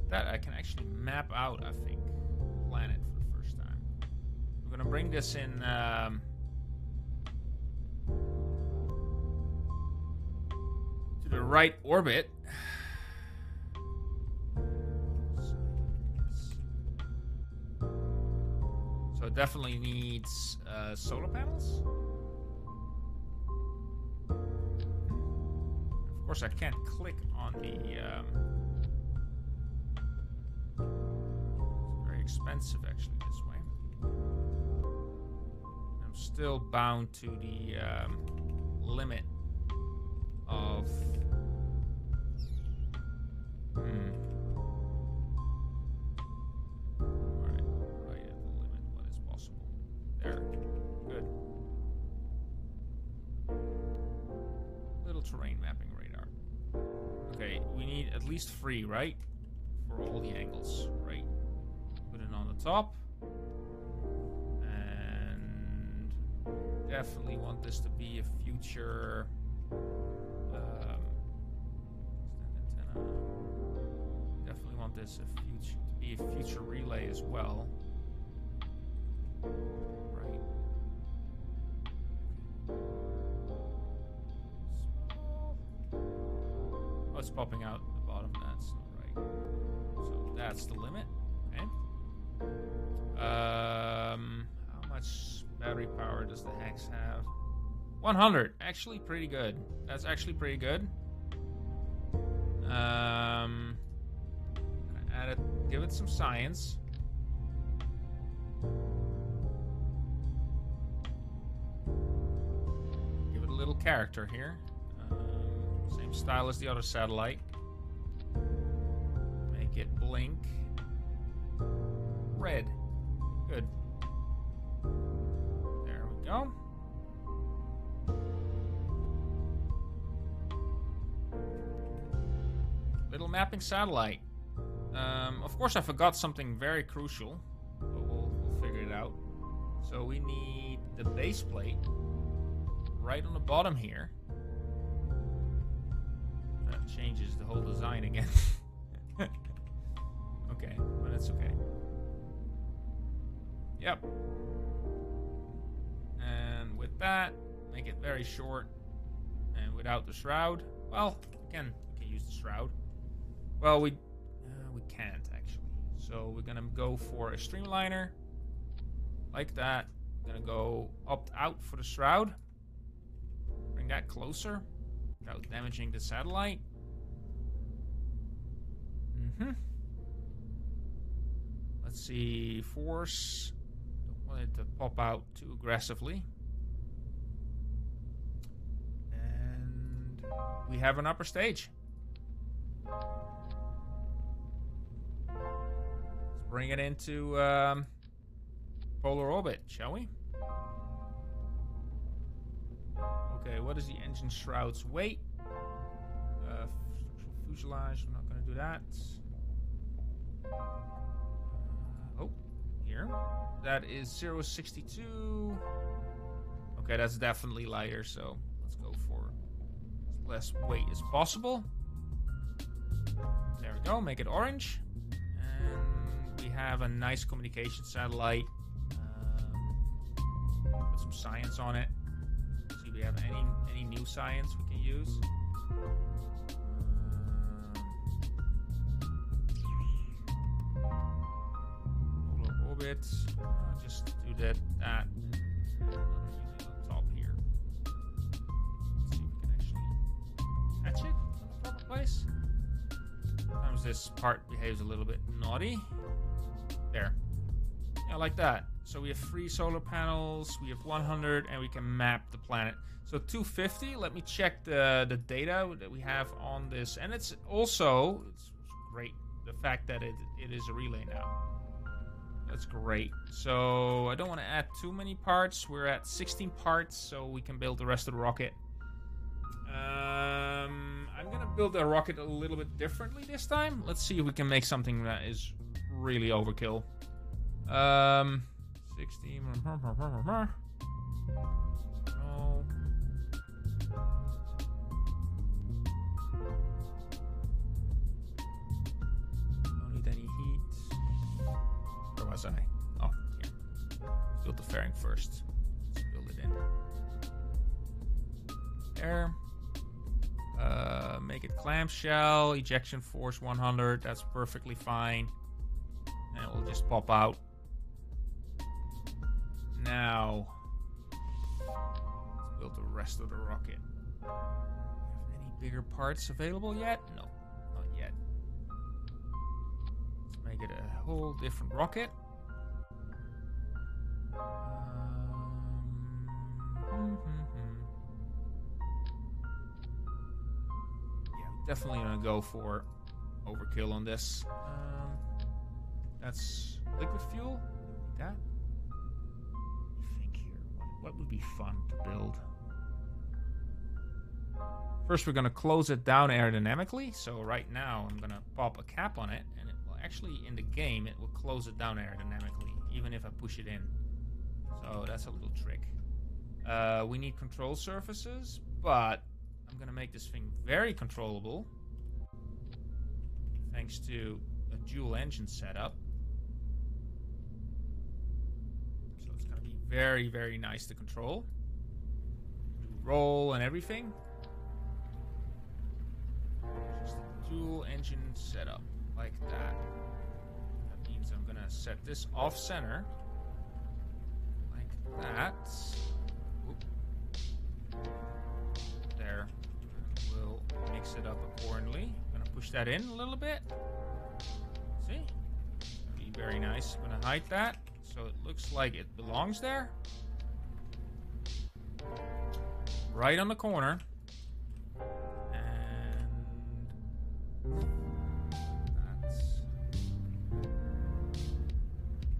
That I can actually map out, I think, planet for the first time. We're gonna bring this in to the right orbit. So it definitely needs solar panels. Of course, I can't click on the... it's very expensive, actually, this way. I'm still bound to the limit of... Alright, right at the limit. What is possible? There. Good. Little terrain mapping radar. Okay, we need at least 3, right? For all the angles, right? Put it on the top. And definitely want this to be a future antenna. Definitely want this to be a future relay as well. Right. Oh, it's popping out the bottom. That's not right. So that's the limit. Okay. How much battery power does the Hex have? 100. Actually, pretty good. That's actually pretty good. Add it. Give it some science. Give it a little character here. Same style as the other satellite. Make it blink red. Good. There we go. Little mapping satellite. Of course, I forgot something very crucial, but we'll figure it out. So we need the base plate right on the bottom here. That changes the whole design again. Okay, but it's okay. Yep. And with that, make it very short. And without the shroud, well, we can use the shroud. Well, we can't actually. So we're gonna go for a streamliner, like that. We're gonna go opt out for the shroud. Bring that closer without damaging the satellite. Let's see, force. Don't want it to pop out too aggressively. And we have an upper stage. Let's bring it into polar orbit, shall we? Okay, what is the engine shroud's weight? Structural fuselage, we're not going to do that. Oh, here. That is 0.62. Okay, that's definitely lighter, so let's go for as less weight as possible. There we go, make it orange. And we have a nice communication satellite. Put some science on it. See if we have any new science we can use. Polar orbit. Just do that. And another unit on top here. Let's see if we can actually catch it on the proper place. Sometimes this part behaves a little bit naughty. There. Yeah, like that. So we have 3 solar panels, we have 100, and we can map the planet. So 250, let me check the data that we have on this. And it's also, it's great, the fact that it is a relay now. That's great. So I don't want to add too many parts. We're at 16 parts, so we can build the rest of the rocket. I'm going to build the rocket a little bit differently this time. Let's see if we can make something that is really overkill. 16. No. Don't need any heat. Where was I? Oh, here. Build the fairing first. Let's build it in. There. Make it clamshell. Ejection force 100. That's perfectly fine. And it will just pop out. Now, let's build the rest of the rocket. Do we have any bigger parts available yet? No, not yet. Let's make it a whole different rocket. Yeah, definitely gonna go for overkill on this. That's liquid fuel. That. Think here. What would be fun to build? First, we're gonna close it down aerodynamically. So right now, I'm gonna pop a cap on it, and it will actually, in the game, it will close it down aerodynamically, even if I push it in. So that's a little trick. We need control surfaces, but I'm gonna make this thing very controllable, thanks to a dual engine setup. So it's gonna be very, very nice to control. Do roll and everything. Just a dual engine setup like that. That means I'm gonna set this off center like that. Oop. There. We'll mix it up accordingly. I'm gonna push that in a little bit. See? Be very nice. I'm gonna hide that so it looks like it belongs there. Right on the corner.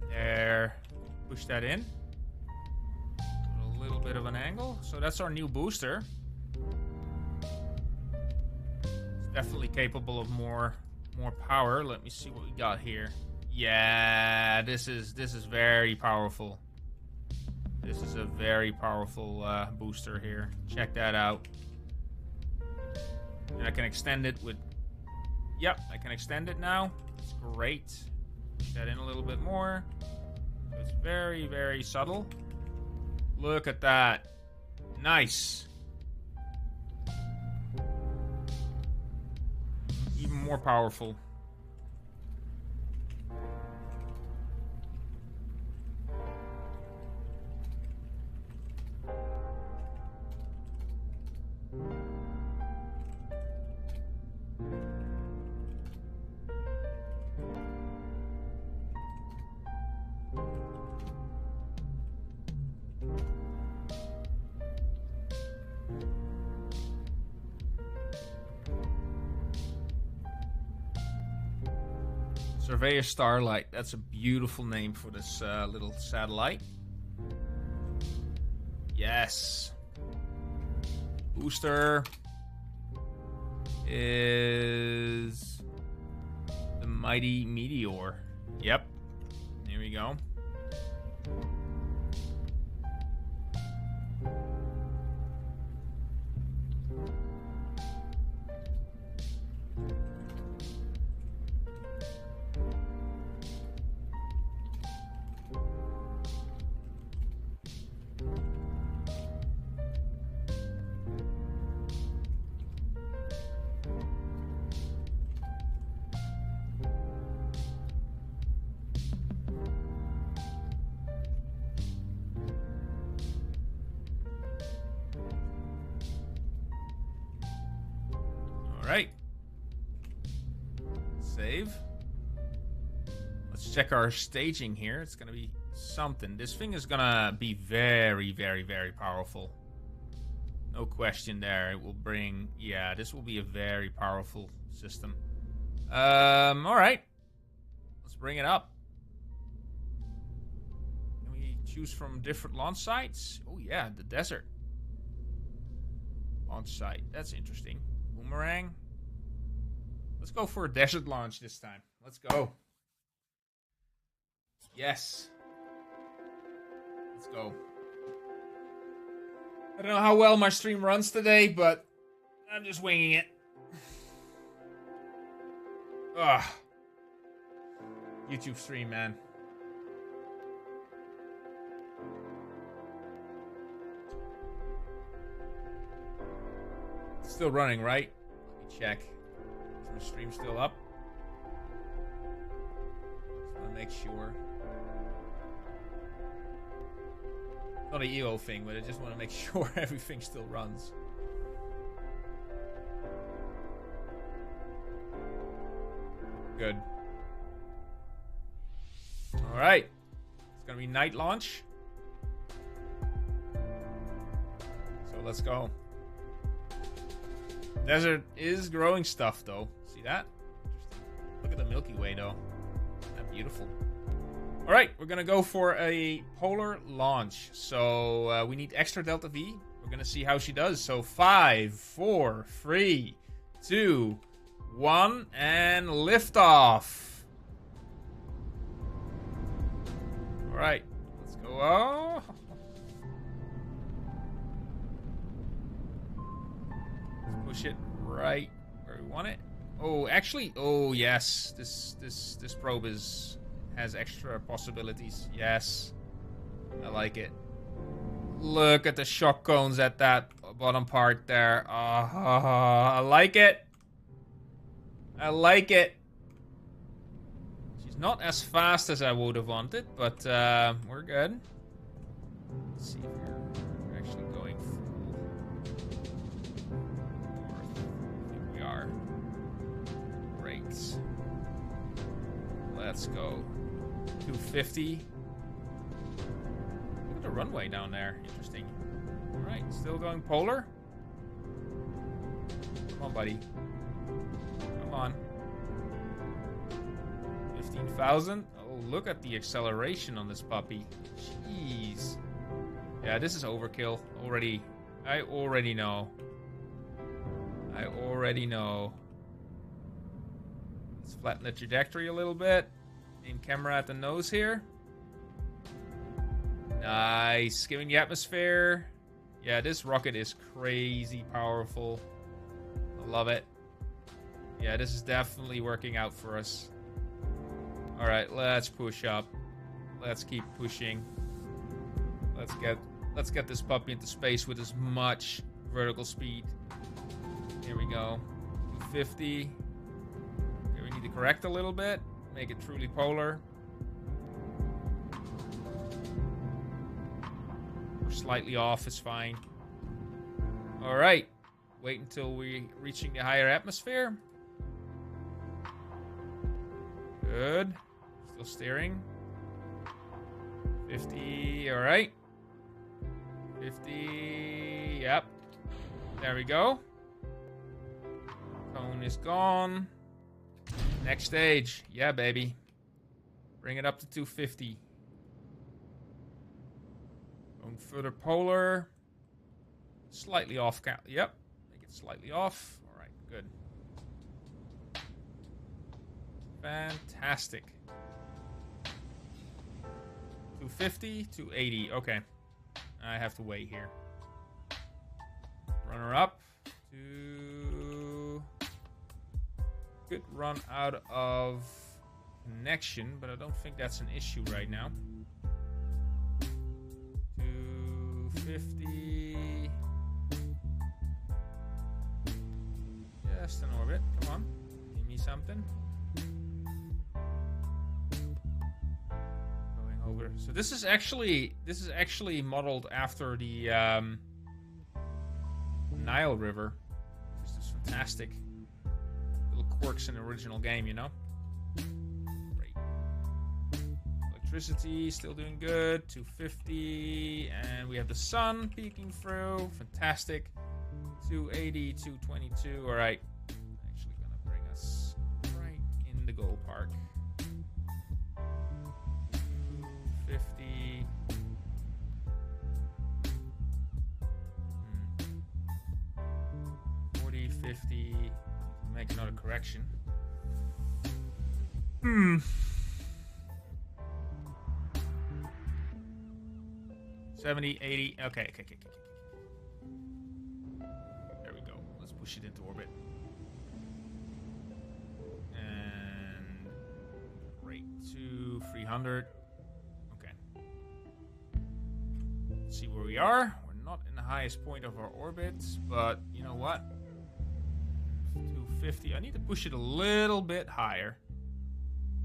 There. Push that in. A little bit of an angle. So that's our new booster. It's definitely capable of more power. Let me see what we got here. Yeah, this is very powerful. This is a very powerful booster here. Check that out. And I can extend it with... Yep, I can extend it now. It's great. Push that in a little bit more. It's very, very subtle. Look at that. Nice. Even more powerful. Surveyor Starlight. That's a beautiful name for this little satellite. Yes. Booster is the Mighty Meteor. Yep. There we go. Right. Save. Let's check our staging here. It's gonna be something. This thing is gonna be very, very, very powerful. No question there. It will bring... Yeah, this will be a very powerful system. Alright. Let's bring it up. Can we choose from different launch sites? Oh yeah, the desert. Launch site. That's interesting. Boomerang. Let's go for a desert launch this time. Let's go. Yes. Let's go. I don't know how well my stream runs today, but I'm just winging it. Ugh. YouTube stream, man. It's still running, right? Let me check. Is my stream still up? Just want to make sure. Not a EO thing, but I just want to make sure everything still runs. Good. Alright. It's gonna be night launch. So let's go. Desert is growing stuff though. See that? Interesting. Look at the Milky Way though. Isn't that beautiful? Alright, we're gonna go for a polar launch. So we need extra Delta V. We're gonna see how she does. So 5, 4, 3, 2, 1, and liftoff. Alright, let's go. Oh. Let's push it right where we want it. Oh, actually, oh yes, this probe has extra possibilities. Yes, I like it. Look at the shock cones at that bottom part there. I like it. I like it. She's not as fast as I would have wanted, but we're good. Let's see if we're actually going full north. I think we are. Great. Let's go. 250. Look at the runway down there. Interesting. Alright, still going polar. Come on, buddy. Come on. 15,000. Oh, look at the acceleration on this puppy. Jeez. Yeah, this is overkill. Already. I already know. I already know. Let's flatten the trajectory a little bit. In camera at the nose here. Nice. Giving the atmosphere. Yeah, this rocket is crazy powerful. I love it. Yeah, this is definitely working out for us. Alright, let's push up. Let's keep pushing. Let's get this puppy into space with as much vertical speed. Here we go. 250. Okay, we need to correct a little bit. Make it truly polar. We're slightly off, is fine. Alright. Wait until we're reaching the higher atmosphere. Good. Still steering. 50. Alright. 50. Yep. There we go. Cone is gone. Next stage. Yeah, baby. Bring it up to 250. Going further polar. Slightly off. Yep. Make it slightly off. Alright, good. Fantastic. 250, 280. Okay. I have to wait here. Runner up. Good run out of connection, but I don't think that's an issue right now. 250. Just an orbit. Come on. Give me something. Going over. So this is actually modeled after the Nile River. This is fantastic. Quirks in the original game, you know. Great. Electricity still doing good. 250, and we have the sun peeking through. Fantastic. 280, 222. All right. Actually gonna bring us right in the goal park. 250. 40, 50. Make another correction. 70, 80. Okay. There we go. Let's push it into orbit. And rate to 300. Okay. Let's see where we are. We're not in the highest point of our orbit, but you know what? 250. I need to push it a little bit higher.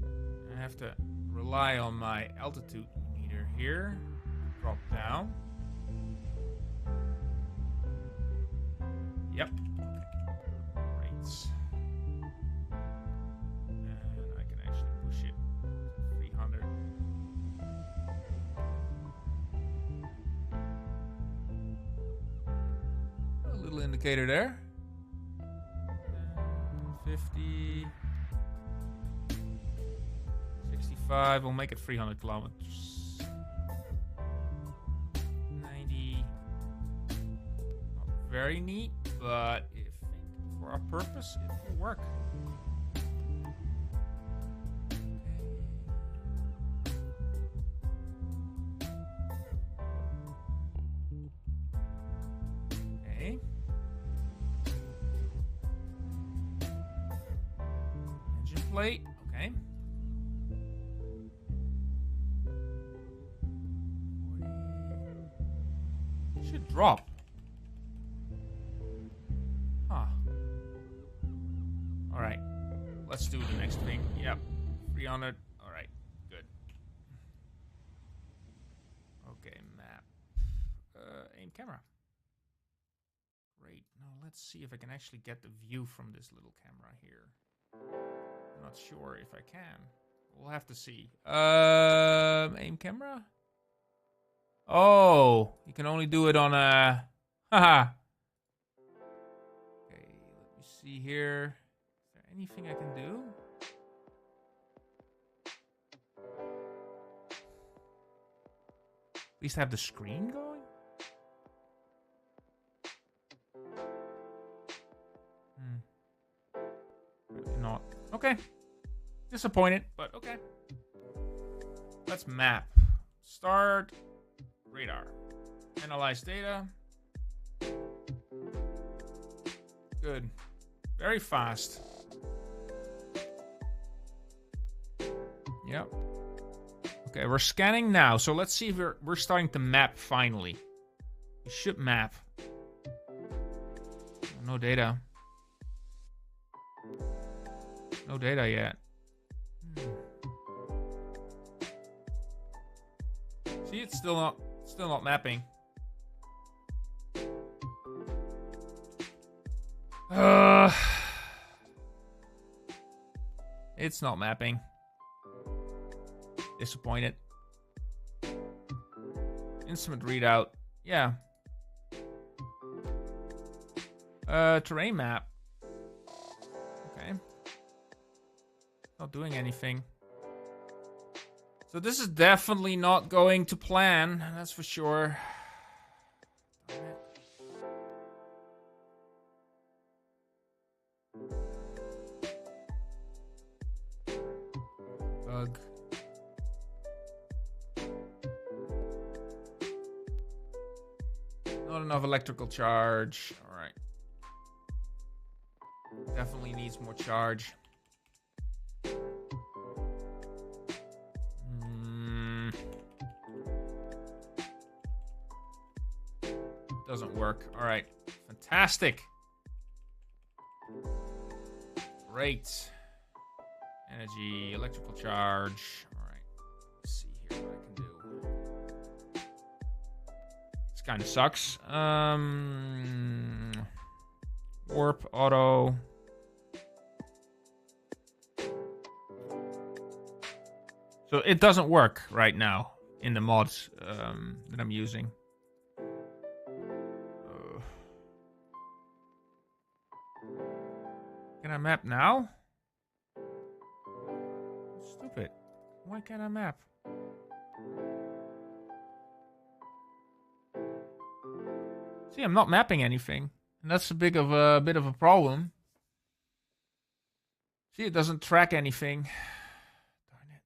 I have to rely on my altitude meter here. Drop down. Yep. Great. And little indicator there. 50. 65. We'll make it 300 kilometers. 90. Not very neat, but if for our purpose, it will work. Okay. Engine plate. Okay. Should drop. Huh. Alright. Let's do the next thing. Yep. 300. Alright. Good. Okay, map. Aim camera. Great. Now let's see if I can actually get the view from this little camera here. I'm not sure if I can. We'll have to see. Aim camera? Oh, you can only do it on a... Haha. Okay, let me see here. Is there anything I can do? At least have the screen going? Really not. Okay. Disappointed, but okay. Let's map. Start... radar. Analyze data. Good. Very fast. Yep. Okay, we're scanning now. So let's see if we're starting to map finally. We should map. No data. No data yet. See, it's still not mapping. It's not mapping. Disappointed. Instrument readout. Yeah. Terrain map. Okay. Not doing anything. So this is definitely not going to plan, that's for sure. Bug. Not enough electrical charge. All right. Definitely needs more charge. Doesn't work. All right. Fantastic. Great. Energy, electrical charge. All right. Let's see here what I can do. This kind of sucks. Warp, auto. So it doesn't work right now in the mods that I'm using. Can I map now? Stupid. Why can't I map? See, I'm not mapping anything. And that's a bit of a problem. See, it doesn't track anything. Darn it.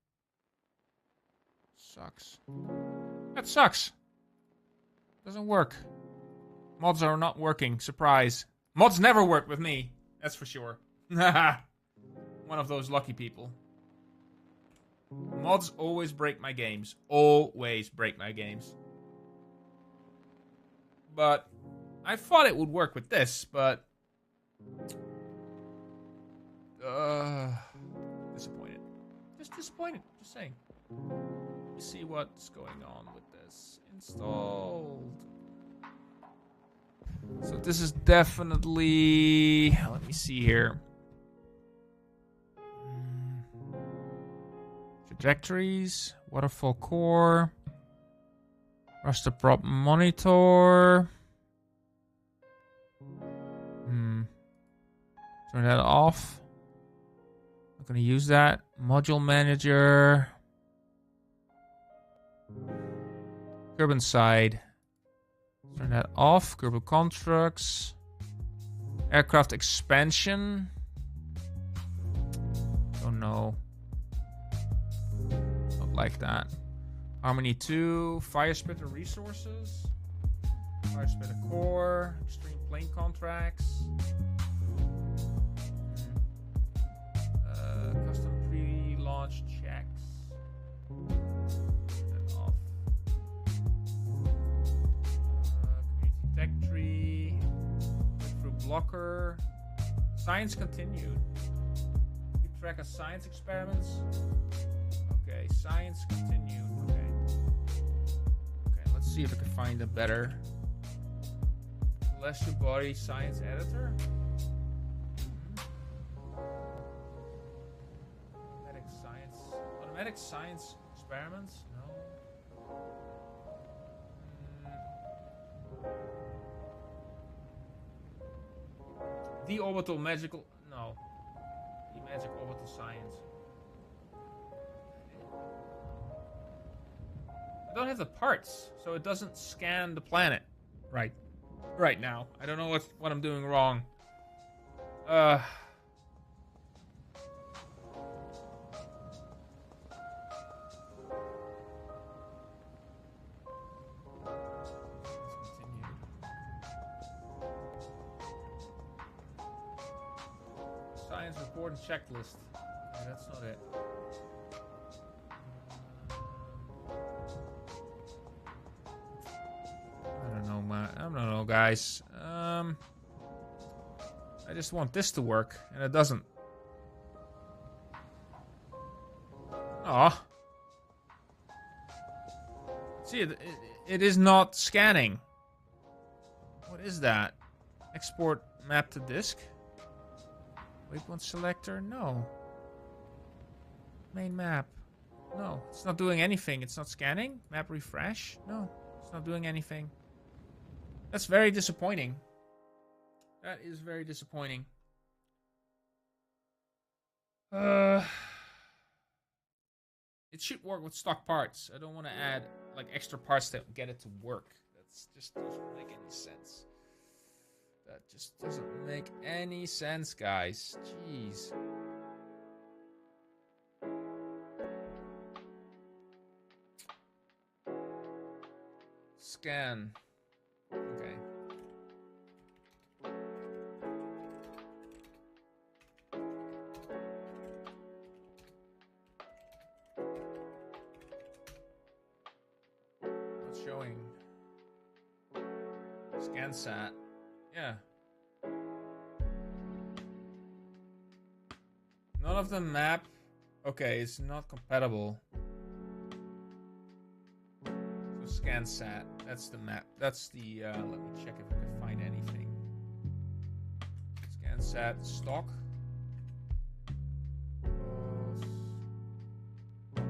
Sucks. That sucks. Doesn't work. Mods are not working. Surprise. Mods never work with me. That's for sure. One of those lucky people. Mods always break my games. Always break my games. But I thought it would work with this, but disappointed. Just disappointed. Just saying. Let me see what's going on with this. Installed. So this is definitely... Let me see here. Trajectories. Waterfall core. Raster prop monitor. Turn that off. Not going to use that. Module manager. Kerbal side. Turn that off. Kerbal constructs. Aircraft expansion. Oh no. Not like that. Harmony 2. Fire splitter resources. Fire splitter core. Extreme plane contracts. Custom pre-launch checks. Turn that off. Community tech tree. Breakthrough blocker. Science continued. Keep track of science experiments. Okay, science continued. Okay, let's see if I can find a better celestial body science editor. Automatic science experiments? No. The orbital magical. No. The magic orbital science. I don't have the parts, so it doesn't scan the planet right now. I don't know what I'm doing wrong. Science report and checklist. Yeah, that's not it. I don't know, man. I don't know, guys. I just want this to work, and it doesn't. Aw. See, it is not scanning. What is that? Export map to disk? Waypoint selector? No. Main map? No. It's not doing anything. It's not scanning? Map refresh? No. It's not doing anything. That's very disappointing. That is very disappointing. It should work with stock parts. I don't want to add like extra parts that get it to work. That's just doesn't make any sense. That just doesn't make any sense, guys. Jeez. Scan. Okay. What's showing? Scan sat. Yeah. None of the map. Okay, it's not compatible. So scan sat. That's the map. That's the. Let me check if I can find anything. Scan sat stock.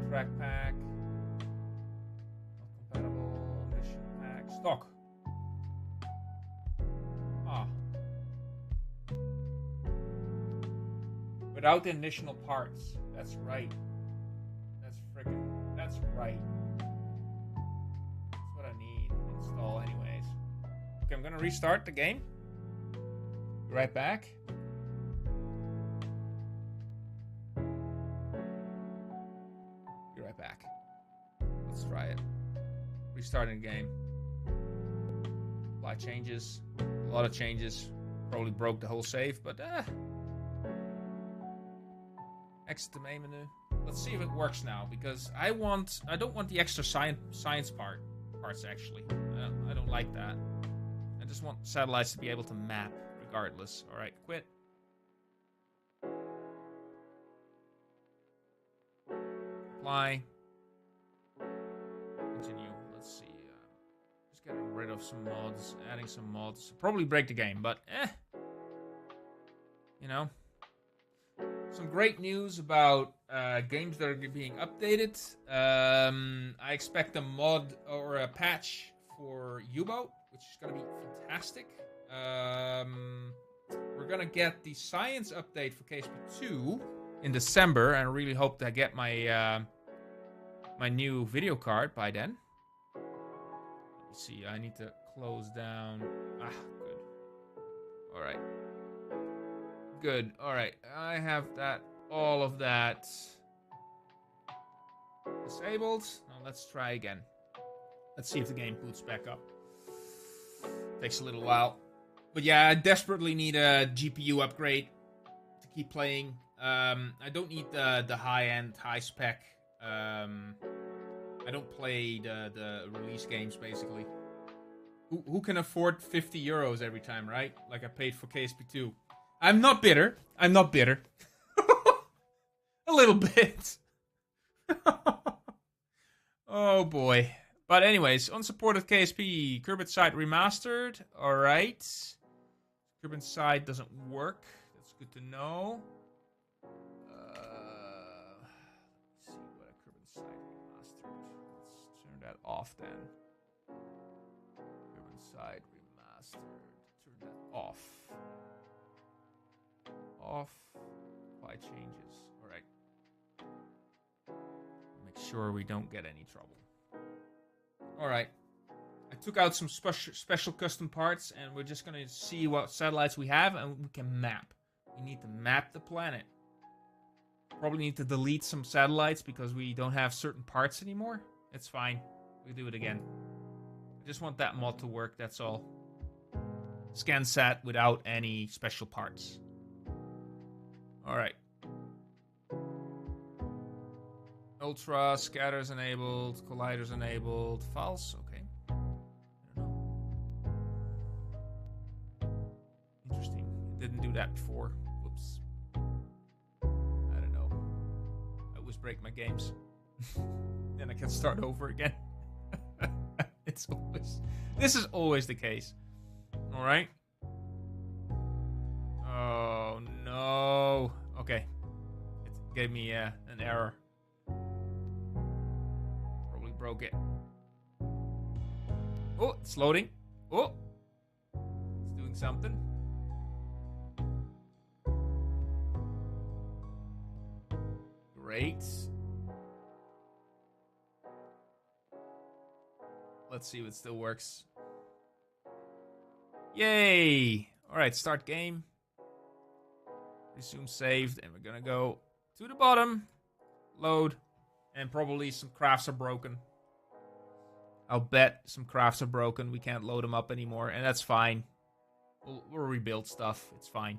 Track pack. Not compatible. Mission pack. Stock. Without the additional parts. That's right. That's right. That's what I need. Install anyways. Okay, I'm gonna restart the game. Be right back. Be right back. Let's try it. Restarting the game. Apply changes. A lot of changes. Probably broke the whole save, but exit the main menu. Let's see if it works now, because I don't want the extra science parts actually. I don't like that. I just want satellites to be able to map regardless. All right, quit. Apply. Continue. Let's see. Just getting rid of some mods, adding some mods. Probably break the game, but you know. Some great news about games that are being updated. I expect a mod or a patch for U-Boat, which is going to be fantastic. we're gonna get the science update for KSP2 in December, and I really hope to get my my new video card by then. Let me see. I need to close down. Ah, good. All right. Good. All right. I have that. All of that disabled. Now let's try again. Let's see if the game boots back up. Takes a little while. But yeah, I desperately need a GPU upgrade to keep playing. I don't need the high-end, high-spec. I don't play the release games, basically. Who can afford 50 euros every time, right? Like I paid for KSP2. I'm not bitter. I'm not bitter. A little bit. Oh, boy. But anyways, unsupported KSP, Kerbal side remastered. Alright. Kerbal side doesn't work. That's good to know. Let's see what a Kerbal side remastered. Let's turn that off then. Kerbal side remastered. Turn that off. Off. Apply changes. Alright. Make sure we don't get any trouble. Alright. I took out some special custom parts, and we're just going to see what satellites we have, and we can map. We need to map the planet. Probably need to delete some satellites because we don't have certain parts anymore. It's fine. We'll do it again. I just want that mod to work, that's all. Scan sat without any special parts. Alright. Ultra, scatters enabled, colliders enabled, files, okay. I don't know. Interesting. It didn't do that before. Whoops. I don't know. I always break my games. Then I can start over again. This is always the case. Alright. Oh no. Okay. It gave me an error. Probably broke it. Oh, it's loading. Oh. It's doing something. Great. Let's see if it still works. Yay! Alright, start game. Resume saved, and we're gonna go to the bottom. Load. And probably some crafts are broken. I'll bet some crafts are broken. We can't load them up anymore, and that's fine. We'll rebuild stuff. It's fine.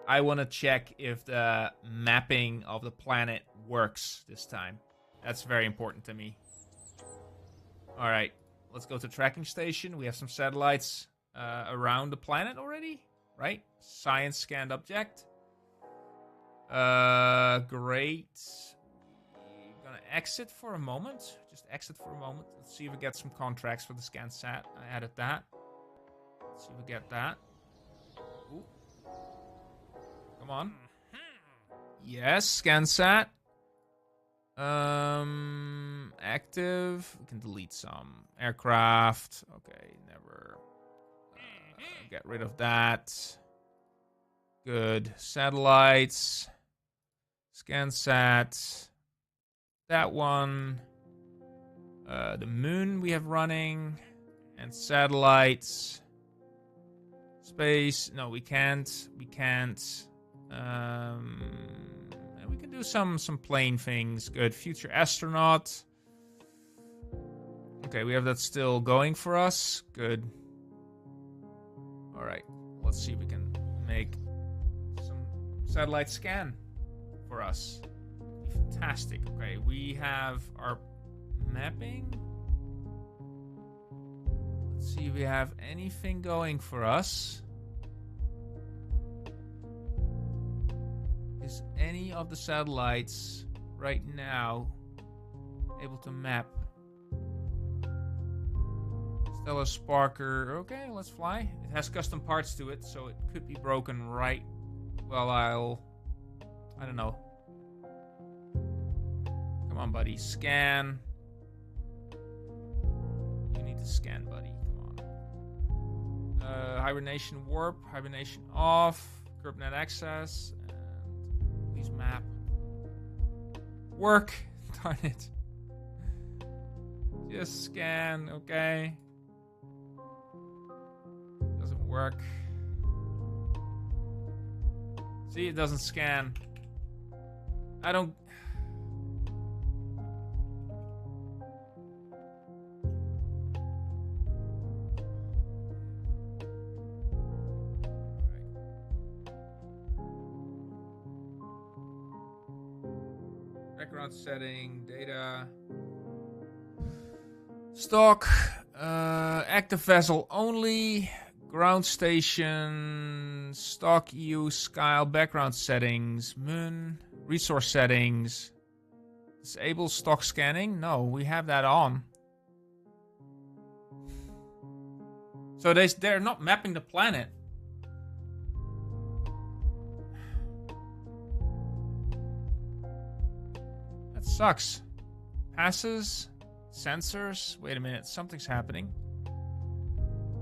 I want to check if the mapping of the planet works this time. That's very important to me. Alright, let's go to tracking station. We have some satellites around the planet already, right? Science scanned object. Great. We're gonna exit for a moment. Just exit for a moment. Let's see if we get some contracts for the scan sat. I added that. Let's see if we get that. Ooh. Come on. Yes, scan sat. Active. We can delete some aircraft. Okay, never. Get rid of that. Good. Satellites. Scan sat. That one. The moon we have running. And satellites. Space. No, we can't. We can't. And we can do some plane things. Good. Future astronaut. Okay, we have that still going for us. Good. Alright. Let's see if we can make some satellite scan for us. Fantastic. Okay, we have our mapping. Let's see if we have anything going for us. Is any of the satellites right now able to map? Stellar Sparker. Okay, let's fly. It has custom parts to it, so it could be broken right while I don't know. Come on, buddy. Scan. You need to scan, buddy. Come on. hibernation warp. Hibernation off. KerbNet access. And please map. Work. Darn it. Just scan. Okay. Doesn't work. See, it doesn't scan. I don't... Background setting, data, stock, active vessel only, ground station, stock EU, Skyle, background settings, Moon, resource settings, disable stock scanning. No, we have that on. So they're not mapping the planet. Sucks. Passes, sensors. Wait a minute, something's happening.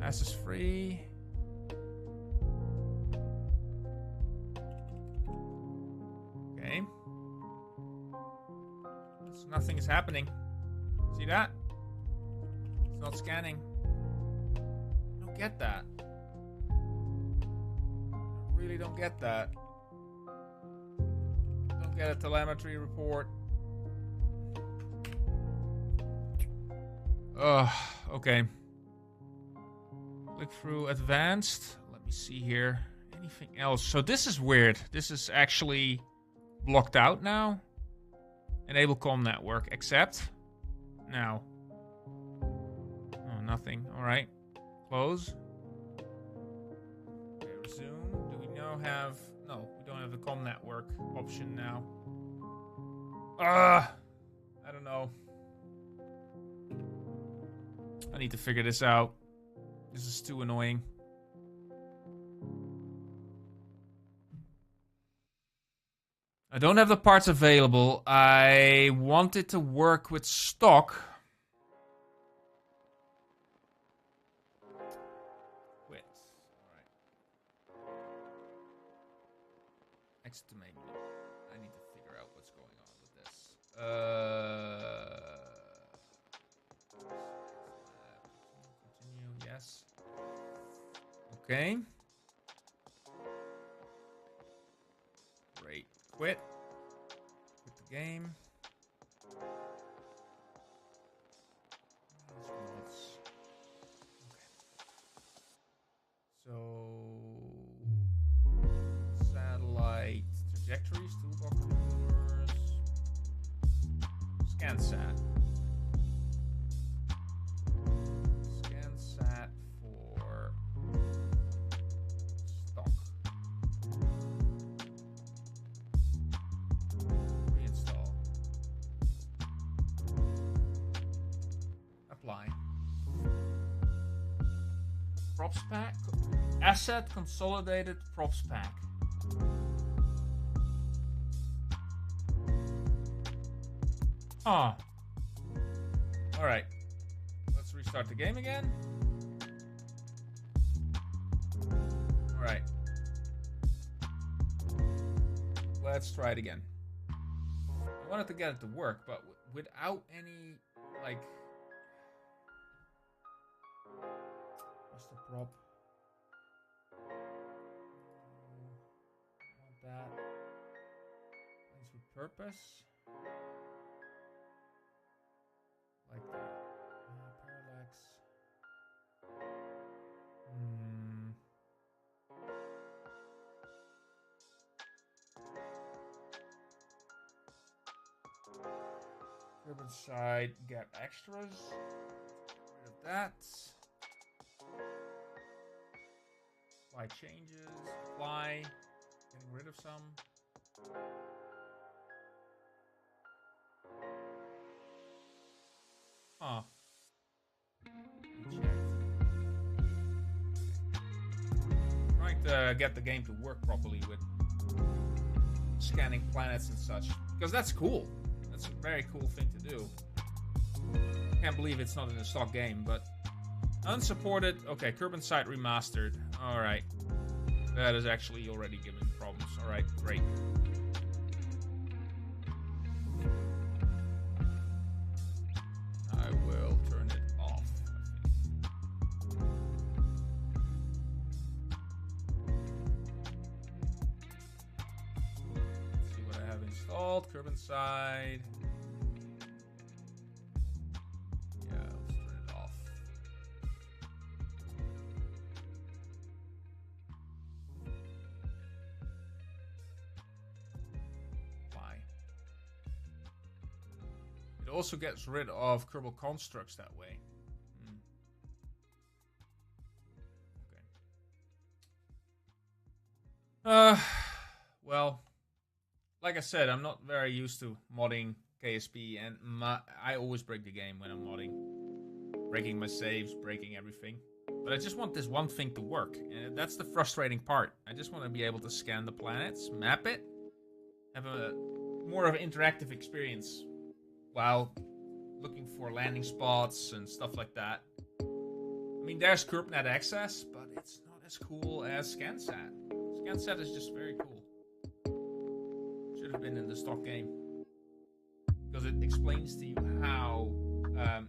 Passes free. Okay. So nothing is happening. See that? It's not scanning. I don't get that. I really don't get that. Don't get a telemetry report. Okay. Click through advanced. Let me see here. Anything else? So this is weird. This is actually blocked out now. Enable comm network. Accept. Now. Oh, nothing. Alright. Close. Okay, resume. Do we now have... No, we don't have the comm network option now. I don't know. I need to figure this out. This is too annoying. I don't have the parts available. I want it to work with stock. Quit. Alright. Exit to main menu. I need to figure out what's going on with this. Yes. Okay. Great. Quit. Quit the game. Okay. So satellite trajectories, toolbox controllers, ScanSat. ScanSat for stock. Reinstall. Apply. Props pack. Asset consolidated props pack. Huh. Alright. Let's restart the game again. Alright. Let's try it again. I wanted to get it to work, but without any, like... What's the prop? Want that. Things with purpose. Like that. Parallax. Urban side gap extras. Get rid of that. Apply changes. Apply. Getting rid of some. Huh. Trying to get the game to work properly with scanning planets and such. Because that's cool. That's a very cool thing to do. Can't believe it's not in a stock game, but Unsupported. Okay, Kerbal&Chill remastered. Alright. That is actually already giving problems. Alright, great. I will turn it off, I think. Let's see what I have installed. Kerbal&Chill. Also gets rid of Kerbal constructs that way. Okay. Well, like I said, I'm not very used to modding KSP, and I always break the game when I'm modding. Breaking my saves, breaking everything. But I just want this one thing to work, and that's the frustrating part. I just want to be able to scan the planets, map it, have a more of an interactive experience while looking for landing spots and stuff like that. I mean, there's KerbNet access, but it's not as cool as ScanSat. ScanSat is just very cool. Should have been in the stock game. Because it explains to you how,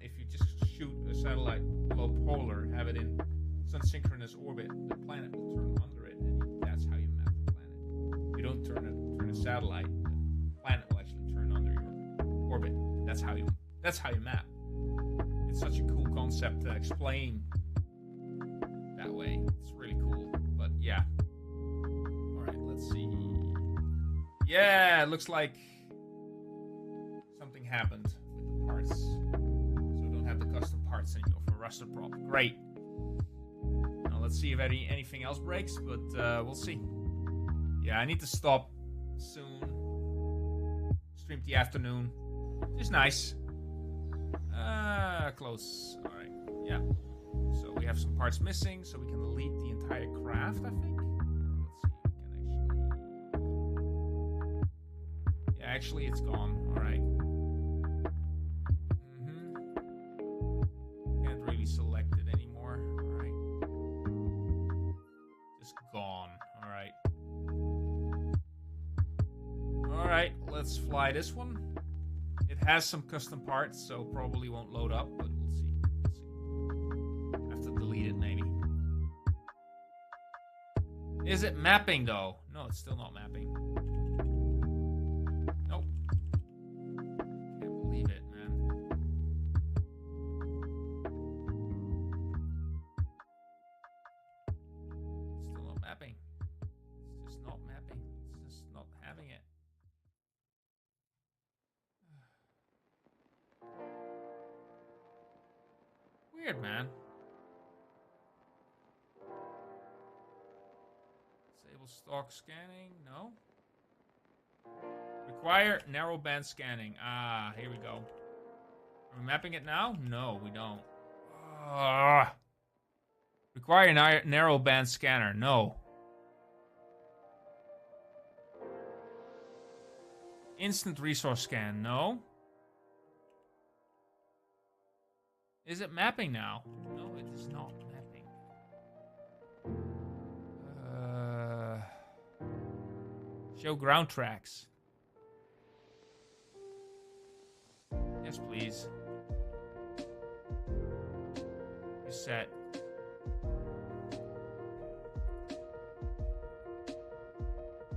if you just shoot a satellite below polar, have it in sun-synchronous orbit, the planet will turn under it, and that's how you map the planet. If you don't turn a satellite, the planet will actually turn under your orbit. That's how you map. It's such a cool concept to explain that way. It's really cool. But yeah. Alright, let's see. Yeah, it looks like something happened with the parts. So we don't have the custom parts anymore for Raster Prop. Great. Now let's see if anything else breaks, but we'll see. Yeah, I need to stop soon. Stream the afternoon. It's nice. Close. Alright. Yeah. So we have some parts missing, so we can delete the entire craft, I think. Let's see if we can actually... Yeah, actually it's gone. Alright. Can't really select it anymore. Alright. Just gone. Alright. Alright, let's fly this one. It has some custom parts, so probably won't load up, but we'll see. I have to delete it, maybe. Is it mapping, though? No, it's still not mapping. Nope. Can't believe it, man. It's still not mapping. It's just not mapping. It's just not having it. Weird, man. Disable stock scanning. No. Require narrowband scanning. Ah, here we go. Are we mapping it now? No, we don't. Require narrowband scanner. No. Instant resource scan. No. Is it mapping now? No, it is not mapping. Show ground tracks. Yes, please. Reset.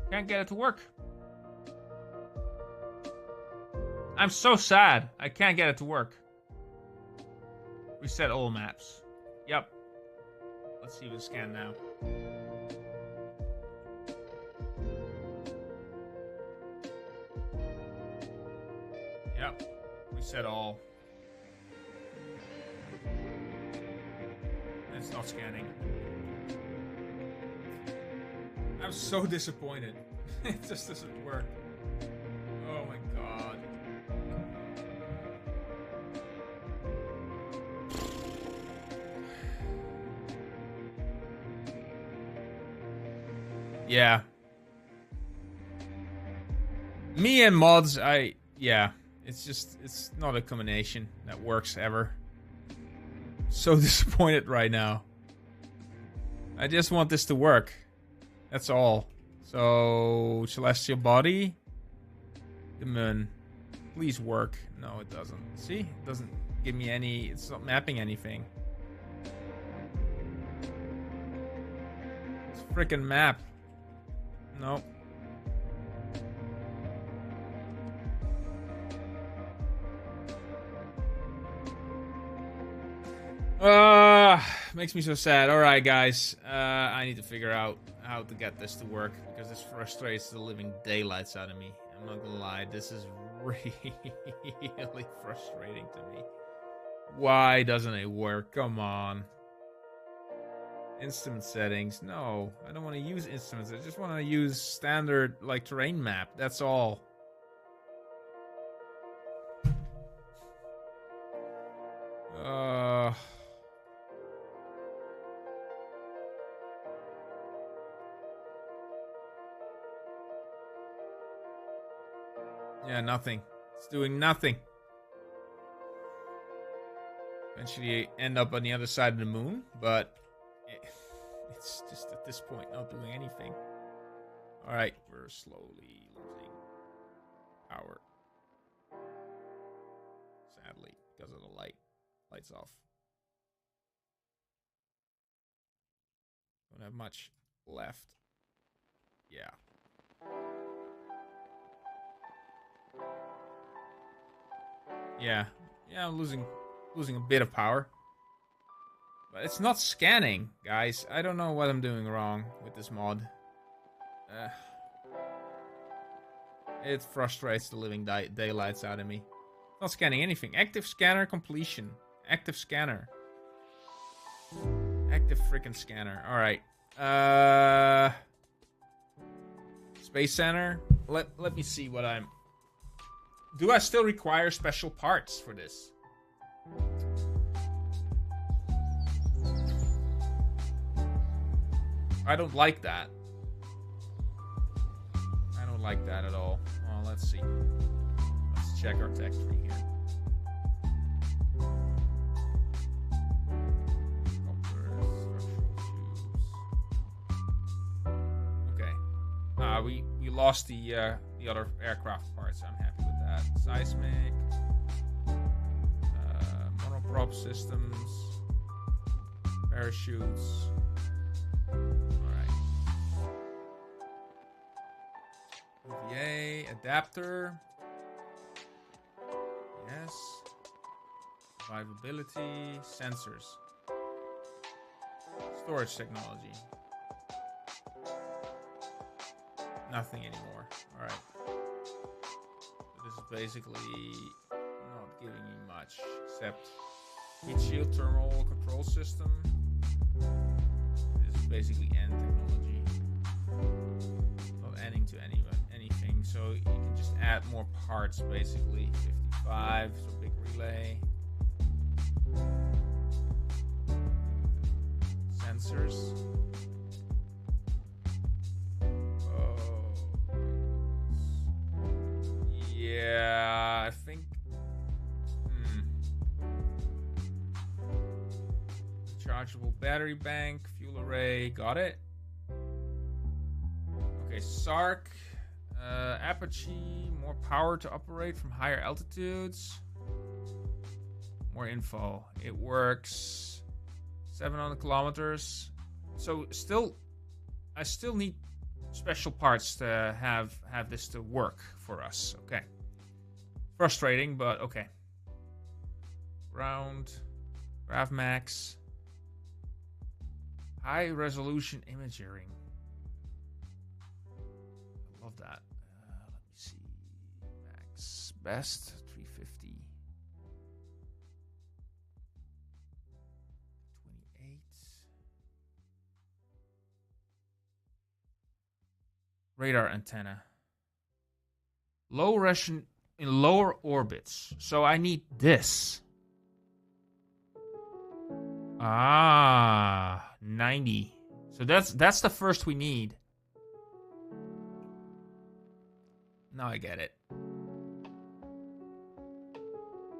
Can't get it to work. I'm so sad. I can't get it to work. Reset all maps. Yep. Let's see if we scan now. Yep. Reset all. It's not scanning. I'm so disappointed. It just doesn't work. Oh my god. Yeah. Me and mods, yeah. It's just, it's not a combination that works ever. so disappointed right now. I just want this to work. That's all. So, celestial body. The moon. Please work. No, it doesn't. See? It doesn't give me any... It's not mapping anything. It's a freaking map. No. Makes me so sad. Alright, guys. I need to figure out how to get this to work, because this frustrates the living daylights out of me. I'm not gonna lie. This is really frustrating to me. Why doesn't it work? Come on. Instrument settings. No, I don't want to use instruments. I just want to use standard, like, terrain map. That's all. Yeah, nothing. It's doing nothing. Eventually end up on the other side of the moon, but it's just at this point not doing anything. Alright, we're slowly losing power. Sadly, because of the light. Lights off. Don't have much left. Yeah. Yeah, I'm losing a bit of power. But it's not scanning, guys. I don't know what I'm doing wrong with this mod. It frustrates the living daylights out of me. Not scanning anything. Active scanner completion. Active scanner. Active freaking scanner. Alright. Space Center. Let me see what I'm... Do I still require special parts for this? I don't like that. I don't like that at all. Well, let's see. Let's check our tech tree here. Okay. We lost the other aircraft parts. I'm happy with that. Seismic, monoprop systems, parachutes. All right. EVA adapter. Yes. Survivability sensors. Storage technology. Nothing anymore. Alright. So this is basically not giving me much, except heat shield thermal control system. This is basically end technology. Not ending to anything, so you can just add more parts basically. 55, so big relay. Sensors. Yeah, I think... Rechargeable battery bank, fuel array, got it. Okay, SARC, Apache, more power to operate from higher altitudes. More info. It works 700 kilometers. So I still need special parts to have this to work for us. Okay. Frustrating, but okay. Ground, GravMax, high resolution imaging. I love that. Let me see. Max best 350. 28. Radar antenna. Low ration in lower orbits. So I need this. 90. So that's the first we need. Now I get it.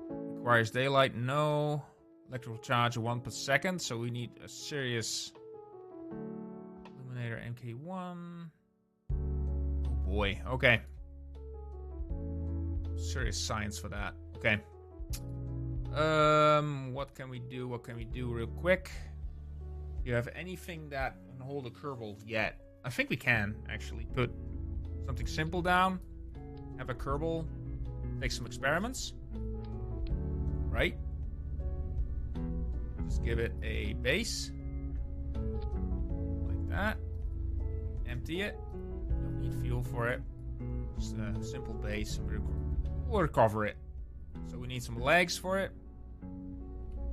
Requires daylight, no. electrical charge of 1 per second, so we need a serious illuminator MK1. Oh boy, okay. Serious science for that. Okay. What can we do? What can we do real quick? Do you have anything that can hold a Kerbal yet? I think we can actually put something simple down. Have a Kerbal. Take some experiments. Right? Just give it a base. Like that. Empty it. Don't need fuel for it. Just a simple base. We'll recover it. So we need some legs for it.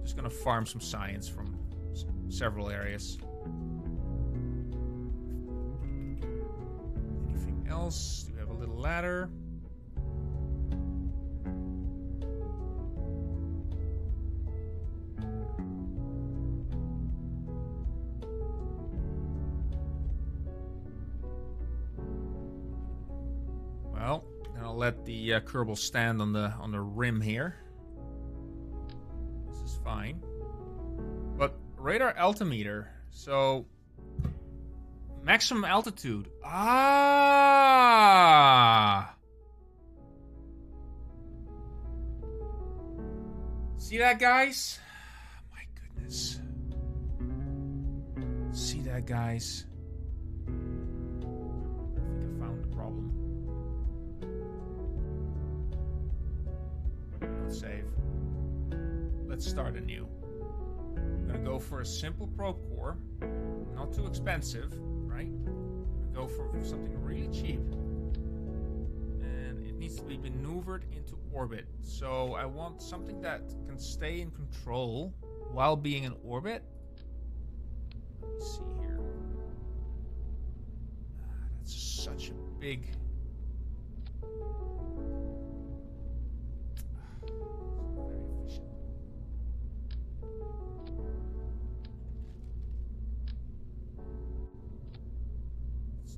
Just gonna farm some science from several areas. Anything else? Do we have a little ladder? Well, then I'll let the Kerbal stand on the rim here. This is fine. But radar altimeter, so maximum altitude. Ah! See that, guys? My goodness. See that, guys? I think I found the problem. Not save. Let's start anew. I'm gonna go for a simple probe core, not too expensive, right? I'm gonna go for something really cheap, and it needs to be maneuvered into orbit. So I want something that can stay in control while being in orbit. Let me see here. That's such a big.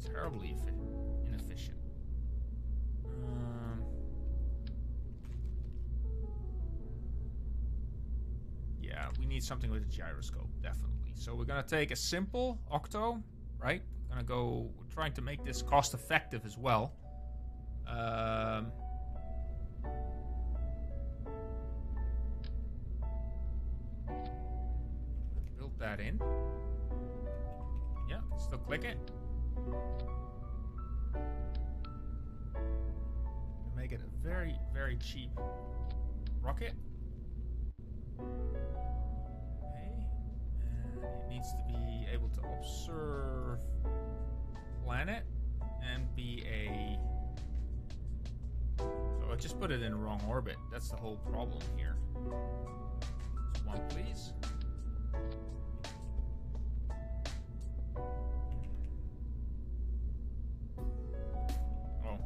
Terribly inefficient. Yeah, we need something with a gyroscope, definitely. So we're gonna take a simple octo, right? We're trying to make this cost effective as well. Build that in. Yeah, still click it. Make it a very, very cheap rocket. Okay. And it needs to be able to observe planet and be a... So I just put it in the wrong orbit. That's the whole problem here. Just one, please. Oh,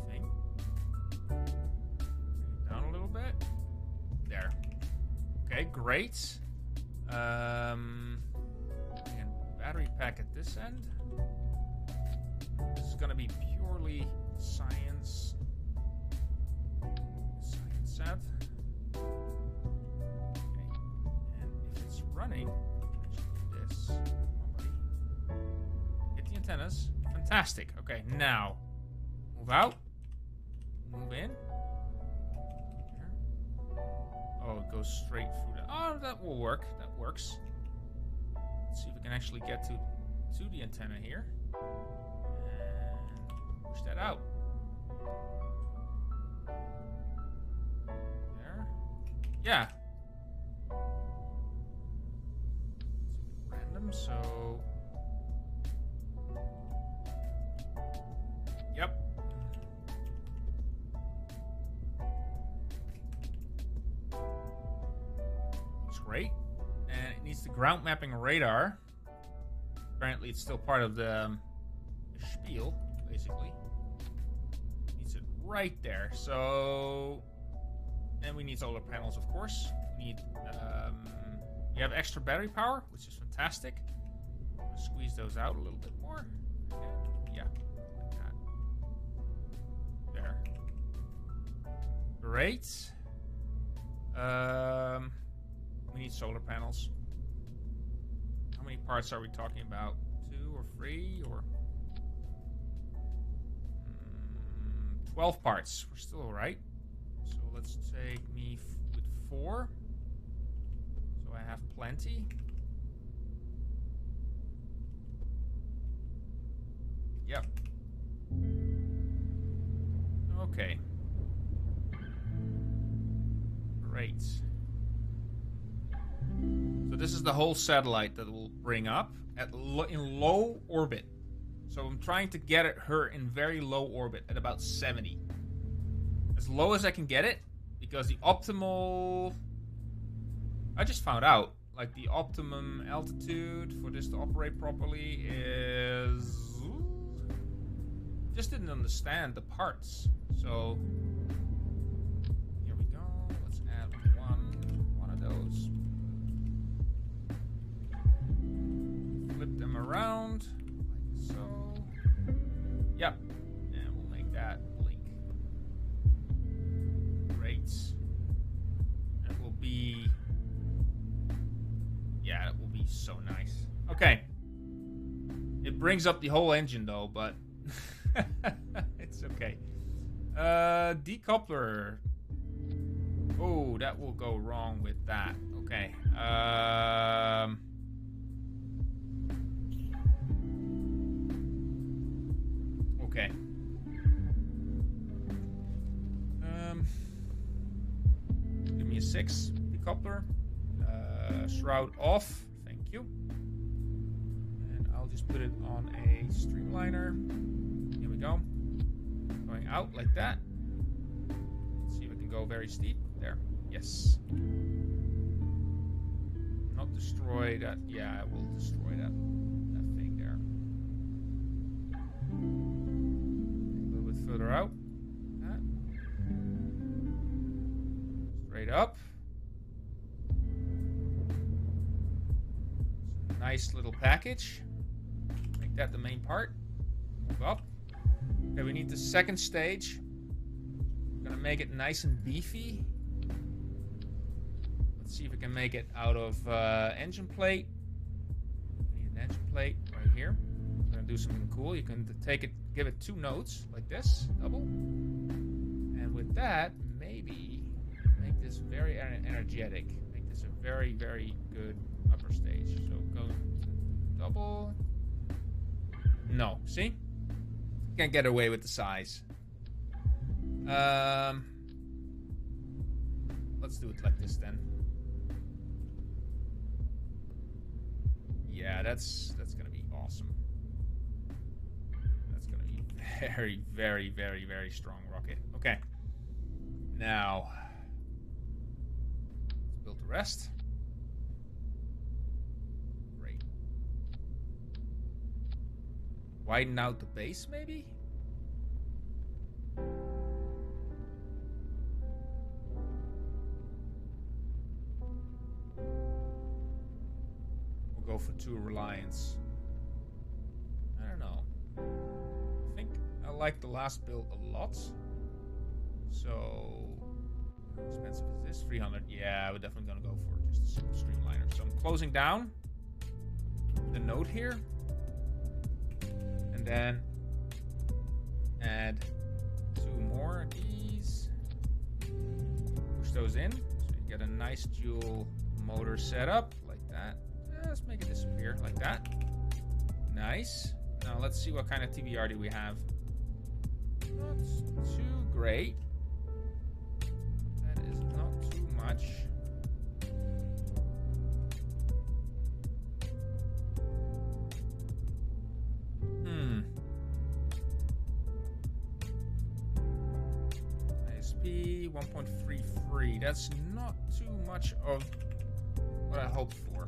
thing. Bring it down a little bit. There. Okay, great. And battery pack at this end. This is going to be purely science set. Okay. And if it's running, actually this. Come on, buddy. Hit the antennas. Fantastic. Okay, now move out. Move in. Here. Oh, it goes straight through the... Oh, that will work. That works. Let's see if we can actually get to the antenna here. And push that out. There. Yeah. It's random, so... Yep. Looks great. And it needs the ground mapping radar. Apparently it's still part of the spiel, basically. It needs it right there. So... And we need solar panels, of course. We need... You have extra battery power, which is fantastic. I'm gonna squeeze those out a little bit more. Yeah, like that. There. Great. We need solar panels. How many parts are we talking about? 2 or 3 or 12 parts? We're still alright. So let's take me with 4. So I have plenty. Yep. Okay. Great. So this is the whole satellite that will bring up at in low orbit. So I'm trying to get her in very low orbit at about 70. As low as I can get it, because the optimal... I just found out, like the optimum altitude for this to operate properly is... Just didn't understand the parts. So here we go. Let's add one of those. Flip them around like so. Yep. And we'll make that blink. Great. That will be... Yeah, that will be so nice. Okay. It brings up the whole engine though, but it's okay. Decoupler. Oh, that will go wrong with that. Okay. Okay. Give me a 6 decoupler. Shroud off. Thank you. And I'll just put it on a streamliner. Here we go. Going out like that. Let's see if I can go very steep. There. Yes. Not destroy that. Yeah, I will destroy that thing there. A little bit further out. That. Straight up. Nice little package. Make that the main part. Move up. Okay, we need the second stage. We're gonna make it nice and beefy. Let's see if we can make it out of engine plate. We need an engine plate right here. I'm gonna do something cool. You can take it, give it 2 nodes like this, double. And with that, maybe make this very energetic. Make this a very, very good upper stage. So go double. No, see? Can't get away with the size. Let's do it like this then. Yeah, that's gonna be awesome. That's gonna be very, very, very, very strong rocket. Okay. Now let's build the rest. Great. Widen out the base, maybe? We'll go for 2 reliance. I don't know. I think I like the last build a lot. So, how expensive is this? 300. Yeah, we're definitely gonna go for just a simple streamliner. So I'm closing down the node here. And then add 2 more of these. Push those in. So you get a nice dual motor setup like that. Let's make it disappear like that. Nice. Now let's see what kind of TBRD we have. Not too great. That is not too much. ISP 1.33. That's not too much of what I hoped for.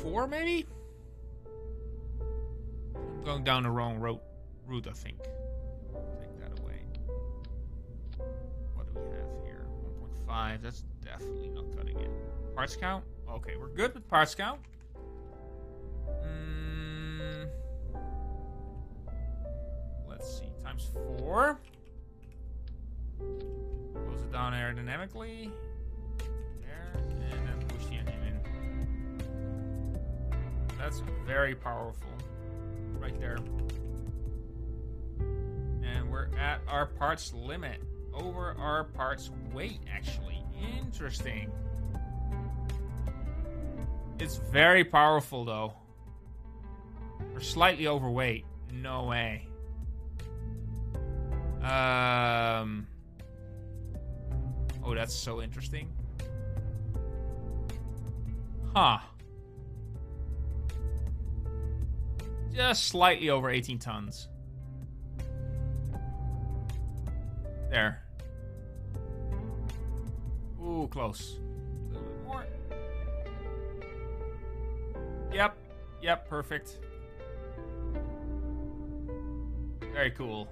4 maybe? I'm going down the wrong route, I think. Take that away. What do we have here? 1.5. That's definitely not cutting it. Parts count? Okay, we're good with parts count. Let's see, times 4. Close it down aerodynamically. There, and then push the engine in. That's very powerful. Right there. And we're at our parts limit. Over our parts weight, actually. Interesting. It's very powerful, though. We're slightly overweight. No way. Oh, that's so interesting. Huh. Just slightly over 18 tons. There. Ooh, close. A little bit more. Yep. Yep, perfect. Very cool.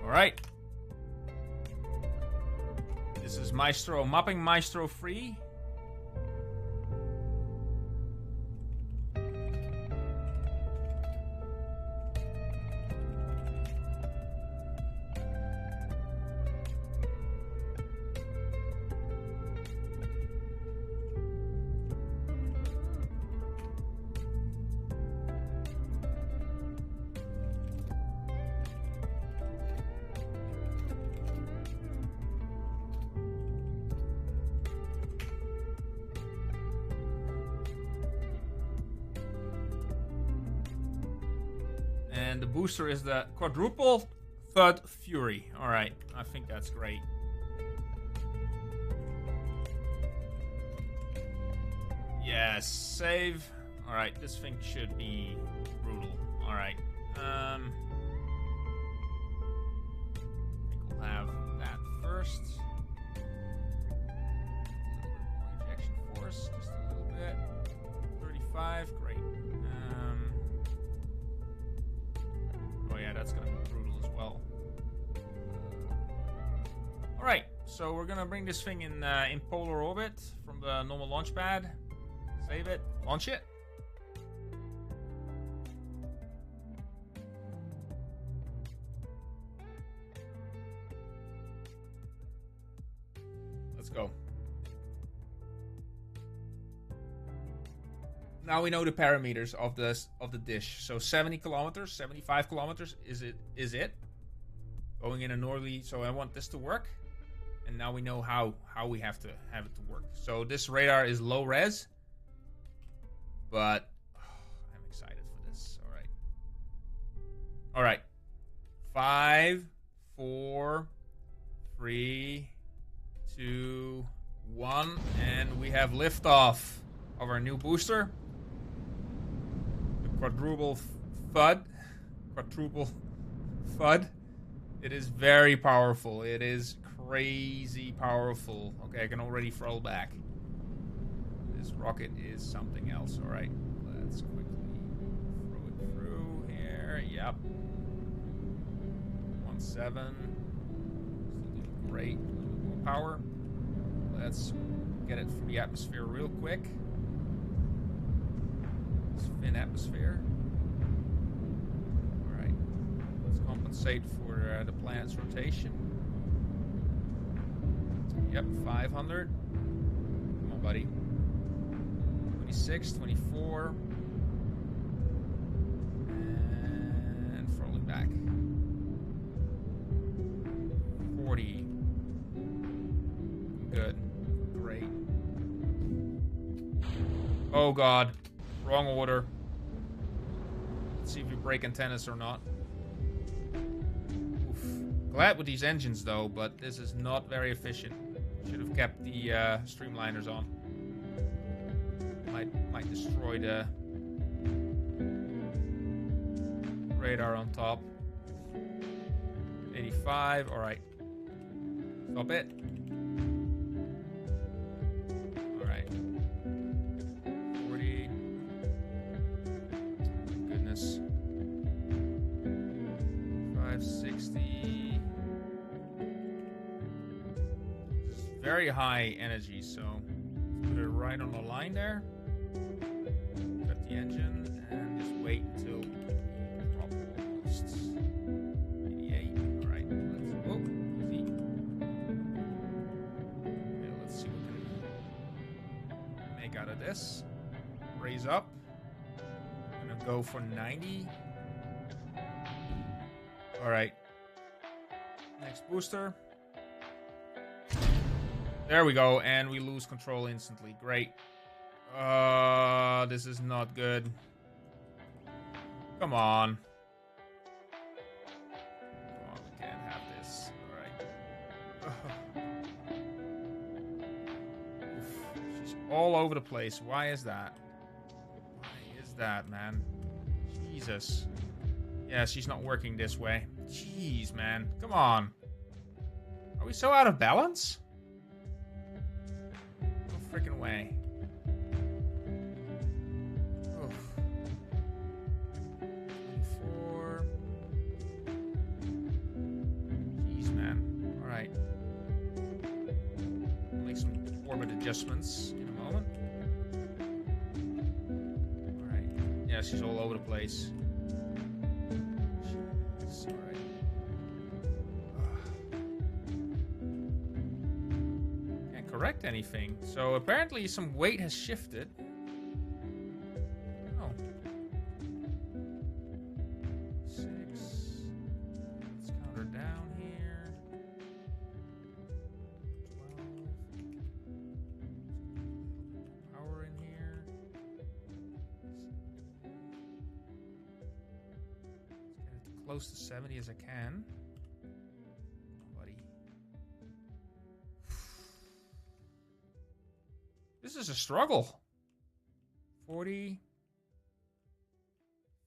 Alright. This is Maestro, Mapping Maestro free. And the booster is the quadruple thud fury. Alright, I think that's great. Yes, save. Alright, this thing should be brutal. Alright. I think we'll have that first. A little bit more ejection force, just a little bit. 35, great. Oh yeah, that's gonna be brutal as well. Alright, so we're gonna bring this thing in polar orbit from the normal launch pad. Save it, launch it. Let's go. Now we know the parameters of the dish. So 70 kilometers, 75 kilometers is it. Going in a northerly, so I want this to work. And now we know how we have to have it to work. So this radar is low res. But I'm excited for this. Alright. Alright. 5, 4, 3, 2, 1. And we have liftoff of our new booster. Quadruple FUD. It is very powerful. It is crazy powerful. Okay, I can already throttle back. This rocket is something else. Alright, let's quickly throw it through here. Yep. 1.7. Great. A little bit more power. Let's get it through the atmosphere real quick. Thin atmosphere. Alright. Let's compensate for the planet's rotation. Yep, 500. Come on, buddy. 26, 24. And throttling back. 40. Good. Great. Oh, God. Wrong order. Let's see if we break antennas or not. Oof. Glad with these engines though, but this is not very efficient. Should have kept the streamliners on. Might destroy the radar on top. 85. All right. Stop it. All right. 40. Oh my goodness. 560. Very high energy, so let's put it right on the line there. Cut the engine and just wait until drop almost 88. Alright, let's go. Easy. Okay, let's see what we can make out of this. Raise up. I'm gonna go for 90. Alright. Next booster. There we go, and we lose control instantly. Great. This is not good. Come on. Come on, we can't have this. Alright. She's all over the place. Why is that? Why is that, man? Jesus. Yeah, she's not working this way. Jeez, man. Come on. Are we so out of balance? Freaking way. Oof. 24. Jeez, man. Alright. Make some orbit adjustments in a moment. Alright. Yeah, she's all over the place. Jeez. Alright. Correct anything. So apparently some weight has shifted. Oh. 6. Let's count her down here. 12. Power in here. Let's get it as close to 70 as I can. This is a struggle. 40.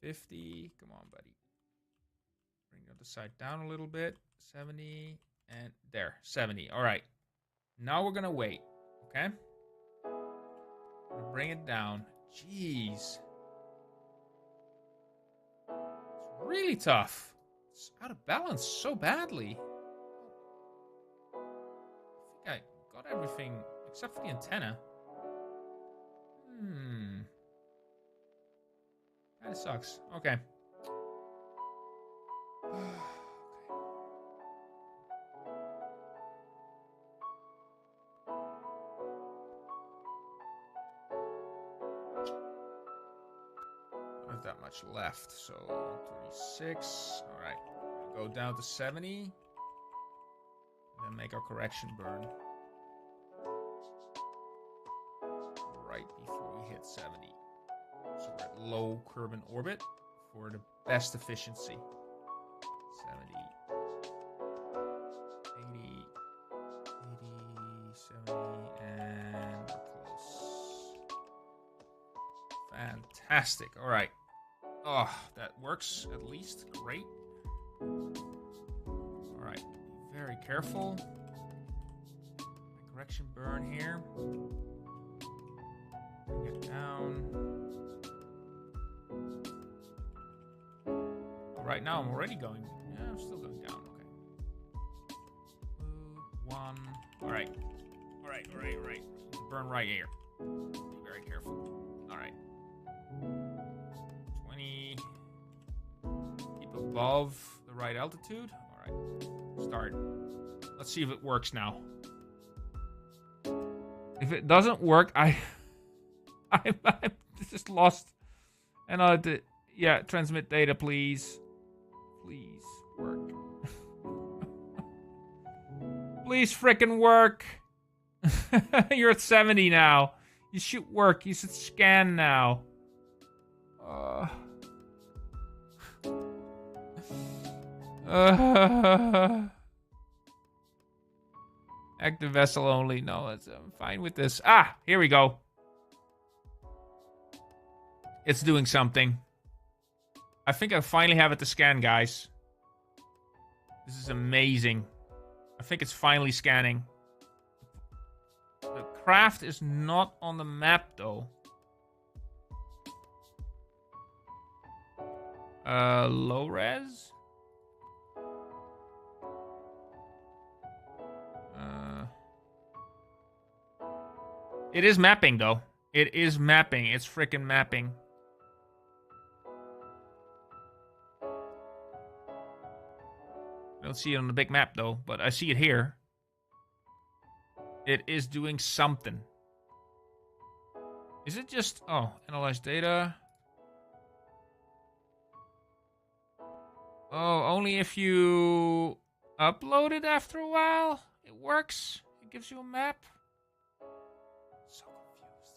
50. Come on, buddy. Bring the other side down a little bit. 70. And there. 70. All right. Now we're going to wait. Okay? I'm going to bring it down. Jeez. It's really tough. It's out of balance so badly. I think I got everything except for the antenna. Kinda sucks. Okay. Not that much left, so 36. Alright. Go down to 70. Then make our correction burn. Right before we hit 70. So we're at low Kerbal orbit for the best efficiency. 70, 80, 70, and we're close. Fantastic. All right. Oh, that works at least. Great. All right. Be very careful. My correction burn here. Bring it down. Right now I'm already going. Yeah, I'm still going down. Okay. 1. All right. All right. All right. All right. Burn right here. Be very careful. All right. 20. Keep above the right altitude. All right. Start. Let's see if it works now. If it doesn't work, I'm just lost. And yeah, transmit data, please. Please work. Please frickin' work. You're at 70 now. You should work. You should scan now. Active vessel only. No, I'm fine with this. Ah, here we go. It's doing something. I think I finally have it to scan, guys. This is amazing. I think it's finally scanning. The craft is not on the map, though. Low res? It is mapping, though. It is mapping. It's freaking mapping. I don't see it on the big map, though, but I see it here. It is doing something. Is it just... Oh, analyze data. Oh, only if you upload it after a while, it works. It gives you a map. So confused.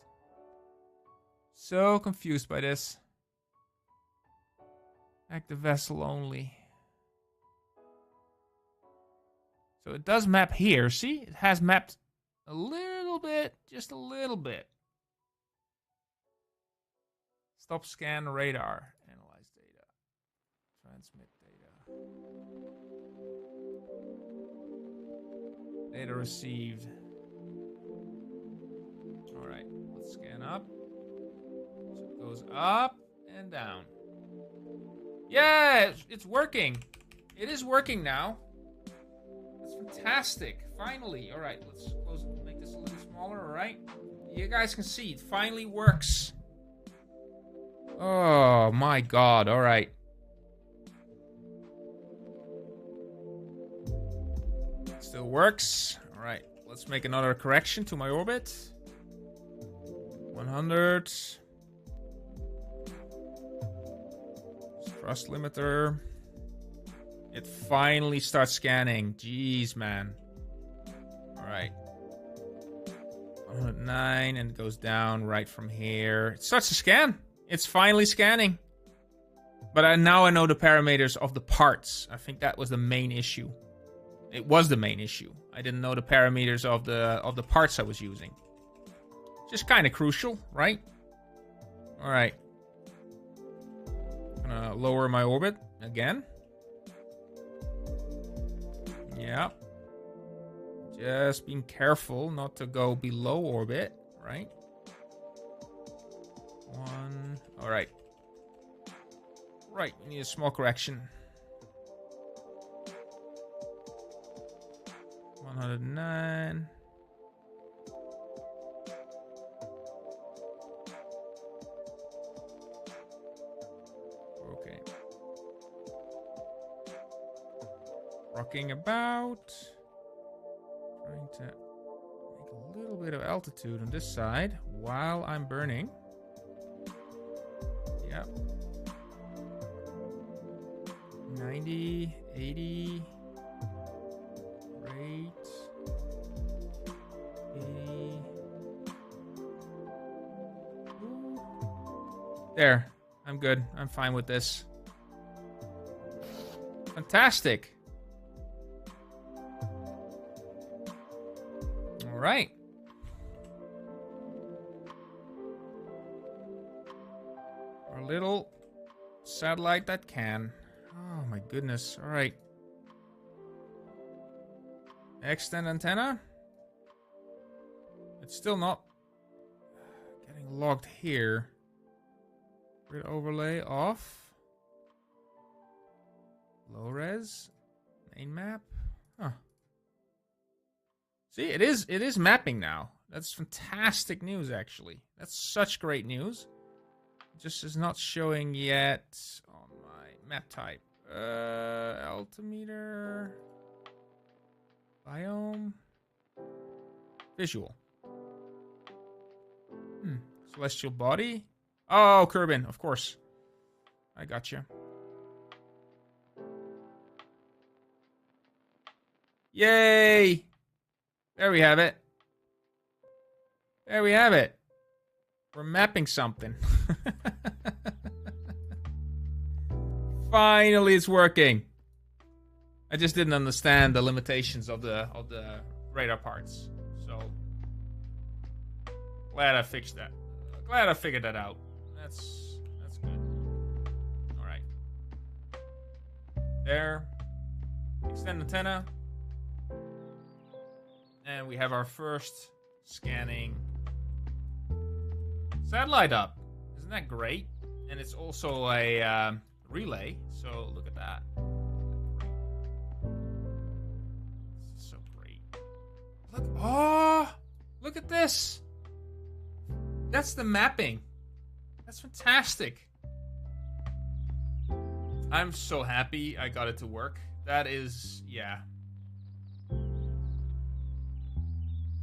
So confused by this. Active vessel only. So it does map here. See? It has mapped a little bit. Just a little bit. Stop scan radar. Analyze data. Transmit data. Data received. Alright. Let's scan up. So it goes up and down. Yeah! It's working. It is working now. That's fantastic. Finally. Alright, let's close it. Make this a little smaller, alright? You guys can see it finally works. Oh my god, alright. Still works. Alright, let's make another correction to my orbit. 100. Thrust limiter. It finally starts scanning. Jeez, man. Alright. 109, and it goes down right from here. It starts to scan. It's finally scanning. But now I know the parameters of the parts. I think that was the main issue. It was the main issue. I didn't know the parameters of the parts I was using. Just kind of crucial, right? Alright. Gonna lower my orbit again. Yeah. Just being careful not to go below orbit, right? 1. Alright. Right, we need a small correction. 109. Okay. Rocking about. Trying to make a little bit of altitude on this side while I'm burning. Yep. 90, 80. Rate. 80. Ooh. There. I'm good. I'm fine with this. Fantastic. All right. Our little satellite that can. Oh my goodness. All right. Extend antenna. It's still not getting logged here. Grid overlay off. Low res. Main map. Huh. See, it is mapping now. That's fantastic news, actually. That's such great news. It just is not showing yet on my map type. Altimeter. Biome. Visual. Celestial body. Oh, Kerbin, of course. I gotcha. Yay! There we have it. There we have it. We're mapping something. Finally, it's working. I just didn't understand the limitations of the radar parts. So glad I fixed that. Glad I figured that out. That's There. Extend antenna. And we have our first scanning satellite up. Isn't that great? And it's also a relay, so look at that. This is so great. Look, oh, look at this. That's the mapping. That's fantastic. I'm so happy I got it to work. That is, yeah.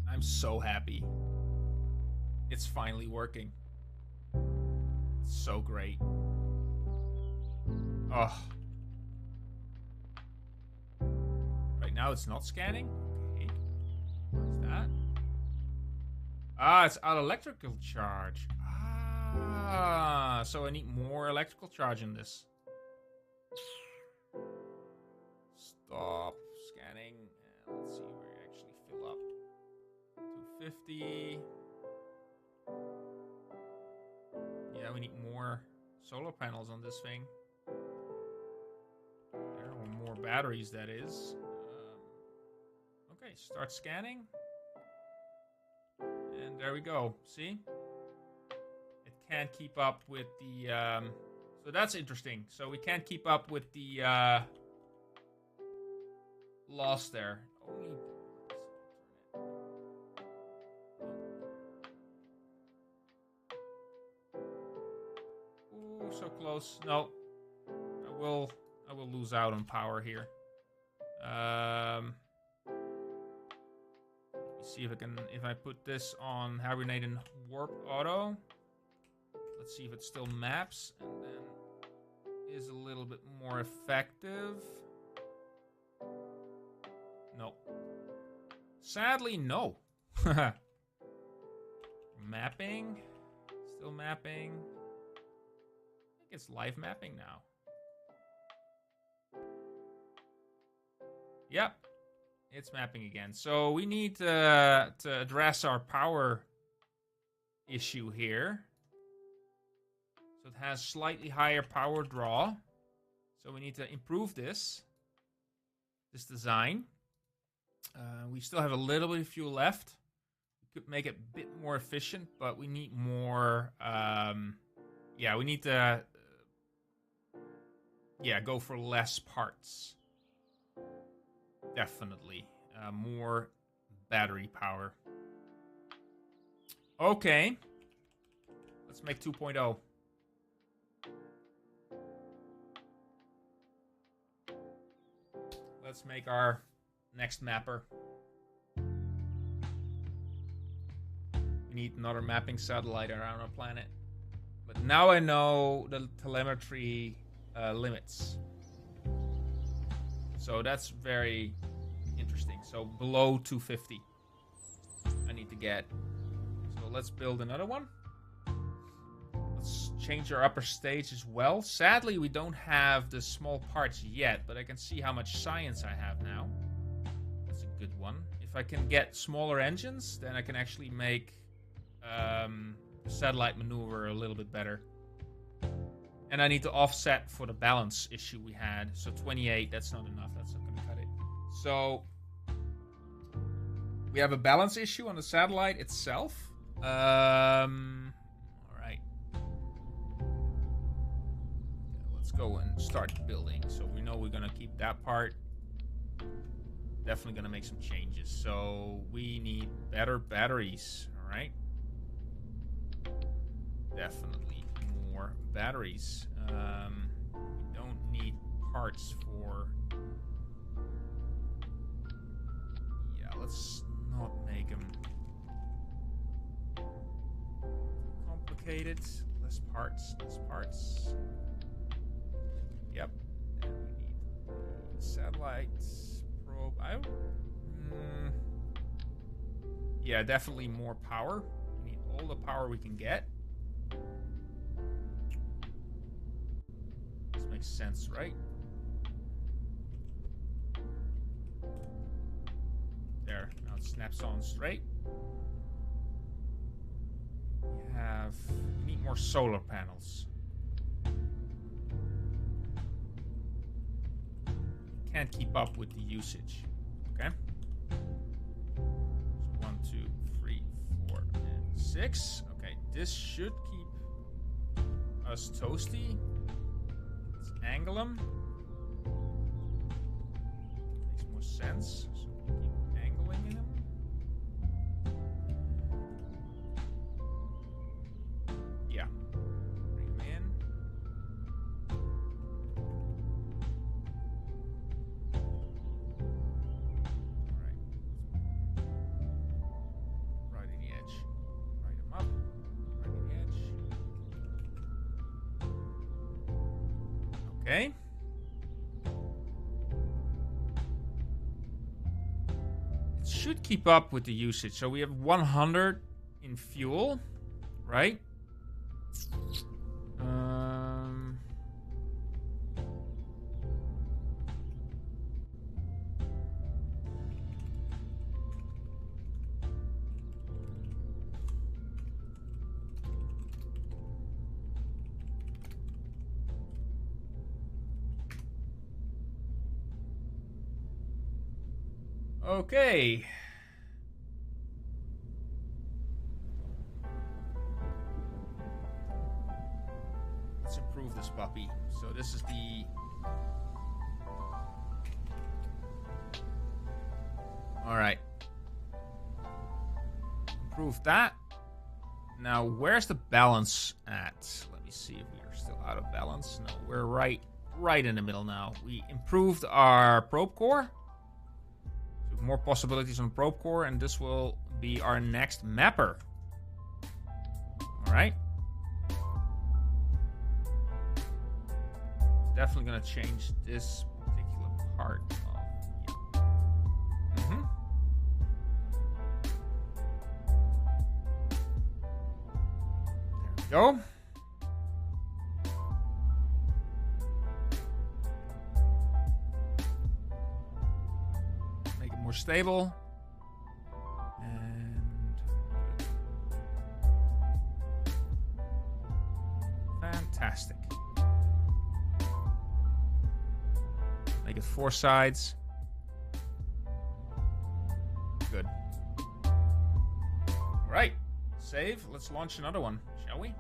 I'm so happy. It's finally working. It's so great. Oh. Right now it's not scanning? Okay. What is that? Ah, it's out electrical charge. Ah, so I need more electrical charge in this. Stop scanning. Let's see where you actually fill up. 250. Yeah, we need more solar panels on this thing. There are more batteries, that is. Okay, start scanning. And there we go. See? It can't keep up with the... So that's interesting. So we can't keep up with the loss there. Only... Ooh, so close. No. I will lose out on power here. Let me see if I put this on Hibernate and Warp Auto. Let's see if it still maps and then is a little bit more effective. No. Sadly, no. Mapping. Still mapping. I think it's live mapping now. Yep. It's mapping again. So we need to address our power issue here. So it has slightly higher power draw. So we need to improve this design. We still have a little bit of fuel left. We could make it a bit more efficient, but we need more. Yeah, we need to. Go for less parts. Definitely. More battery power. Okay. Let's make 2.0. Let's make our next mapper. We need another mapping satellite around our planet. But now I know the telemetry limits. So that's very interesting. So below 250 I need to get. So let's build another one. Let's change our upper stage as well. Sadly, we don't have the small parts yet, but I can see how much science I have now. That's a good one. If I can get smaller engines, then I can actually make satellite maneuver a little bit better. And I need to offset for the balance issue we had. So 28, that's not enough. That's not going to cut it. So we have a balance issue on the satellite itself. All right. Let's go and start building. So we know we're going to keep that part. Definitely going to make some changes. So we need better batteries. All right. Definitely more batteries. We don't need parts for... Yeah, let's not make them complicated. Less parts, less parts. Yep. And we need satellites, probe. Yeah, definitely more power. We need all the power we can get. This makes sense, right? There, now it snaps on straight. We need more solar panels. can't keep up with the usage. Okay. So 1, 2, 3, 4, and 6. Okay, this should keep us toasty. Let's angle them. Makes more sense. So we keep angling in them. Yeah. Bring them in. Right in the edge. Right them up. Right in the edge. Okay. It should keep up with the usage. So we have 100 in fuel, right? Okay. Let's improve this puppy. So this is the... Alright. Improve that. Now, where's the balance at? Let me see if we are still out of balance. No, we're right in the middle now. We improved our probe core. So more possibilities on probe core, and this will be our next mapper. Alright. Definitely gonna change this particular part of There we go. Make it more stable. And fantastic. Make it 4 sides. Good. All right. Save. Let's launch another one, shall we? To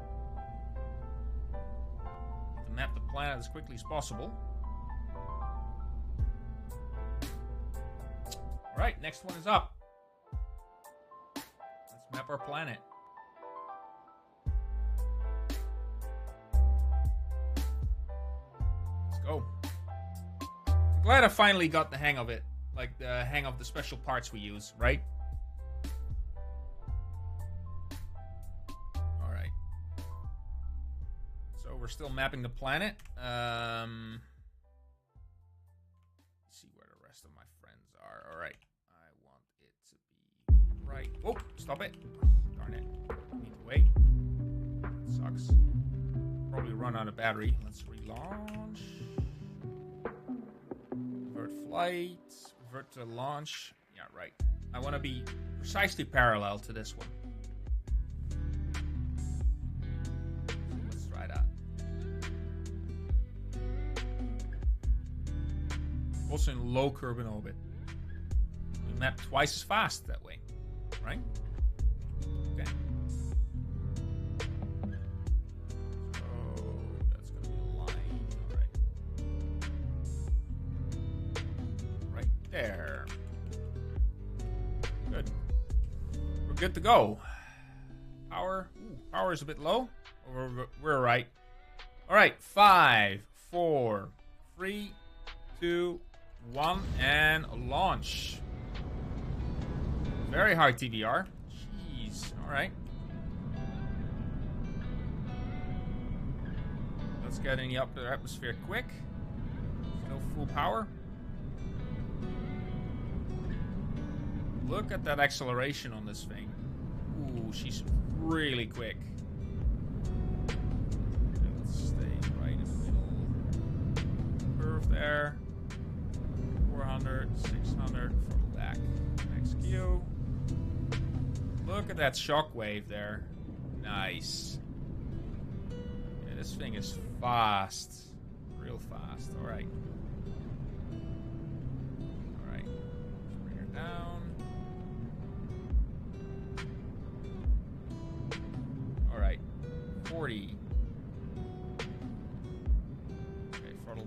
map the planet as quickly as possible. All right. Next one is up. Let's map our planet. Let's go. Glad I finally got the hang of it. Like the hang of the special parts we use, right? Alright. So we're still mapping the planet. See where the rest of my friends are. Alright. I want it to be right. Oh, stop it. Darn it. Need to wait. That sucks. Probably run out of battery. Let's relaunch. Flight, revert to launch. Yeah, right. I want to be precisely parallel to this one. Let's try that. Also in low Kerbal orbit. We map twice as fast that way, right? Okay. There. Good. We're good to go. Power. Ooh, power is a bit low. We're right. All right. 5, 4, 3, 2, 1, and launch. Very high TVR. Jeez. All right. Let's get in the upper atmosphere quick. Still full power. Look at that acceleration on this thing. Ooh, she's really quick. Let's stay right in the middle. Curve there. 400, 600 from the back. Next Q. Look at that shockwave there. Nice. Yeah, this thing is fast. Real fast. Alright.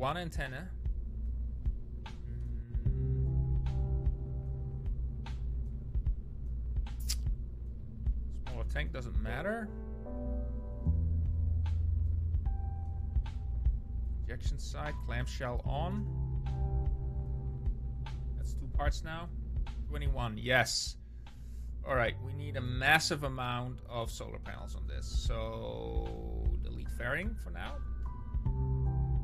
one antenna. Smaller tank doesn't matter. Injection side, clamshell on. That's 2 parts now. 21, yes. Alright, we need a massive amount of solar panels on this. So, delete fairing for now.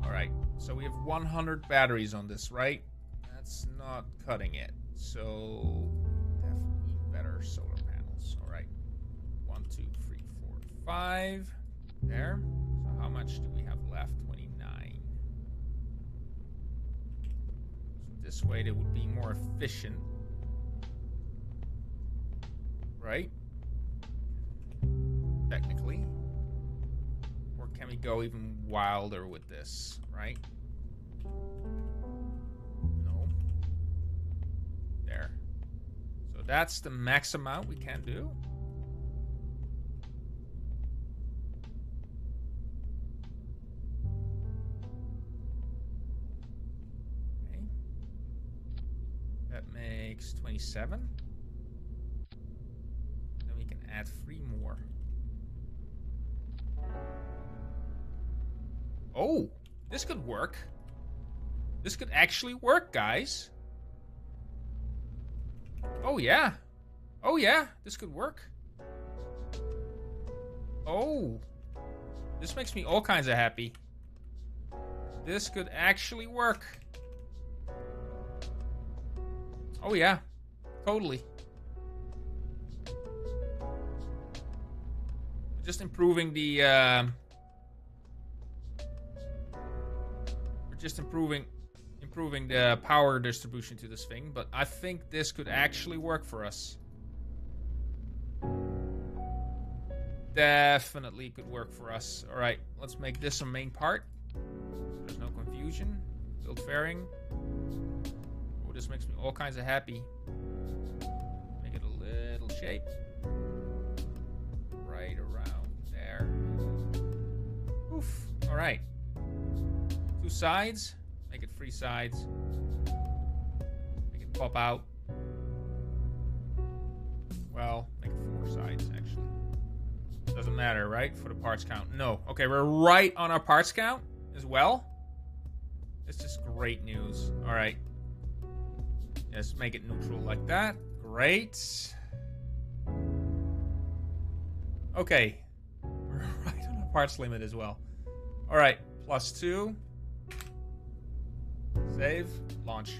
Alright, so we have 100 batteries on this, right? That's not cutting it. So, definitely better solar panels. Alright, 1, 2, 3, 4, 5. There. So how much do we have left? 29. So this way they would be more efficient. Right? Technically. Or can we go even wilder with this, right? No. There. So that's the max amount we can do. Okay. That makes 27. Add 3 more. Oh, this could work. This could actually work, guys. Oh, yeah. Oh, yeah. This could work. Oh. This makes me all kinds of happy. This could actually work. Oh, yeah. Totally. Just improving the we're just improving the power distribution to this thing, but I think this could actually work for us. Definitely could work for us. All right, let's make this a main part. There's no confusion. Build fairing. Oh, this makes me all kinds of happy. Make it a little shape. Right around there. Oof. All right. 2 sides. Make it 3 sides. Make it pop out. Well, make it 4 sides, actually. Doesn't matter, right? For the parts count. No. Okay, we're right on our parts count as well. It's just great news. All right. Let's make it neutral like that. Great. Okay, we're right on our parts limit as well. All right, +2. Save, launch.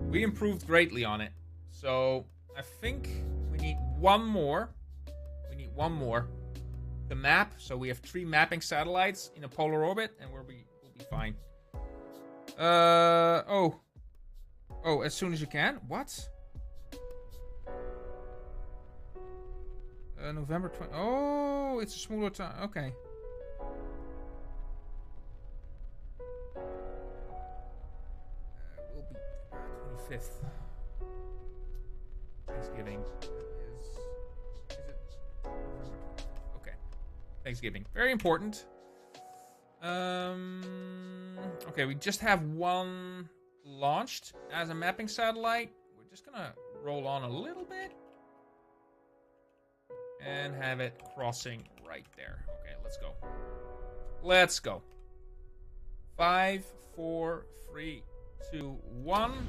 We improved greatly on it. So I think we need 1 more. We need 1 more. The map, so we have 3 mapping satellites in a polar orbit, and we'll be fine. Oh, as soon as you can. What? November 20. Oh, it's a smaller time. Okay. Will be 25th. Thanksgiving is it November 25th? Okay. Thanksgiving. Very important. Okay, we just have 1 launched as a mapping satellite. We're just gonna roll on a little bit. And have it crossing right there. Okay, let's go. Let's go. 5, 4, 3, 2, 1.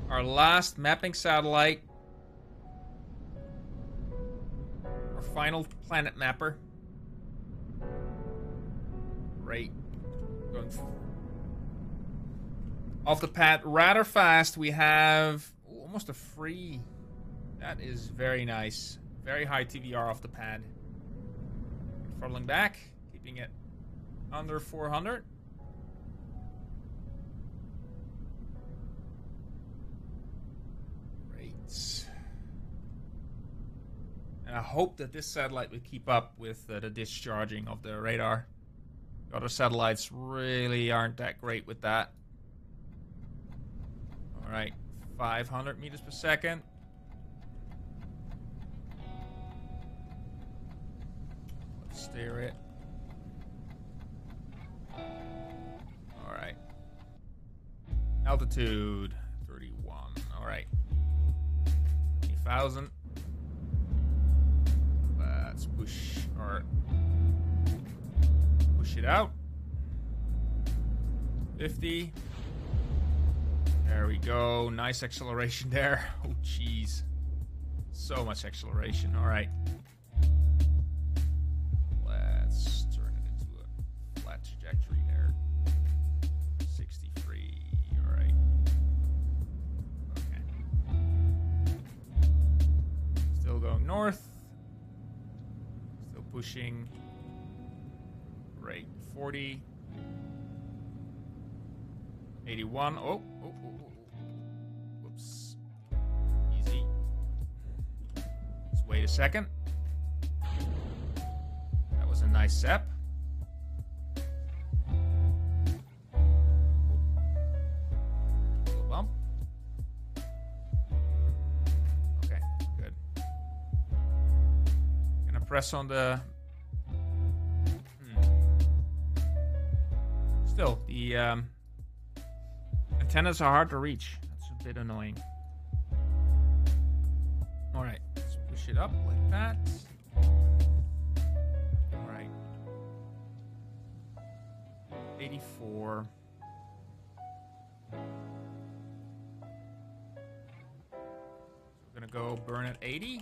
Our last mapping satellite. Our final planet mapper. Great. Going off the pad rather fast. We have almost a 3. That is very nice. Very high TVR off the pad. Throttling back, keeping it under 400. Great. And I hope that this satellite will keep up with the discharging of the radar. The other satellites really aren't that great with that. All right, 500 meters per second. Steer it. Altitude 31. All right. 20,000. Let's push it out. 50. There we go. Nice acceleration there. Oh, jeez. So much acceleration. All right. Let's turn it into a flat trajectory there. 63. All right. Okay. Still going north. Still pushing. Rate 40. 81. Oh. Whoops. Easy. Let's wait a second. That was a nice step. Little bump. Okay, good. Gonna press on the... Still, the antennas are hard to reach. That's a bit annoying. All right, let's push it up like that. All right. 84. We're gonna go burn at 80.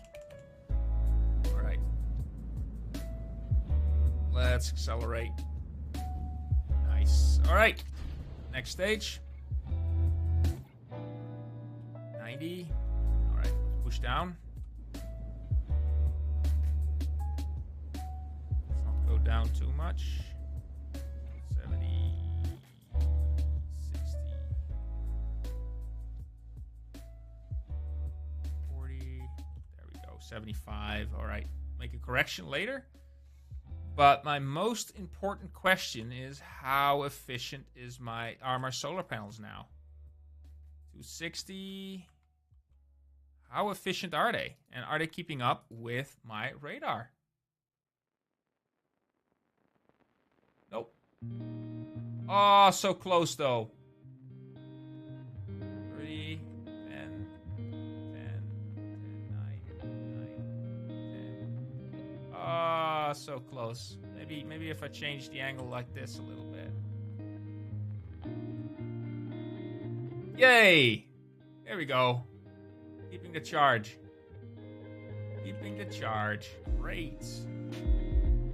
All right. Let's accelerate. Nice. All right. Next stage. 90. All right. Push down. Let's not go down too much. 70. 60. 40. There we go. 75. All right. Make a correction later. But my most important question is, how efficient are my solar panels now? 260. How efficient are they? And are they keeping up with my radar? Nope. Oh, so close though. 3, 10, 10, 9. Ah, so close. Maybe if I change the angle like this a little bit. Yay! There we go. Keeping the charge. Keeping the charge. Great.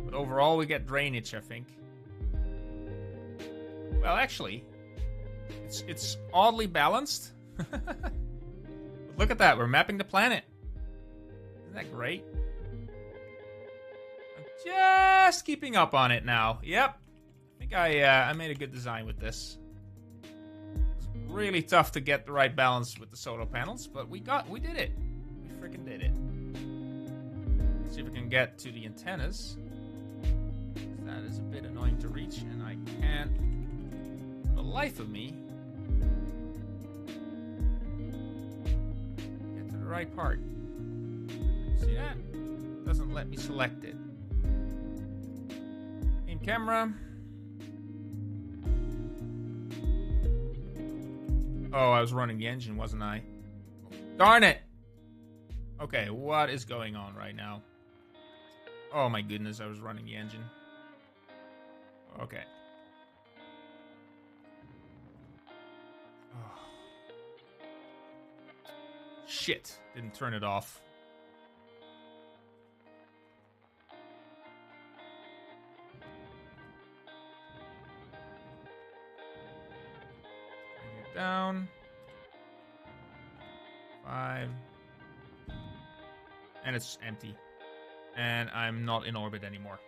But overall, we get drainage, I think. Well, actually, it's oddly balanced. But look at that. We're mapping the planet. Isn't that great? I'm just keeping up on it now. Yep. I think I made a good design with this. Really tough to get the right balance with the solar panels, but we did it. We freaking did it. Let's see if we can get to the antennas. That is a bit annoying to reach, and I can't, for the life of me, get to the right part. See that? Doesn't let me select it. In camera. Oh, I was running the engine, wasn't I? Darn it! Okay, what is going on right now? Oh my goodness, I was running the engine. Okay. Oh. Shit, didn't turn it off. Down 5, and it's empty, and I'm not in orbit anymore.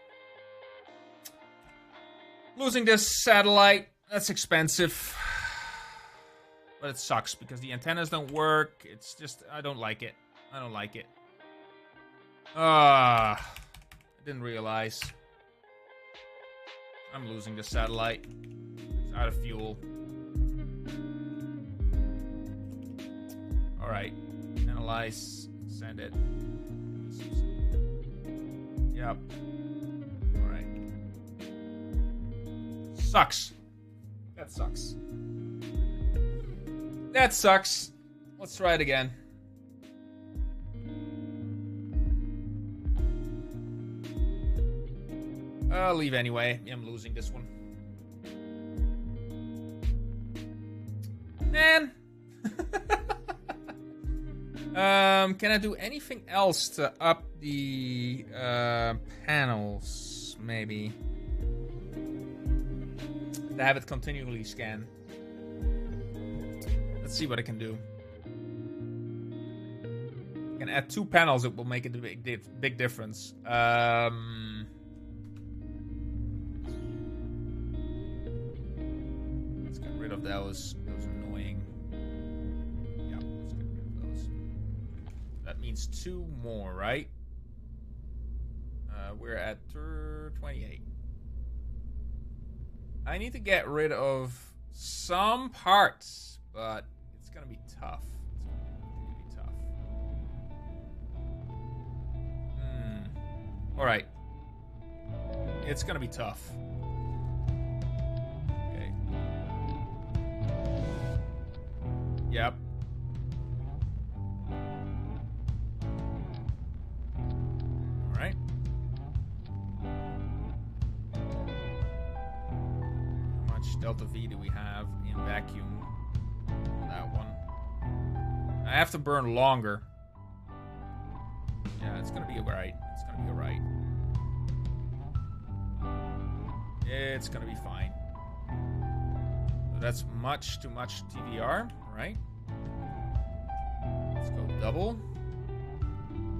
Losing this satellite, that's expensive, but it sucks because the antennas don't work. It's just, I don't like it. I don't like it. I didn't realize. I'm losing the satellite. It's out of fuel. All right, analyze, send it. Yep. All right. Sucks. That sucks. That sucks. Let's try it again. I'll leave anyway. I'm losing this one. Man. Can I do anything else to up the panels? Maybe. To have it continually scan. Let's see what I can do. I can add 2 panels. It will make a big difference. Let's get rid of those. Those annoying. Yeah, let's get rid of those. That means 2 more, right? We're at 28. I need to get rid of some parts, but it's gonna be tough. It's gonna be tough. All right. It's gonna be tough. Okay. Yep. All right. How much delta V do we have in vacuum? That one. I have to burn longer. Yeah, it's gonna be alright. It's gonna be alright. It's gonna be fine. So that's much too much TVR, right? Let's go double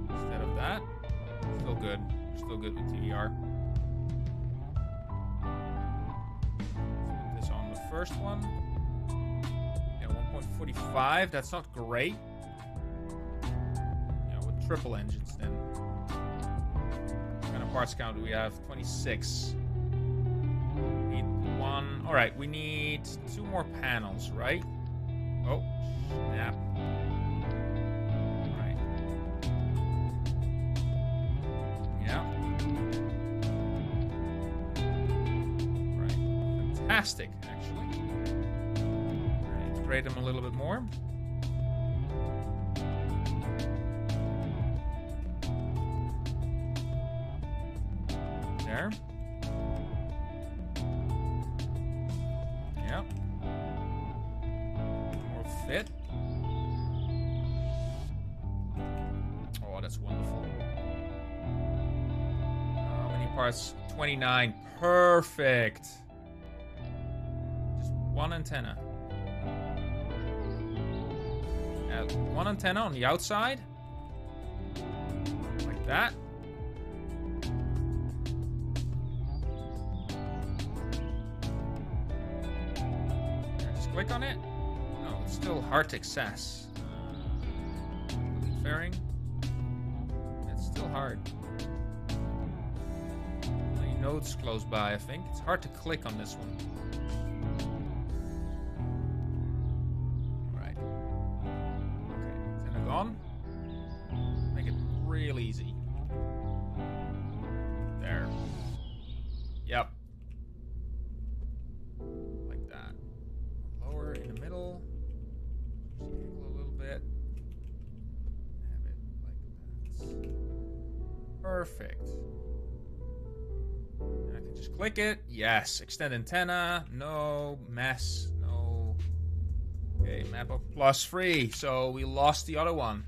instead of that. Still good. Still good with TVR. Let's put this on the first one. Yeah, 1.45. That's not great. Yeah, with triple engines then. What kind of parts count do we have? 26. Need 1. All right, we need 2 more panels, right? Oh, snap. All right. Yeah. All right. Fantastic, actually. All right, integrate them a little bit more. There. Yep. More fit. Oh, that's wonderful. How many parts? 29. Perfect. Just 1 antenna. Add 1 antenna on the outside. Like that. Click on it. No, it's still hard to access. Fairing. It's still hard. Many nodes close by, I think. It's hard to click on this one. Right. Okay, antenna gone. Make it real easy. There. Yep. In the middle, just angle a little bit, have it like that. Perfect. And I can just click it. Yes, extend antenna. No mess. No. Okay, map up plus free. So we lost the other one.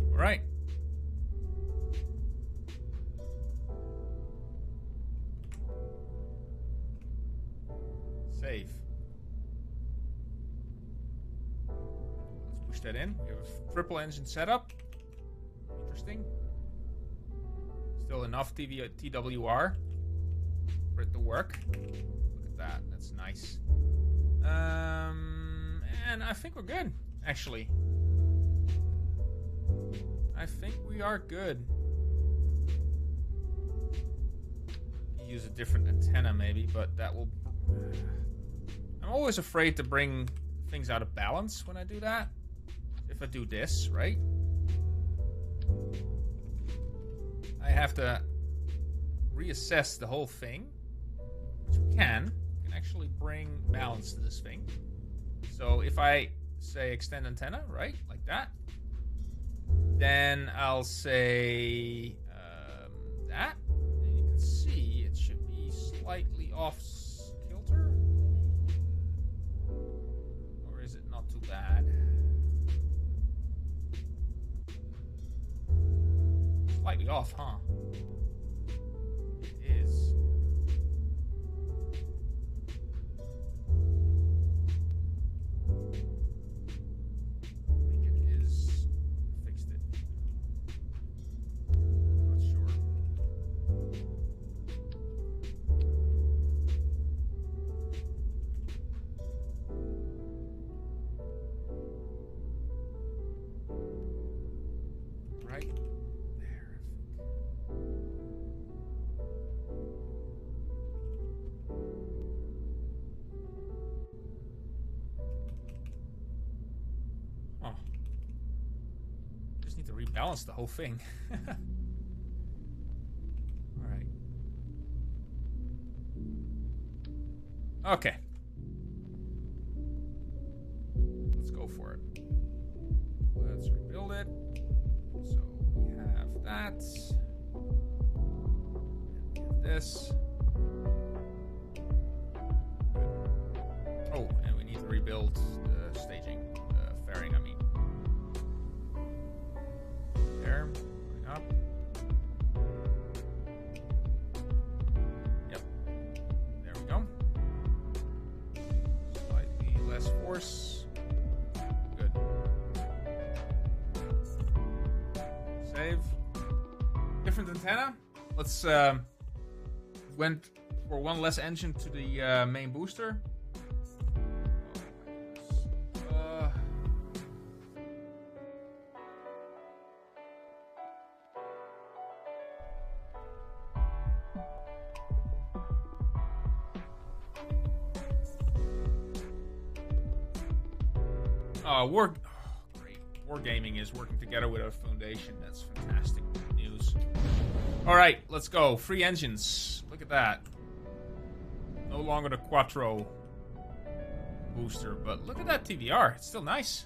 Right. Save. Let's push that in. We have a triple engine setup. Interesting. Still enough TWR for it to work. Look at that. That's nice. And I think we're good, actually. I think we are good. use a different antenna maybe, but that will... I'm always afraid to bring things out of balance when I do that. If I do this, right? I have to reassess the whole thing, which we can. We can actually bring balance to this thing. So if I say extend antenna, right? Like that. Then I'll say that. And you can see it should be slightly off kilter. Or is it not too bad? Slightly off, huh? It is. I think it is. Fixed it. Not sure. Right. Need to rebalance the whole thing. All right. Okay. Let's go for it. Let's rebuild it. So we have that. And we have this. Good. Oh, and we need to rebuild the staging, the fairing, I mean. There, going up. Yep. There we go. Slightly less force. Good. Save. Different antenna. Let's went for one less engine to the main booster. Great. Wargaming is working together with our foundation. That's fantastic news. All right, let's go. 3 engines. Look at that. No longer the Quattro booster, but look at that TVR. It's still nice.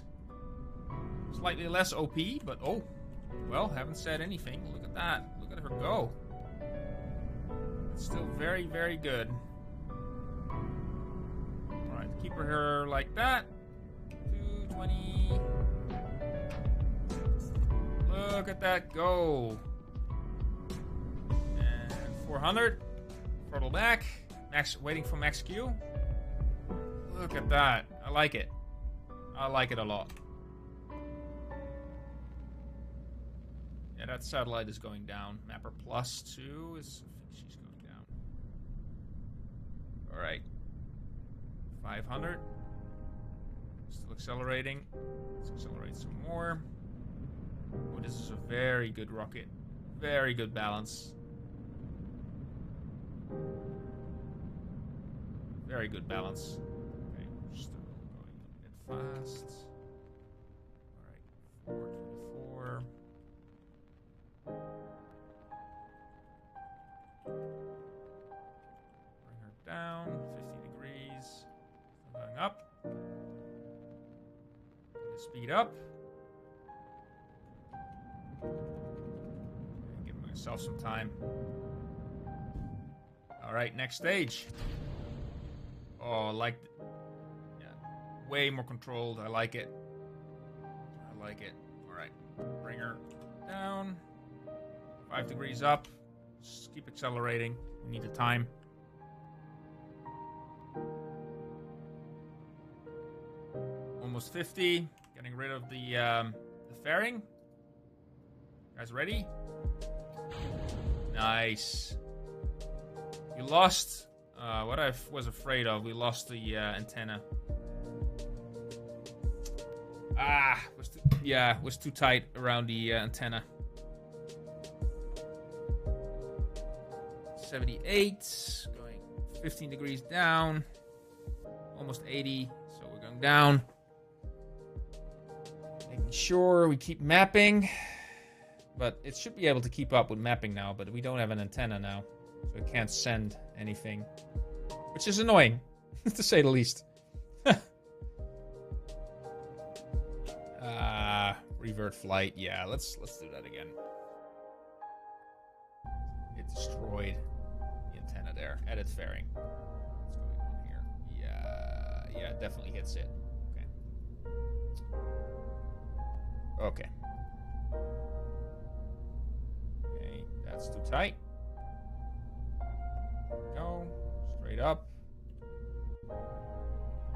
Slightly less OP, but oh, well, haven't said anything. Look at that. Look at her go. It's still very, very good. All right, keep her like that. 220. Look at that go. And 400. Throttle back. Max, waiting for max Q. Look at that. I like it. I like it a lot. Yeah, that satellite is going down. Mapper plus 2 is, I think she's going down. All right. 500. Still accelerating. Let's accelerate some more. Oh, this is a very good rocket. Very good balance. Very good balance. Okay, still going a bit fast. All right, 424. Bring her down 50 degrees. Still going up. Speed up. Give myself some time. All right, next stage. Oh, like, yeah, way more controlled. I like it. I like it. All right, bring her down. 5 degrees up. Just keep accelerating. We need the time. Almost 50. Getting rid of the fairing. Guys ready? Nice. We lost what I was afraid of. We lost the antenna. Was too tight around the antenna. 78, going 15 degrees down, almost 80, so we're going down. Making sure we keep mapping, but it should be able to keep up with mapping now, but we don't have an antenna now, so it can't send anything, which is annoying, to say the least. Revert flight, yeah, let's do that again. It destroyed the antenna there. Edit fairing. What's going on here? Yeah, it definitely hits it. Okay. Okay, that's too tight. Go straight up.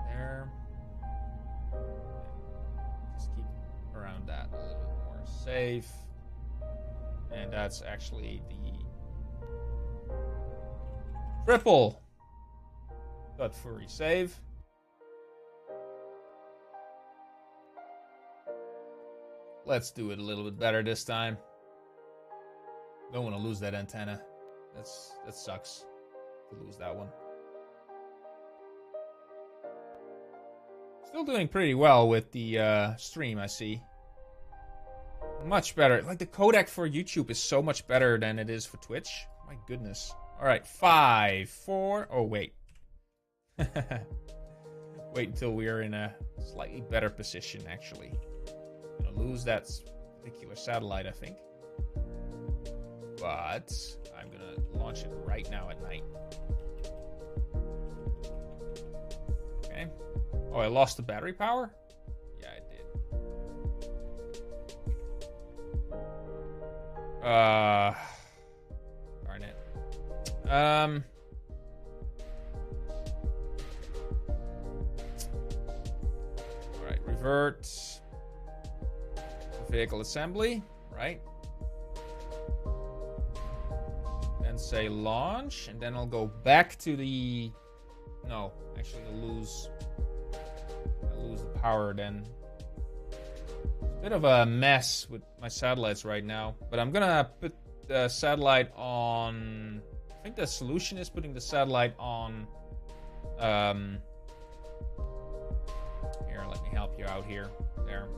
There. Just keep around that a little bit more safe. And that's actually the triple .furry save. Let's do it a little bit better this time. Don't want to lose that antenna. That sucks to lose that one. Still doing pretty well with the stream, I see. Much better. Like, the codec for YouTube is so much better than it is for Twitch. My goodness. Alright, 5, 4... Oh, wait. Wait until we are in a slightly better position, actually. I'm gonna lose that particular satellite, I think. But I'm gonna launch it right now at night. Okay. Oh, I lost the battery power? Yeah, I did. Darn it. Alright, revert. Vehicle assembly, right? Then say launch, and then I'll go back to the... No, actually I'll lose the power then. It's a bit of a mess with my satellites right now, but I'm gonna put the satellite on... I think the solution is putting the satellite on... Here, let me help you out here. There.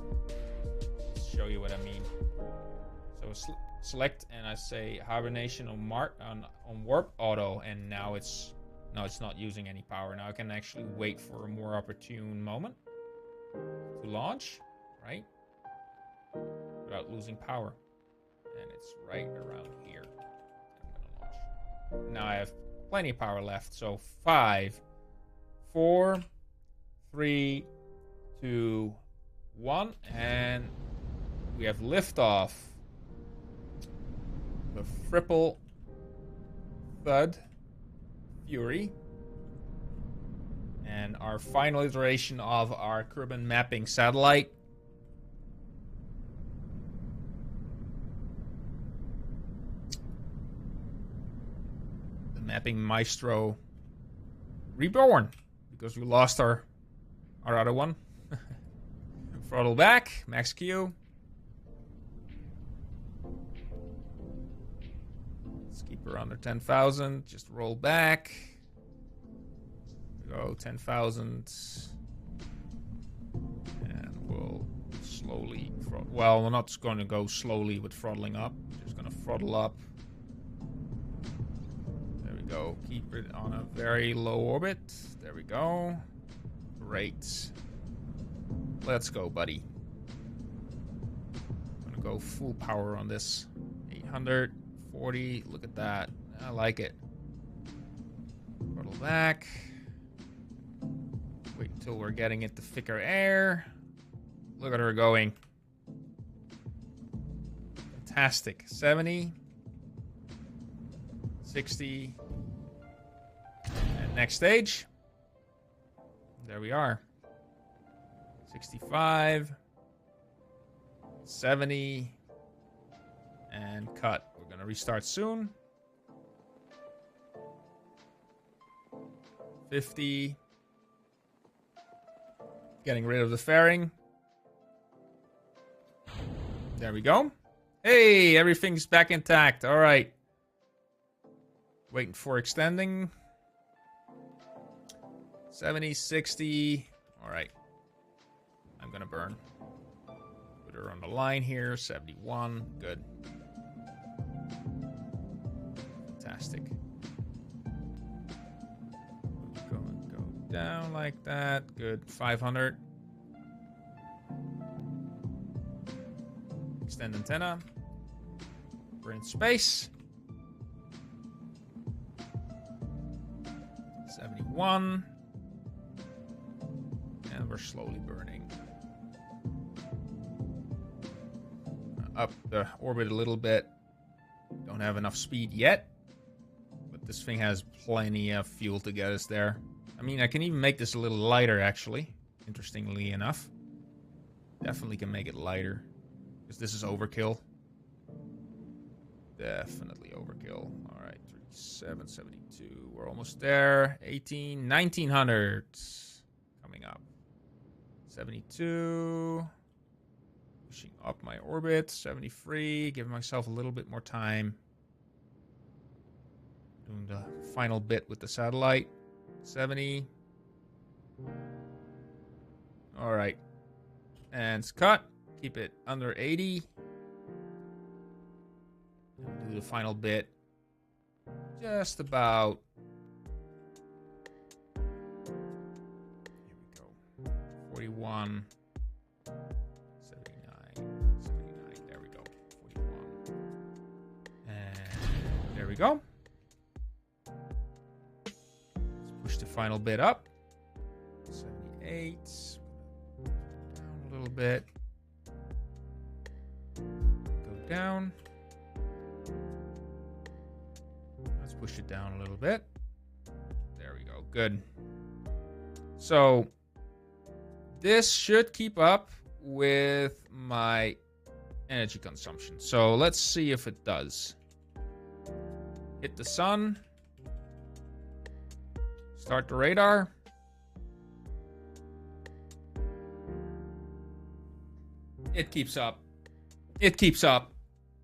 Show you what I mean. So select, and I say hibernation on warp auto, and now it's not using any power. Now I can actually wait for a more opportune moment to launch, right? Without losing power. And it's right around here. I'm gonna launch. Now I have plenty of power left. So 5, 4, 3, 2, 1, and we have liftoff. The triple thud Fury. And our final iteration of our Kerbal mapping satellite. The mapping maestro reborn. Because we lost our other one. Throttle back, max Q. Let's keep her under 10,000. Just roll back. Go 10,000. And we'll slowly throttle. Well, we're not going to go slowly with throttling up. We're just going to throttle up. There we go. Keep it on a very low orbit. There we go. Great. Let's go, buddy. I'm gonna go full power on this. 840. Look at that. I like it. Throttle back. Wait until we're getting into thicker air. Look at her going. Fantastic. 70. 60. And next stage. There we are. 65, 70, and cut. We're going to restart soon. 50. Getting rid of the fairing. There we go. Hey, everything's back intact. All right. Waiting for extending. 70, 60. All right. I'm going to burn. Put her on the line here. 71. Good. Fantastic. Go down like that. Good. 500. Extend antenna. We're in space. 71. And we're slowly burning. Up the orbit a little bit. Don't have enough speed yet. But this thing has plenty of fuel to get us there. I mean, I can even make this a little lighter, actually. Interestingly enough. Definitely can make it lighter. Because this is overkill. Definitely overkill. Alright, 3772. We're almost there. 1900. Coming up. 72. Pushing up my orbit. 73. Giving myself a little bit more time. Doing the final bit with the satellite. 70. Alright. And it's cut. Keep it under 80. Do the final bit. Just about. Here we go. 41. 79. 79. There we go. 41. And there we go. Let's push the final bit up. 78. Down a little bit. Go down. Let's push it down a little bit. There we go. Good. So this should keep up with my energy consumption. So let's see if it does. Hit the sun. Start the radar. It keeps up. It keeps up.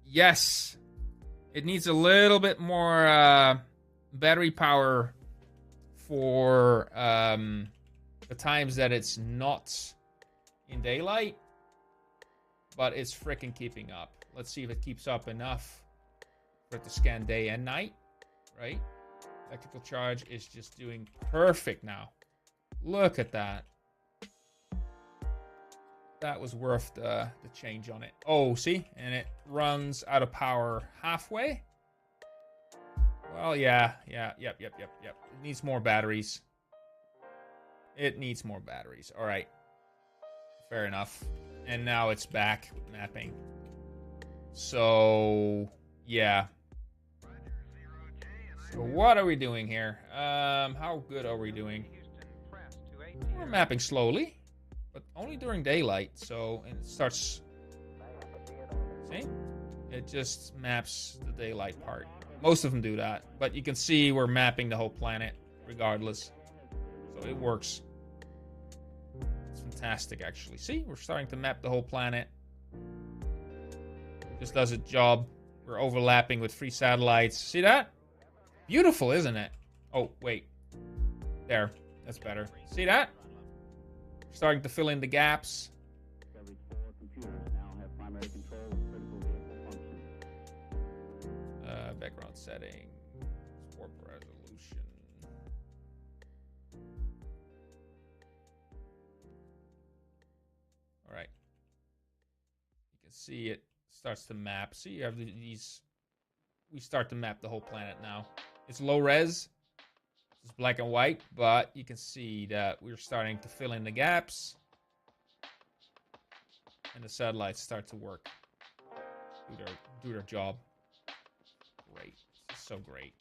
Yes. It needs a little bit more battery power for the times that it's not in daylight. But it's freaking keeping up. Let's see if it keeps up enough for it to scan day and night. Right? Electrical charge is just doing perfect now. Look at that. That was worth the change on it. Oh, see? And it runs out of power halfway. Well, yeah. Yep. It needs more batteries. It needs more batteries. All right. Fair enough. And now it's back with mapping. So, yeah. So what are we doing here? How good are we doing? We're mapping slowly. But only during daylight, so and it starts. See? It just maps the daylight part. Most of them do that, but you can see we're mapping the whole planet regardless. So it works. It's fantastic, actually. See? We're starting to map the whole planet. Just does its job. We're overlapping with 3 satellites. See that? Beautiful, isn't it? Oh, wait. There. That's better. See that? Starting to fill in the gaps. Background settings, warp resolution. All right. You can see it starts to map. See, you have these. We start to map the whole planet now. It's low res. It's black and white, but you can see that we're starting to fill in the gaps. And the satellites start to work. Do their job. Great. This is so great.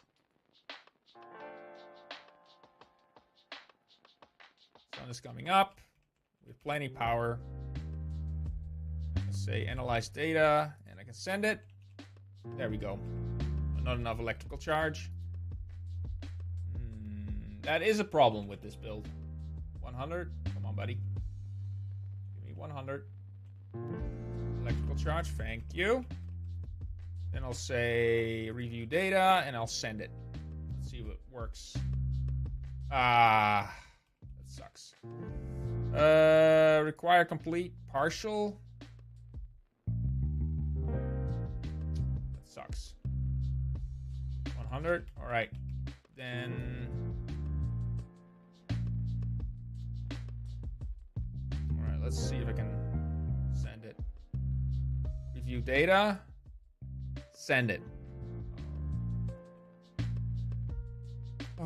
Sun is coming up with plenty of power. I can say analyze data, and I can send it. There we go. Not enough electrical charge. That is a problem with this build. 100. Come on, buddy. Give me 100. Electrical charge. Thank you. Then I'll say review data, and I'll send it. see if it works. Ah, that sucks. Require complete partial. That sucks. 100. All right. Then. All right. Let's see if I can send it. Review data. Send it.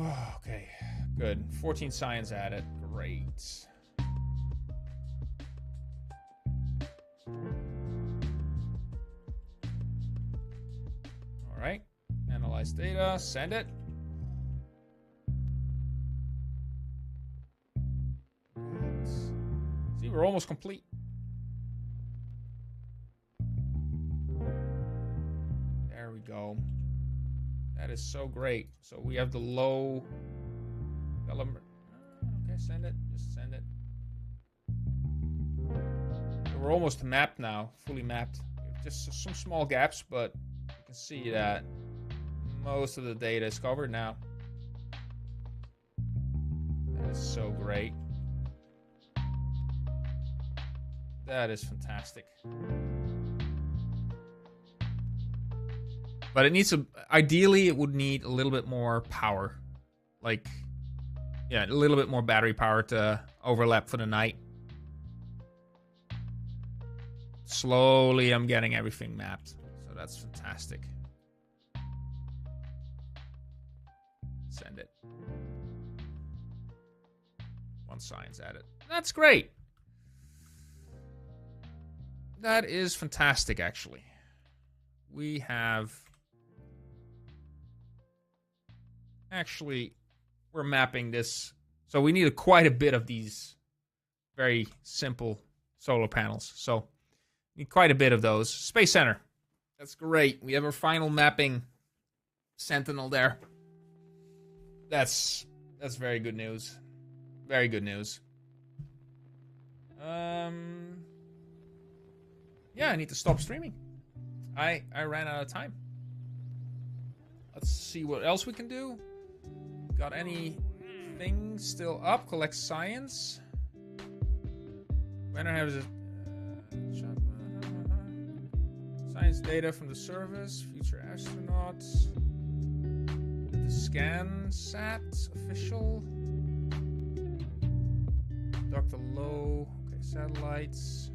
Oh, okay. Good. 14 science added. Great. All right. Analyze data. Send it. See, we're almost complete. There we go. That is so great. So we have the low element. Okay, send it. Just send it. So we're almost mapped now. Fully mapped. Just some small gaps, but you can see that most of the data is covered now. That is so great. That is fantastic. But it needs ideally it would need a little bit more power. Like, yeah, a little bit more battery power to overlap for the night. Slowly I'm getting everything mapped. So that's fantastic. Send it. One science added. That's great. That is fantastic, actually. We have... Actually, we're mapping this. So we need quite a bit of these very simple solar panels. So need quite a bit of those. Space Center. That's great. We have our final mapping sentinel there. That's very good news. Very good news. Yeah, I need to stop streaming. I ran out of time. Let's see what else we can do. Got anything still up? Collect science. When I have science data from the service. Future astronauts. The scan sat official. Dr. Low. Okay, satellites.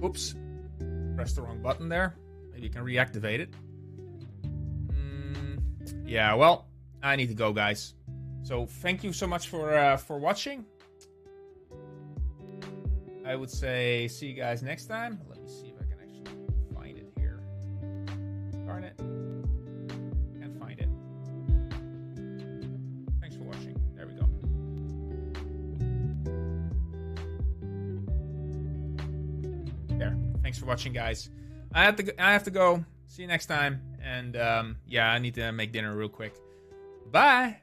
Oops. Pressed the wrong button there. Maybe you can reactivate it. Yeah, well, I need to go, guys. So thank you so much for watching. I would say see you guys next time. Let me see if I can actually find it here. Darn it. Can't find it. Thanks for watching. There we go. There. Thanks for watching, guys. I have to go. See you next time. And yeah, I need to make dinner real quick. Bye.